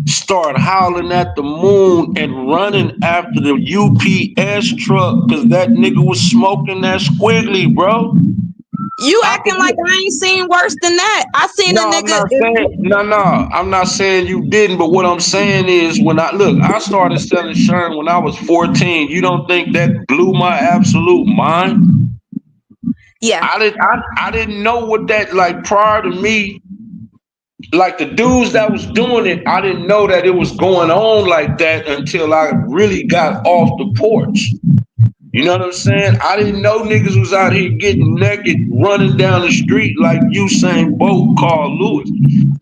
start howling at the moon and running after the UPS truck because that nigga was smoking that squiggly, bro. You acting like I ain't seen worse than that. I seen a nigga. I'm not saying you didn't, but what I'm saying is I started selling sherm when I was 14. You don't think that blew my absolute mind? Yeah. I didn't know what that, like, prior to me. Like, the dudes that was doing it, I didn't know that it was going on like that until I really got off the porch. You know what I'm saying? I didn't know niggas was out here getting naked, running down the street like Usain Bolt, Carl Lewis.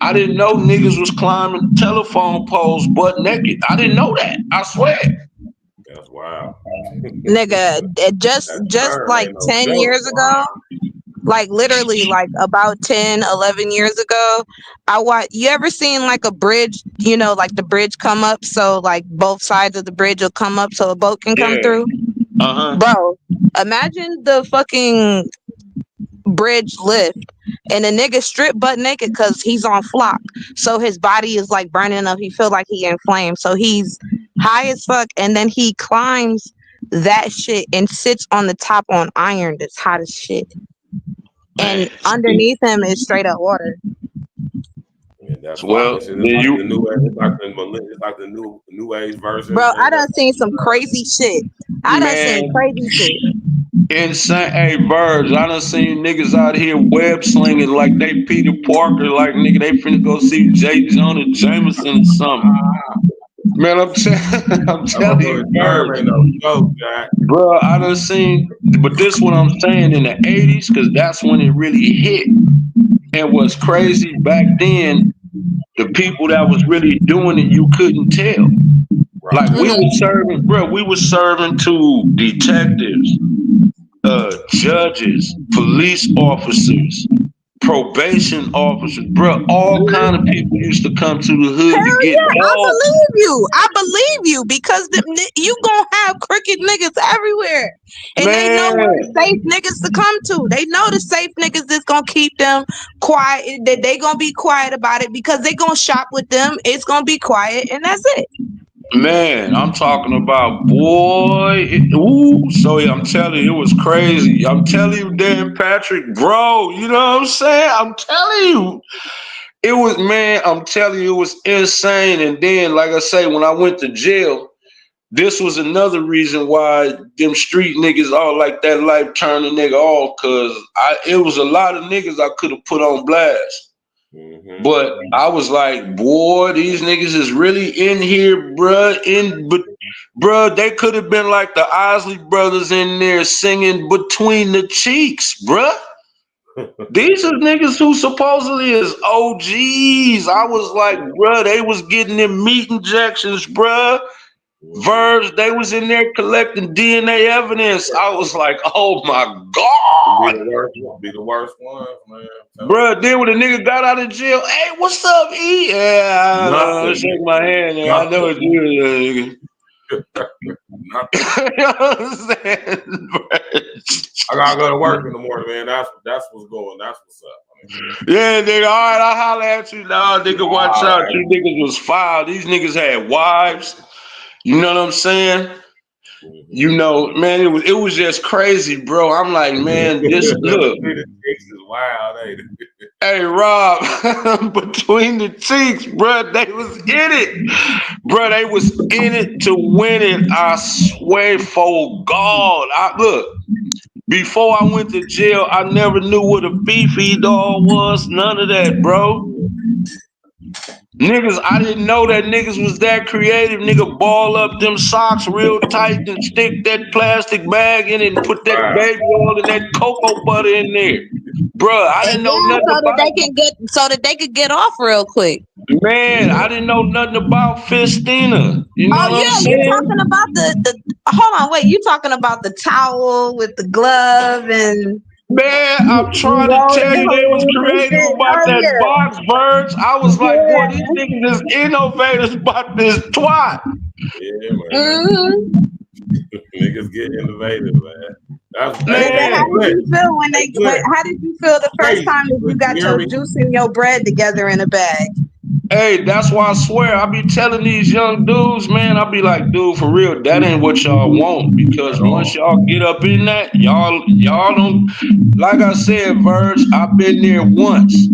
I didn't know niggas was climbing telephone poles butt naked. I didn't know that. I swear. That's wild. Nigga, just like 10 years ago, like literally like about 10, 11 years ago, you ever seen like a bridge, like the bridge come up so like both sides of the bridge will come up so a boat can come through? Bro, imagine the fucking bridge lift and a nigga strip butt naked because he's on flock, so his body is like burning up. He feel like he in flames, so he's high as fuck, and then he climbs that shit and sits on the top on iron that's hot as shit, and underneath him is straight up water. Yeah, that's it's like the new age version. Bro, I done seen some crazy shit. Insane. Hey, Birds, I done seen niggas out here web slinging like they Peter Parker, like nigga, they finna go see J. Jonah Jameson or something. Man, I'm telling you, Birds. Bro, I done seen, but this what I'm saying in the 80s, because that's when it really hit. And what's crazy back then, the people that was really doing it, you couldn't tell. Like, we were serving to detectives, judges, police officers, probation officers, bro. All kind of people used to come to the hood to get dogs. I believe you because you gonna have crooked niggas everywhere, and they know where the safe niggas to come to. They know the safe niggas that's gonna keep them quiet. That they gonna be quiet about it because they gonna shop with them. It's gonna be quiet, and that's it. Man, I'm talking about boy. So yeah, I'm telling you, it was crazy. I'm telling you, Dan Patrick, bro. You know what I'm saying? I'm telling you, it was man. I'm telling you, it was insane. And then, like I say, when I went to jail, this was another reason why them street niggas all like that life turned a nigga off. Cause it was a lot of niggas I could have put on blast. But I was like, boy, these niggas is really in here, bruh. Bruh, they could have been like the Isley brothers in there singing Between the Cheeks, bruh. These are niggas who supposedly is OGs. I was like, bruh, they was getting them meat injections, bruh. Verbs, they was in there collecting DNA evidence. I was like, oh my God. Be the worst one, man. Bruh, then when the nigga got out of jail, hey, what's up, E? Yeah, shake my hand. Yeah, I know it's you, nigga. You know what I'm saying? I gotta go to work in the morning, man. That's what's going. That's what's up. Yeah, nigga. All right, I'll holler at you now, nigga. Watch out. You niggas was foul. These niggas had wives. You know what I'm saying? You know, man, it was just crazy, bro. I'm like, man, this look. Wild, ain't it? Hey, Rob, Between the Cheeks, bro, they was in it. Bro, they was in it to win it. I swear for God. Look, before I went to jail, I never knew what a Fifi doll was. None of that, bro. Niggas, I didn't know that niggas was that creative. Nigga ball up them socks real tight and stick that plastic bag in it and put that baby oil and that cocoa butter in there. Bruh, I didn't know nothing about so that they could get off real quick. Man, I didn't know nothing about Fistina. You know what I'm saying? You talking about the hold on, wait, you talking about the towel with the glove and man, I'm trying to tell you, they was creative about that box birds. I was like, boy, these niggas is innovators about this twat. Yeah, man. Niggas get innovative, man. That's how did you feel when how did you feel the first time that you got your juice and your bread together in a bag? Hey, that's why I swear I be telling these young dudes, man, I be like, dude, for real, that ain't what y'all want. Because once y'all get up in that, y'all don't, like I said, Verge, I've been there once.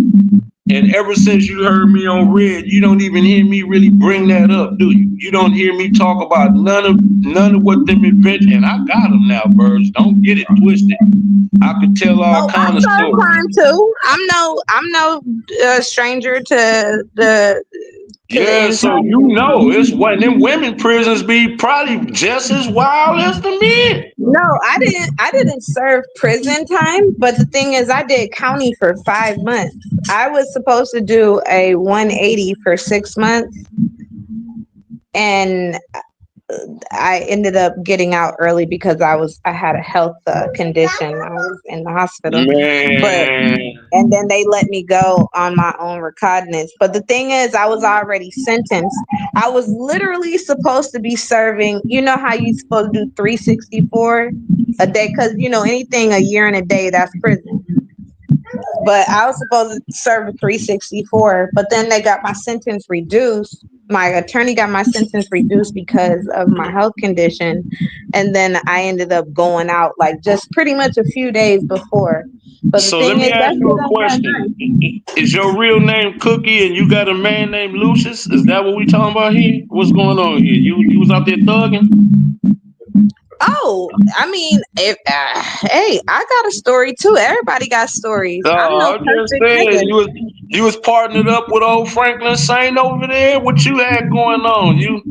And ever since you heard me on Red, you don't even hear me really bring that up, do you? You don't hear me talk about none of what them invented. And I got them now, Verge. Don't get it twisted. I could tell all kind of stories. Time too. I'm no stranger to the. Yeah, so you know, it's when them women prisons be probably just as wild as the men. No, I didn't serve prison time, but the thing is, I did county for 5 months. I was supposed to do a 180 for 6 months, and I ended up getting out early because I had a health condition. I was in the hospital, and then they let me go on my own recognizance. But the thing is, I was already sentenced. I was literally supposed to be serving. You know how you supposed to do 364 a day, because anything a year and a day, that's prison. But I was supposed to serve a 364, but then they got my sentence reduced. My attorney got my sentence reduced because of my health condition. And then I ended up going out like just pretty much a few days before. But so let me ask you a question. Is your real name Cookie and you got a man named Lucius? Is that what we talking about here? What's going on here? You was out there thugging? Oh, I mean, hey, I got a story too. Everybody got stories. I'm just saying, you was partnered up with old Franklin Saint over there. What you had going on? You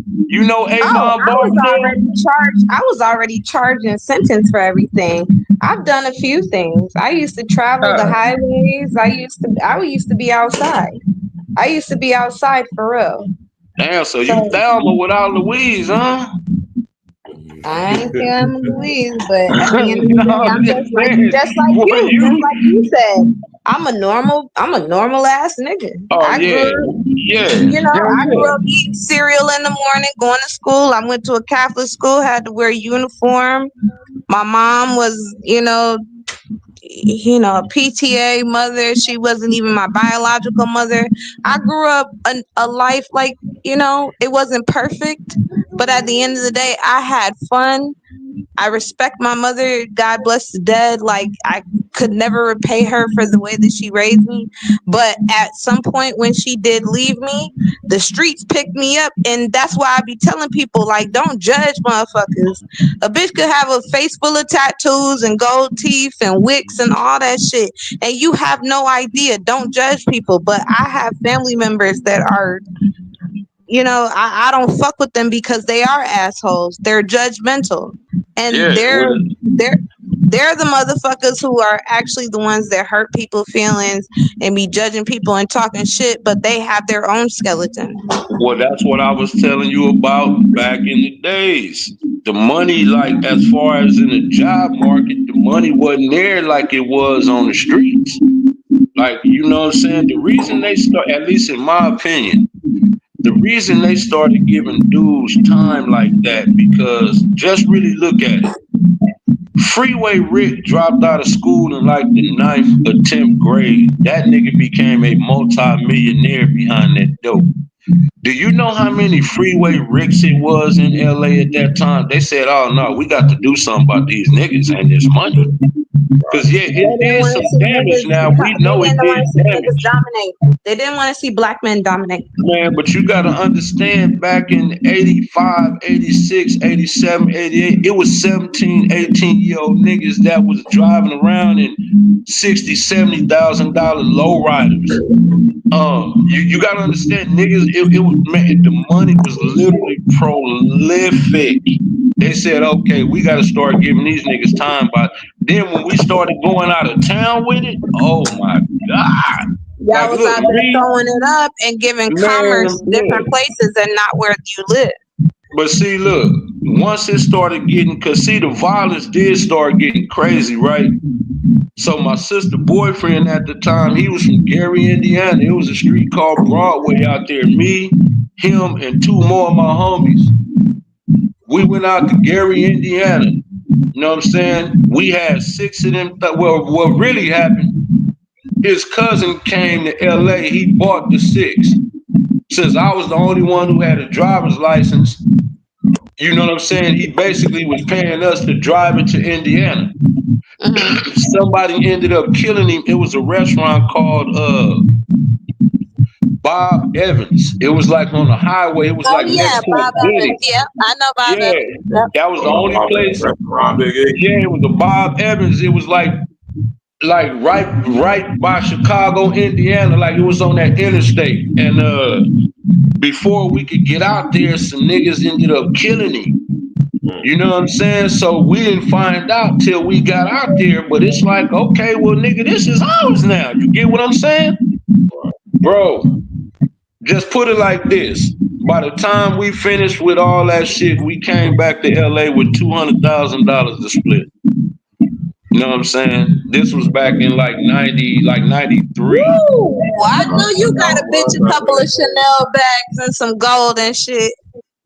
know Amon I was already charged and sentenced for everything. I've done a few things. I used to travel the highways. I used to be outside. I used to be outside for real. Damn, so you Thelma without Louise, huh? I ain't Thelma Louise, but at the end of the day, I'm just like you said. I'm a normal ass nigga. I grew up eating cereal in the morning, going to school. I went to a Catholic school, had to wear a uniform. My mom was, you know, a PTA mother. She wasn't even my biological mother. I grew up a life like, you know, it wasn't perfect, but at the end of the day, I had fun. I respect my mother. God bless the dead. Like, I could never repay her for the way that she raised me. But at some point when she did leave me, the streets picked me up. And that's why I be telling people, like, don't judge motherfuckers. A bitch could have a face full of tattoos and gold teeth and wicks and all that shit. And you have no idea. Don't judge people. But I have family members that are, you know, I don't fuck with them because they are assholes. They're judgmental. And Yeah, they're the motherfuckers who are actually the ones that hurt people's feelings and be judging people and talking shit, but they have their own skeleton. well, that's what I was telling you about back in the days. The money, like as far as in the job market, the money wasn't there like it was on the streets. Like, you know what I'm saying? The reason they start, at least in my opinion, the reason they started giving dudes time like that, because just really look at it. Freeway Rick dropped out of school in like the 9th or 10th grade. That nigga became a multi-millionaire behind that dope. Do you know how many Freeway Ricks it was in LA at that time? They said, oh no, we got to do something about these niggas and this money. Because yeah, They it didn't did want some to see damage niggas. now. We They know it didn't did want to see damage. niggas dominate. They didn't want to see black men dominate. Man, but you got to understand, back in 85, 86, 87, 88, it was 17, 18-year-old niggas that was driving around in $60,000, $70,000 lowriders. You got to understand, niggas, it was, man, the money was literally prolific. They said, okay, we got to start giving these niggas time. But then when we started going out of town with it, oh my God. Y'all Like, was look, out there Reed, throwing it up and giving man, commerce different look. places and not where you live. But see, look, once it started getting, because see, the violence did start getting crazy, right? So my sister boyfriend at the time, he was from Gary, Indiana. It was a street called Broadway out there. Me, him, and two more of my homies. We went out to Gary, Indiana. You know what I'm saying? We had 6 of them. Well, what really happened, his cousin came to LA. He bought the 6. Since I was the only one who had a driver's license, you know what I'm saying? He basically was paying us to drive it to Indiana. Somebody ended up killing him. It was a restaurant called Bob Evans. It was like on the highway. It was Oh like yeah, next to a Bob Diddy. Evans. Yep, I know Bob Yeah, Evans. Yep. that was the only place. Yeah, it was a Bob Evans. It was like right by Chicago, Indiana. Like it was on that interstate. And before we could get out there, some niggas ended up killing him. You know what I'm saying? So we didn't find out till we got out there. But it's like, okay, well, nigga, this is ours now. You get what I'm saying? Bro, just put it like this. By the time we finished with all that shit, we came back to LA with $200,000 to split. You know what I'm saying? This was back in like 93. Woo! Well, I know you got a bitch a couple of Chanel bags and some gold and shit.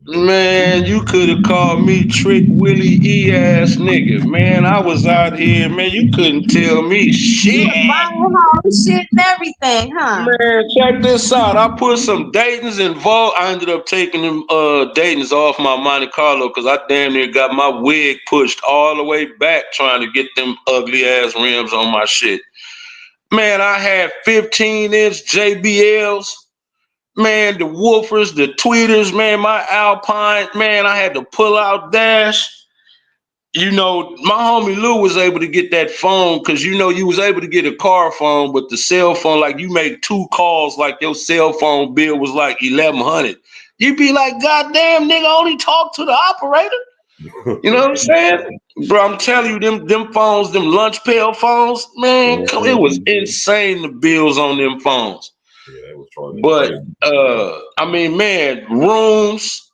Man, you could have called me Trick Willie E ass nigga. Man, I was out here, man. You couldn't tell me shit. You was buying all the shit and everything, huh? Man, check this out. I put some Dayton's involved. I ended up taking them Dayton's off my Monte Carlo because I damn near got my wig pushed all the way back trying to get them ugly ass rims on my shit. Man, I had 15-inch JBLs. Man, the woofers, the tweeters, man, my Alpine, man, I had to pull out dash. You know, my homie Lou was able to get that phone because, you know, you was able to get a car phone, but the cell phone, like you make 2 calls, like your cell phone bill was like $1,100. You'd be like, God damn, nigga, only talk to the operator. You know what I'm saying? Bro, I'm telling you, them phones, them lunch pail phones, man, it was insane, the bills on them phones. But I mean, man, rooms,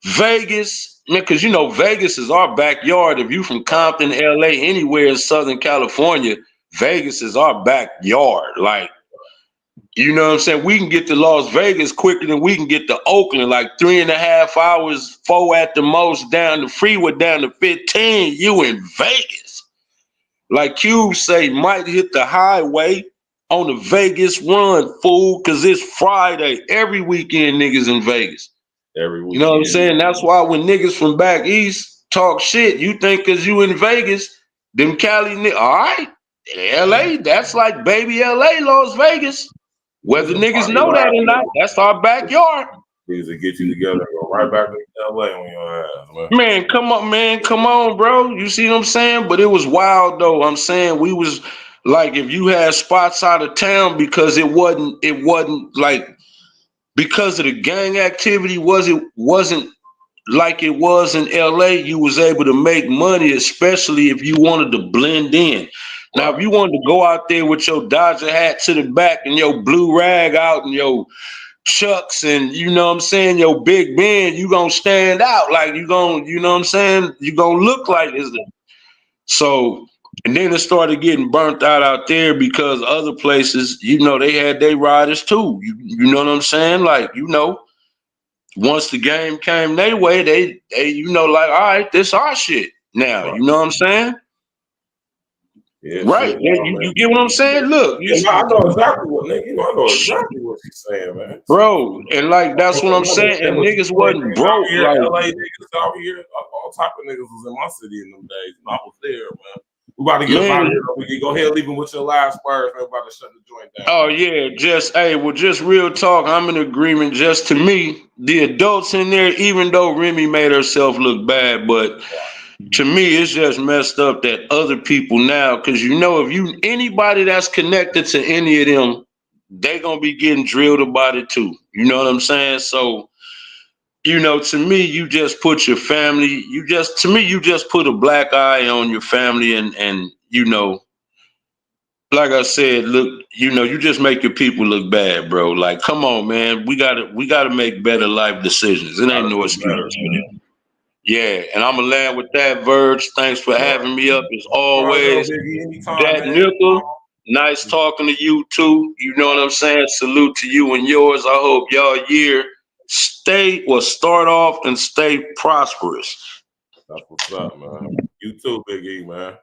Vegas, man, because you know Vegas is our backyard. If you from Compton, LA, anywhere in Southern California, Vegas is our backyard. Like, you know what I'm saying? We can get to Las Vegas quicker than we can get to Oakland. Like 3.5 hours, 4 at the most, down the freeway, down to 15. You in Vegas. Like Cube say, might hit the highway on the Vegas run, fool, because it's Friday. Every weekend niggas in Vegas. Every weekend. You know what I'm saying? That's why when niggas from back east talk shit, you think because you in Vegas, them Cali niggas, all right, LA, that's like baby LA, Las Vegas. Whether niggas know that or not, that's our backyard. Niggas to get you together and go right back to LA on your ass, man. Man, come on, bro. You see what I'm saying? But it was wild though. I'm saying we was like, if you had spots out of town because it wasn't like because of the gang activity wasn't like it was in LA, you was able to make money, especially if you wanted to blend in. Now, if you wanted to go out there with your Dodger hat to the back and your blue rag out and your Chucks and you know what I'm saying, your Big Ben, you gonna stand out like you gonna, you know what I'm saying, you gonna look like it's the. So, and then it started getting burnt out there because other places, you know, they had their riders too. You know what I'm saying? Like, you know, once the game came their way, they you know, like, all right, this our shit now. You know what I'm saying? Yeah, right. shit, You get what I'm saying? Look, I know exactly what nigga. You know, I know exactly what she's saying, man. Bro, and like that's what I'm saying. And niggas wasn't broke. Here, Like, LA niggas out here, all type of niggas was in my city in them days. I was there, man. We about to get out of here. We can go ahead and leave him with your last words. We're about to shut the joint down. Oh yeah, just real talk. I'm in agreement. Just to me, the adults in there, even though Remy made herself look bad, but to me, it's just messed up that other people now, because you know, if you anybody that's connected to any of them, they gonna be getting drilled about it too. You know what I'm saying? So, you know, to me, you just put your family, you just put a black eye on your family and you know, like I said, look, you know, you just make your people look bad, bro. Like, come on, man. We gotta make better life decisions. It ain't no excuse. Yeah, and I'm gonna land with that, Verge. Thanks for having me up as always. That Nickel, nice talking to you too. You know what I'm saying? Salute to you and yours. I hope y'all year start off and stay prosperous. That's what's up, man. You too, Big E, man.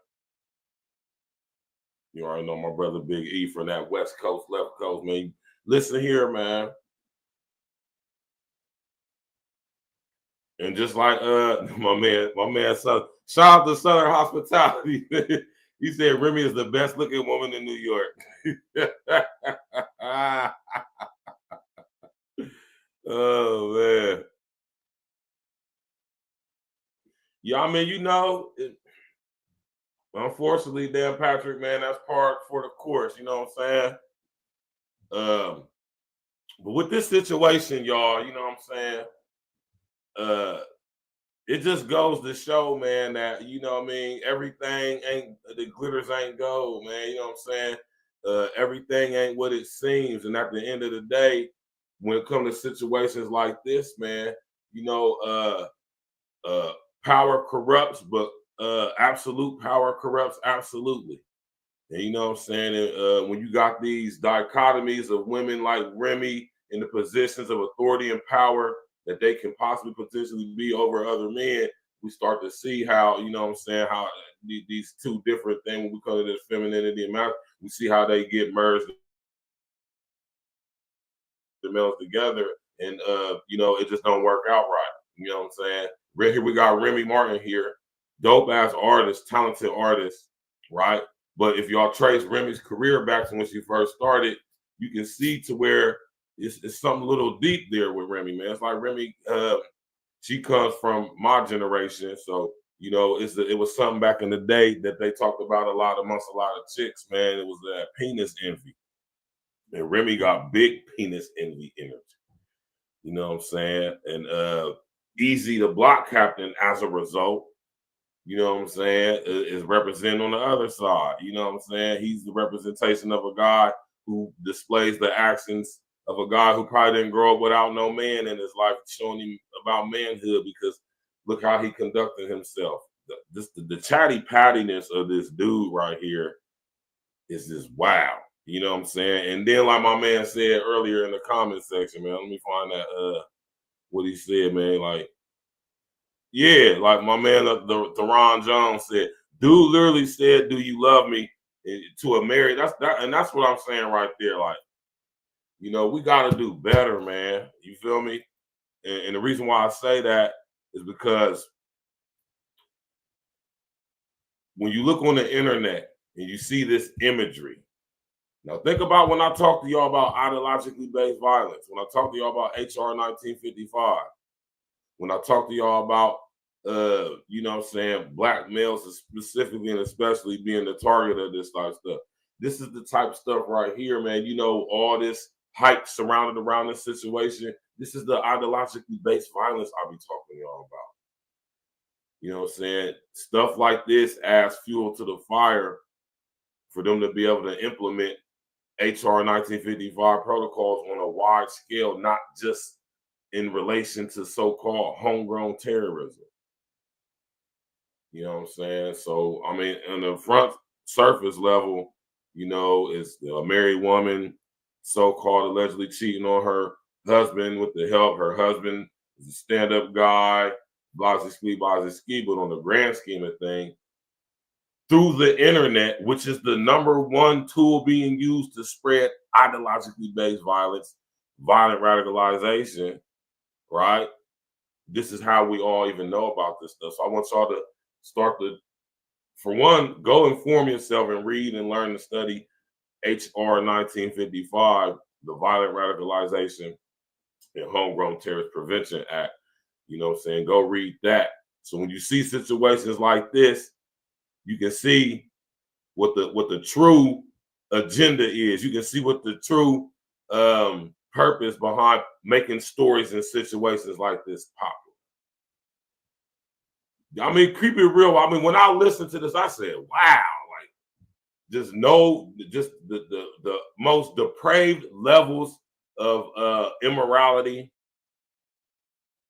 You already know my brother Big E from that West Coast, left coast, man. Listen here, man. And just like my man, son, shout out to Southern Hospitality. He said Remy is the best looking woman in New York. Oh man. Yeah, I mean, you know, unfortunately, Dan Patrick, man, that's part for the course, you know what I'm saying? But with this situation, y'all, you know what I'm saying? It just goes to show, man, that, you know what I mean, everything ain't, the glitters ain't gold, man, you know what I'm saying? Everything ain't what it seems. And at the end of the day, when it comes to situations like this, man, you know, power corrupts, but absolute power corrupts absolutely. And you know what I'm saying? And, when you got these dichotomies of women like Remy in the positions of authority and power that they can possibly potentially be over other men, we start to see how, you know what I'm saying, how these two different things, when we call it as femininity and masculinity, we see how they get merged, the males together, and you know, it just don't work out right. You know what I'm saying? Right here we got Remy Martin here, dope ass artist, talented artist, right? But if y'all trace Remy's career back to when she first started, you can see to where it's something a little deep there with Remy, man. It's like Remy, she comes from my generation, so you know, it was something back in the day that they talked about a lot amongst a lot of chicks, man. It was that penis envy. And Remy got big penis envy energy. You know what I'm saying? And Eazy, the block captain, as a result, you know what I'm saying, is representing on the other side. You know what I'm saying? He's the representation of a guy who displays the actions of a guy who probably didn't grow up without no man in his life, showing him about manhood, because look how he conducted himself. The chatty pattiness of this dude right here is just wow. You know what I'm saying? And then, like my man said earlier in the comment section, man, let me find that what he said, man. Like, yeah, like my man, the Ron Jones said, Dude literally said, "Do you love me?" to a married. That's what I'm saying right there. Like, you know, we got to do better, man. You feel me? And the reason why I say that is because when you look on the internet and you see this imagery, now think about when I talk to y'all about ideologically based violence, when I talk to y'all about HR 1955, when I talk to y'all about, you know what I'm saying, black males specifically and especially being the target of this type of stuff. This is the type of stuff right here, man. You know, all this hype surrounded around this situation. This is the ideologically based violence I'll be talking to y'all about. You know what I'm saying? Stuff like this adds fuel to the fire for them to be able to implement HR 1955 protocols on a wide scale, not just in relation to so-called homegrown terrorism. You know what I'm saying? So, I mean, on the front surface level, you know, is a married woman so-called allegedly cheating on her husband with the help. Her husband is a stand-up guy, ski, but on the grand scheme of things, through the internet, which is the #1 tool being used to spread ideologically based violence, violent radicalization, right? This is how we all even know about this stuff. So I want y'all to start to, for one, go inform yourself and read and learn to study HR 1955, the Violent Radicalization and Homegrown Terrorist Prevention Act. You know what I'm saying? Go read that. So when you see situations like this, you can see what the true agenda is. You can see what the true purpose behind making stories in situations like this popular. I mean, keep it real. I mean, when I listened to this, I said, wow, like just the most depraved levels of immorality.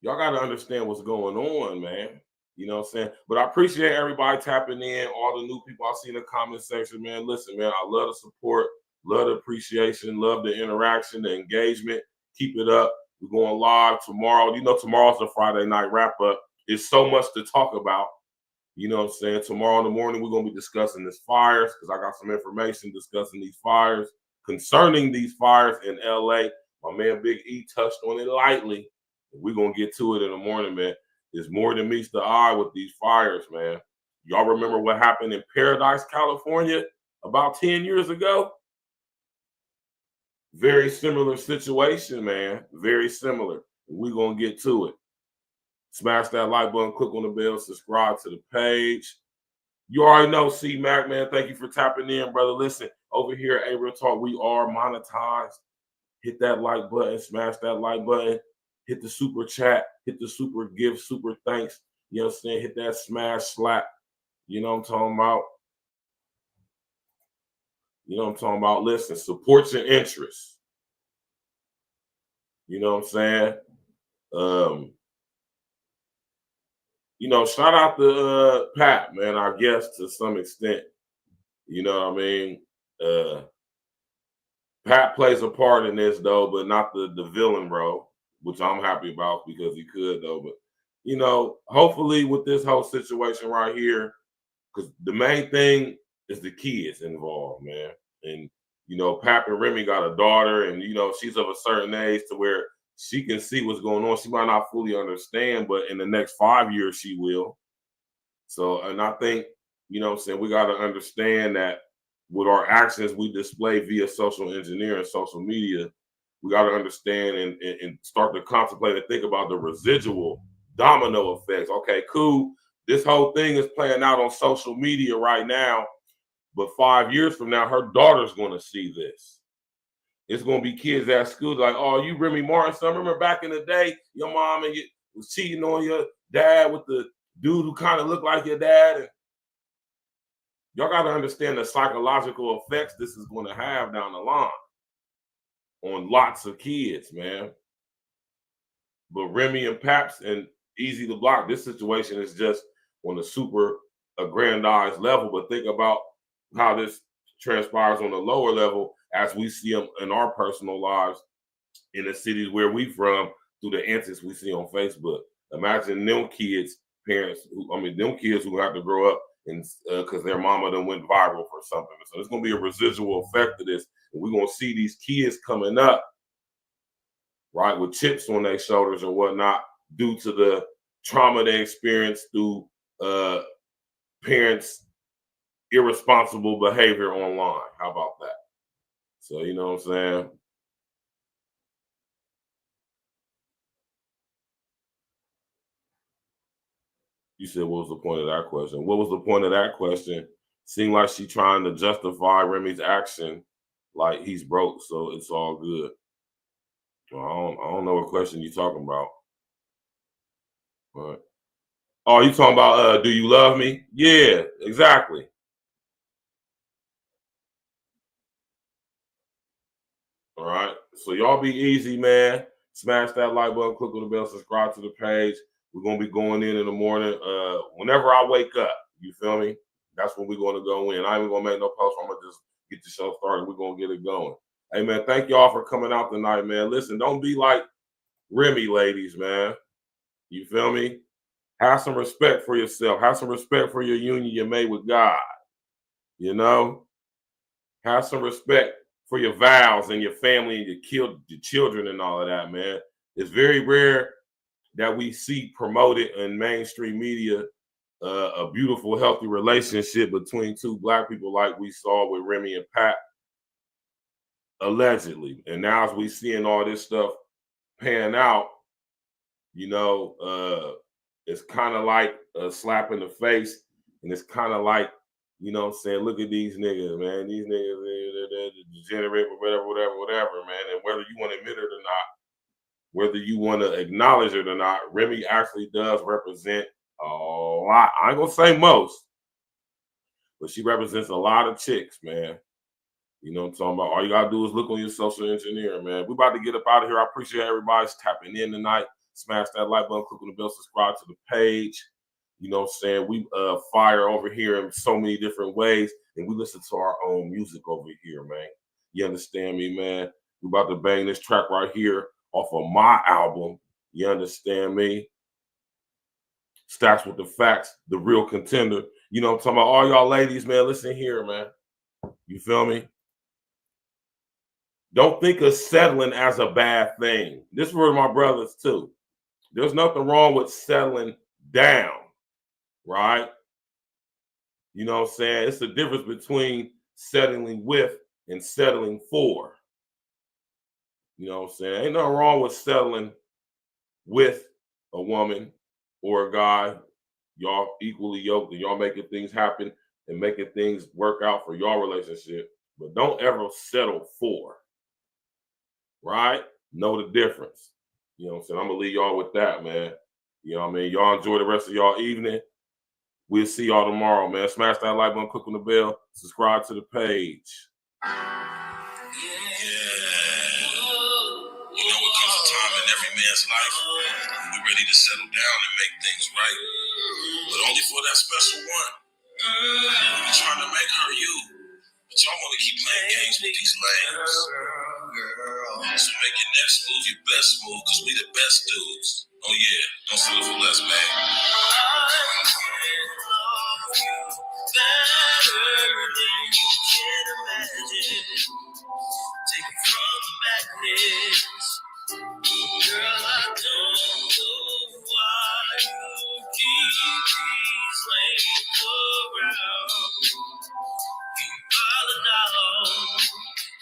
Y'all got to understand what's going on, man. You know what I'm saying? But I appreciate everybody tapping in, all the new people I see in the comment section, man. Listen, man, I love the support, love the appreciation, love the interaction, the engagement. Keep it up. We're going live tomorrow. You know, tomorrow's the Friday night wrap-up. There's so much to talk about. You know what I'm saying? Tomorrow in the morning, we're going to be discussing these fires because I got some information discussing these fires, concerning these fires in LA. My man Big E touched on it lightly. We're going to get to it in the morning, man. There's more than meets the eye with these fires, man. Y'all remember what happened in Paradise, California about 10 years ago? Very similar situation, man. Very similar. We're going to get to it. Smash that like button, click on the bell, subscribe to the page. You already know, C-Mac, man. Thank you for tapping in, brother. Listen, over here at A-Real Talk, we are monetized. Hit that like button, smash that like button. Hit the super chat, hit the super gift, super thanks. You know what I'm saying? Hit that smash slap. You know what I'm talking about? You know what I'm talking about? Listen, support your interests. You know what I'm saying? You know, shout out to Pat, man, I guess to some extent. You know what I mean? Pat plays a part in this, though, but not the villain role, which I'm happy about because he could, though. But, you know, hopefully with this whole situation right here, because the main thing is the kids involved, man. And, you know, Pap and Remy got a daughter, and, you know, she's of a certain age to where she can see what's going on. She might not fully understand, but in the next 5 years, she will. So, and I think, you know what I'm saying, we got to understand that with our actions we display via social engineering, social media, we got to understand and start to contemplate and think about the residual domino effects. Okay, cool. This whole thing is playing out on social media right now, but 5 years from now, her daughter's going to see this. It's going to be kids at school like, oh, you Remy Martin son. Remember back in the day, your mom and you was cheating on your dad with the dude who kind of looked like your dad. And y'all got to understand the psychological effects this is going to have down the line on lots of kids, man. But Remy and Paps and Eazy the Block, this situation is just on a super aggrandized level. But think about how this transpires on a lower level as we see them in our personal lives in the cities where we from through the antics we see on Facebook. Imagine them kids, parents, them kids who have to grow up and because their mama done went viral for something. So there's gonna be a residual effect of this, and we're gonna see these kids coming up, right, with chips on their shoulders and whatnot, due to the trauma they experienced through parents' irresponsible behavior online. How about that? So you know what I'm saying? You said, what was the point of that question? What was the point of that question? Seemed like she trying to justify Remy's action like he's broke, so it's all good. Well, I don't know what question you're talking about. But, oh, you talking about, do you love me? Yeah, exactly. All right. So y'all be easy, man. Smash that like button, click on the bell, subscribe to the page. We're going to be going in the morning. Whenever I wake up, you feel me? That's when we're going to go in. I ain't going to make no post. I'm going to just get the show started. We're going to get it going. Hey, man, thank y'all for coming out tonight, man. Listen, don't be like Remy, ladies, man. You feel me? Have some respect for yourself. Have some respect for your union you made with God. You know? Have some respect for your vows and your family and your children and all of that, man. It's very rare that we see promoted in mainstream media a beautiful, healthy relationship between two Black people like we saw with Remy and Pat, allegedly. And now as we seeing all this stuff pan out, you know, it's kind of like a slap in the face, and it's kind of like, you know what I'm saying, look at these niggas, man. These niggas, they're degenerate, whatever, man. And whether you want to admit it or not, whether you want to acknowledge it or not, Remy actually does represent a lot. I ain't going to say most, but she represents a lot of chicks, man. You know what I'm talking about? All you got to do is look on your social engineer, man. We about to get up out of here. I appreciate everybody's tapping in tonight. Smash that like button, click on the bell, subscribe to the page. You know what I'm saying? We fire over here in so many different ways, and we listen to our own music over here, man. You understand me, man? We about to bang this track right here off of my album. You understand me? Stacks with the Facts, the real contender. You know what I'm talking about? All y'all ladies, man, listen here, man. You feel me? Don't think of settling as a bad thing. This is for my brothers, too. There's nothing wrong with settling down. Right? You know what I'm saying? It's the difference between settling with and settling for. You know what I'm saying? Ain't nothing wrong with settling with a woman or a guy. Y'all equally yoked and y'all making things happen and making things work out for your relationship. But don't ever settle for. Right? Know the difference. You know what I'm saying? I'm going to leave y'all with that, man. You know what I mean? Y'all enjoy the rest of y'all evening. We'll see y'all tomorrow, man. Smash that like button, click on the bell, subscribe to the page. Yeah. You know what comes a time in every man's life when we're ready to settle down and make things right. But only for that special one. You're trying to make her you. But y'all want to keep playing games with these lanes. So make your next move your best move, because we the best dudes. Oh yeah, don't settle for less, man. Better than you can imagine. Take it from the madness. Girl, I don't know why you keep these lanes around. You wildin' out.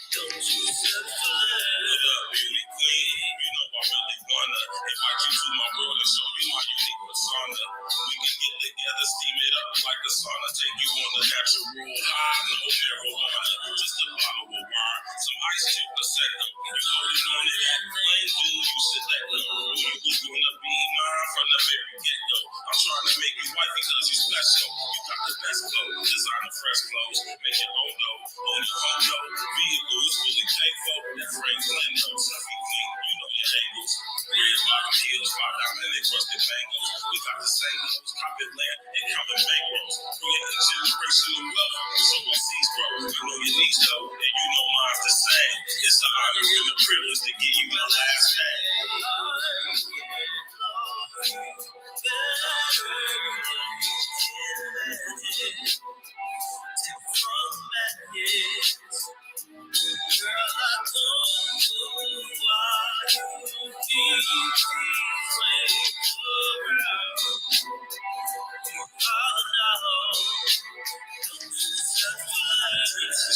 Don't you settle for less. What up, beauty queen? You know I really wanna invite you to my world and show you my unique persona. We can get together, steam it up like a sauna. Take you on the natural high, no marijuana. Just a bottle of wine, some ice chip a second. You holding on to that flame, dude, you should let go. You was gonna be mine from the very get-go. I'm trying to make you white because you special. You got the best clothes, designer fresh clothes. Make your own dough, own your home dough. Vehicles fully paid for, that frames window. Selfie clean, you know your angles. Red bottom heels, fly diamond and crusted bangles. We got the same clothes, poppin' land and common bankrolls. Creating generational wealth, so our seas grow. I know your needs though, and you know mine's the same. It's an honor and a privilege to give you my last name.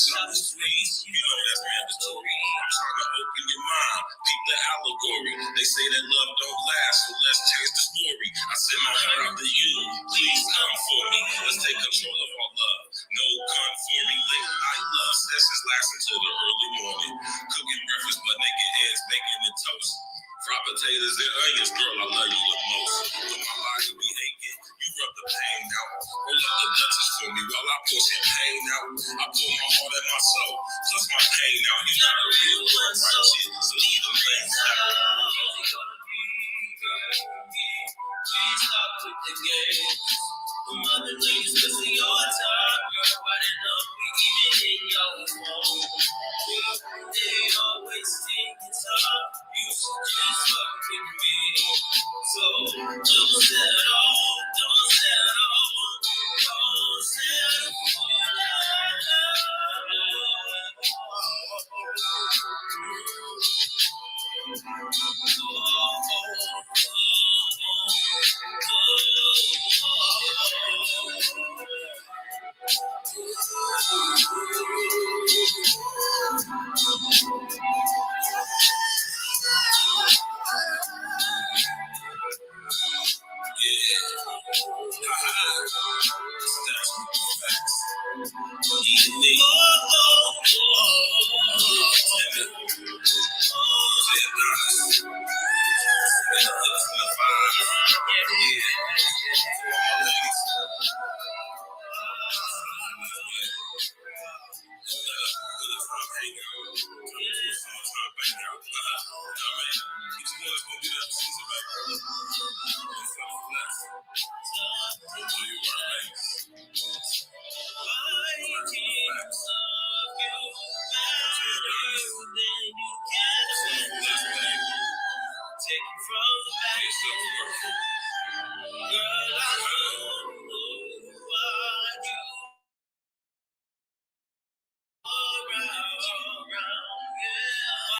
something sweet. You know that's mandatory. I'm trying to open your mind. Peep the allegory. They say that love don't last, so let's change the story. I send my heart out to you. Please come for me. Let's take control of our love. No conforming. Late night love sessions last until the early morning. Cooking breakfast, but naked eggs, bacon and toast. Fried potatoes and onions, girl, I love you the most. When my body be aching, you rub the pain out. Roll up the Dutchess for me while I pour champagne out. I pour my heart and my soul, plus my pain out. You not a real one, right shit, so leave them things out. Please stop with the game. Mother ladies, listen your time, girl. Why they love me even in your phone? They always think it's hard. You should just fuck with me. So don't settle, don't settle, don't settle for Take it from the back.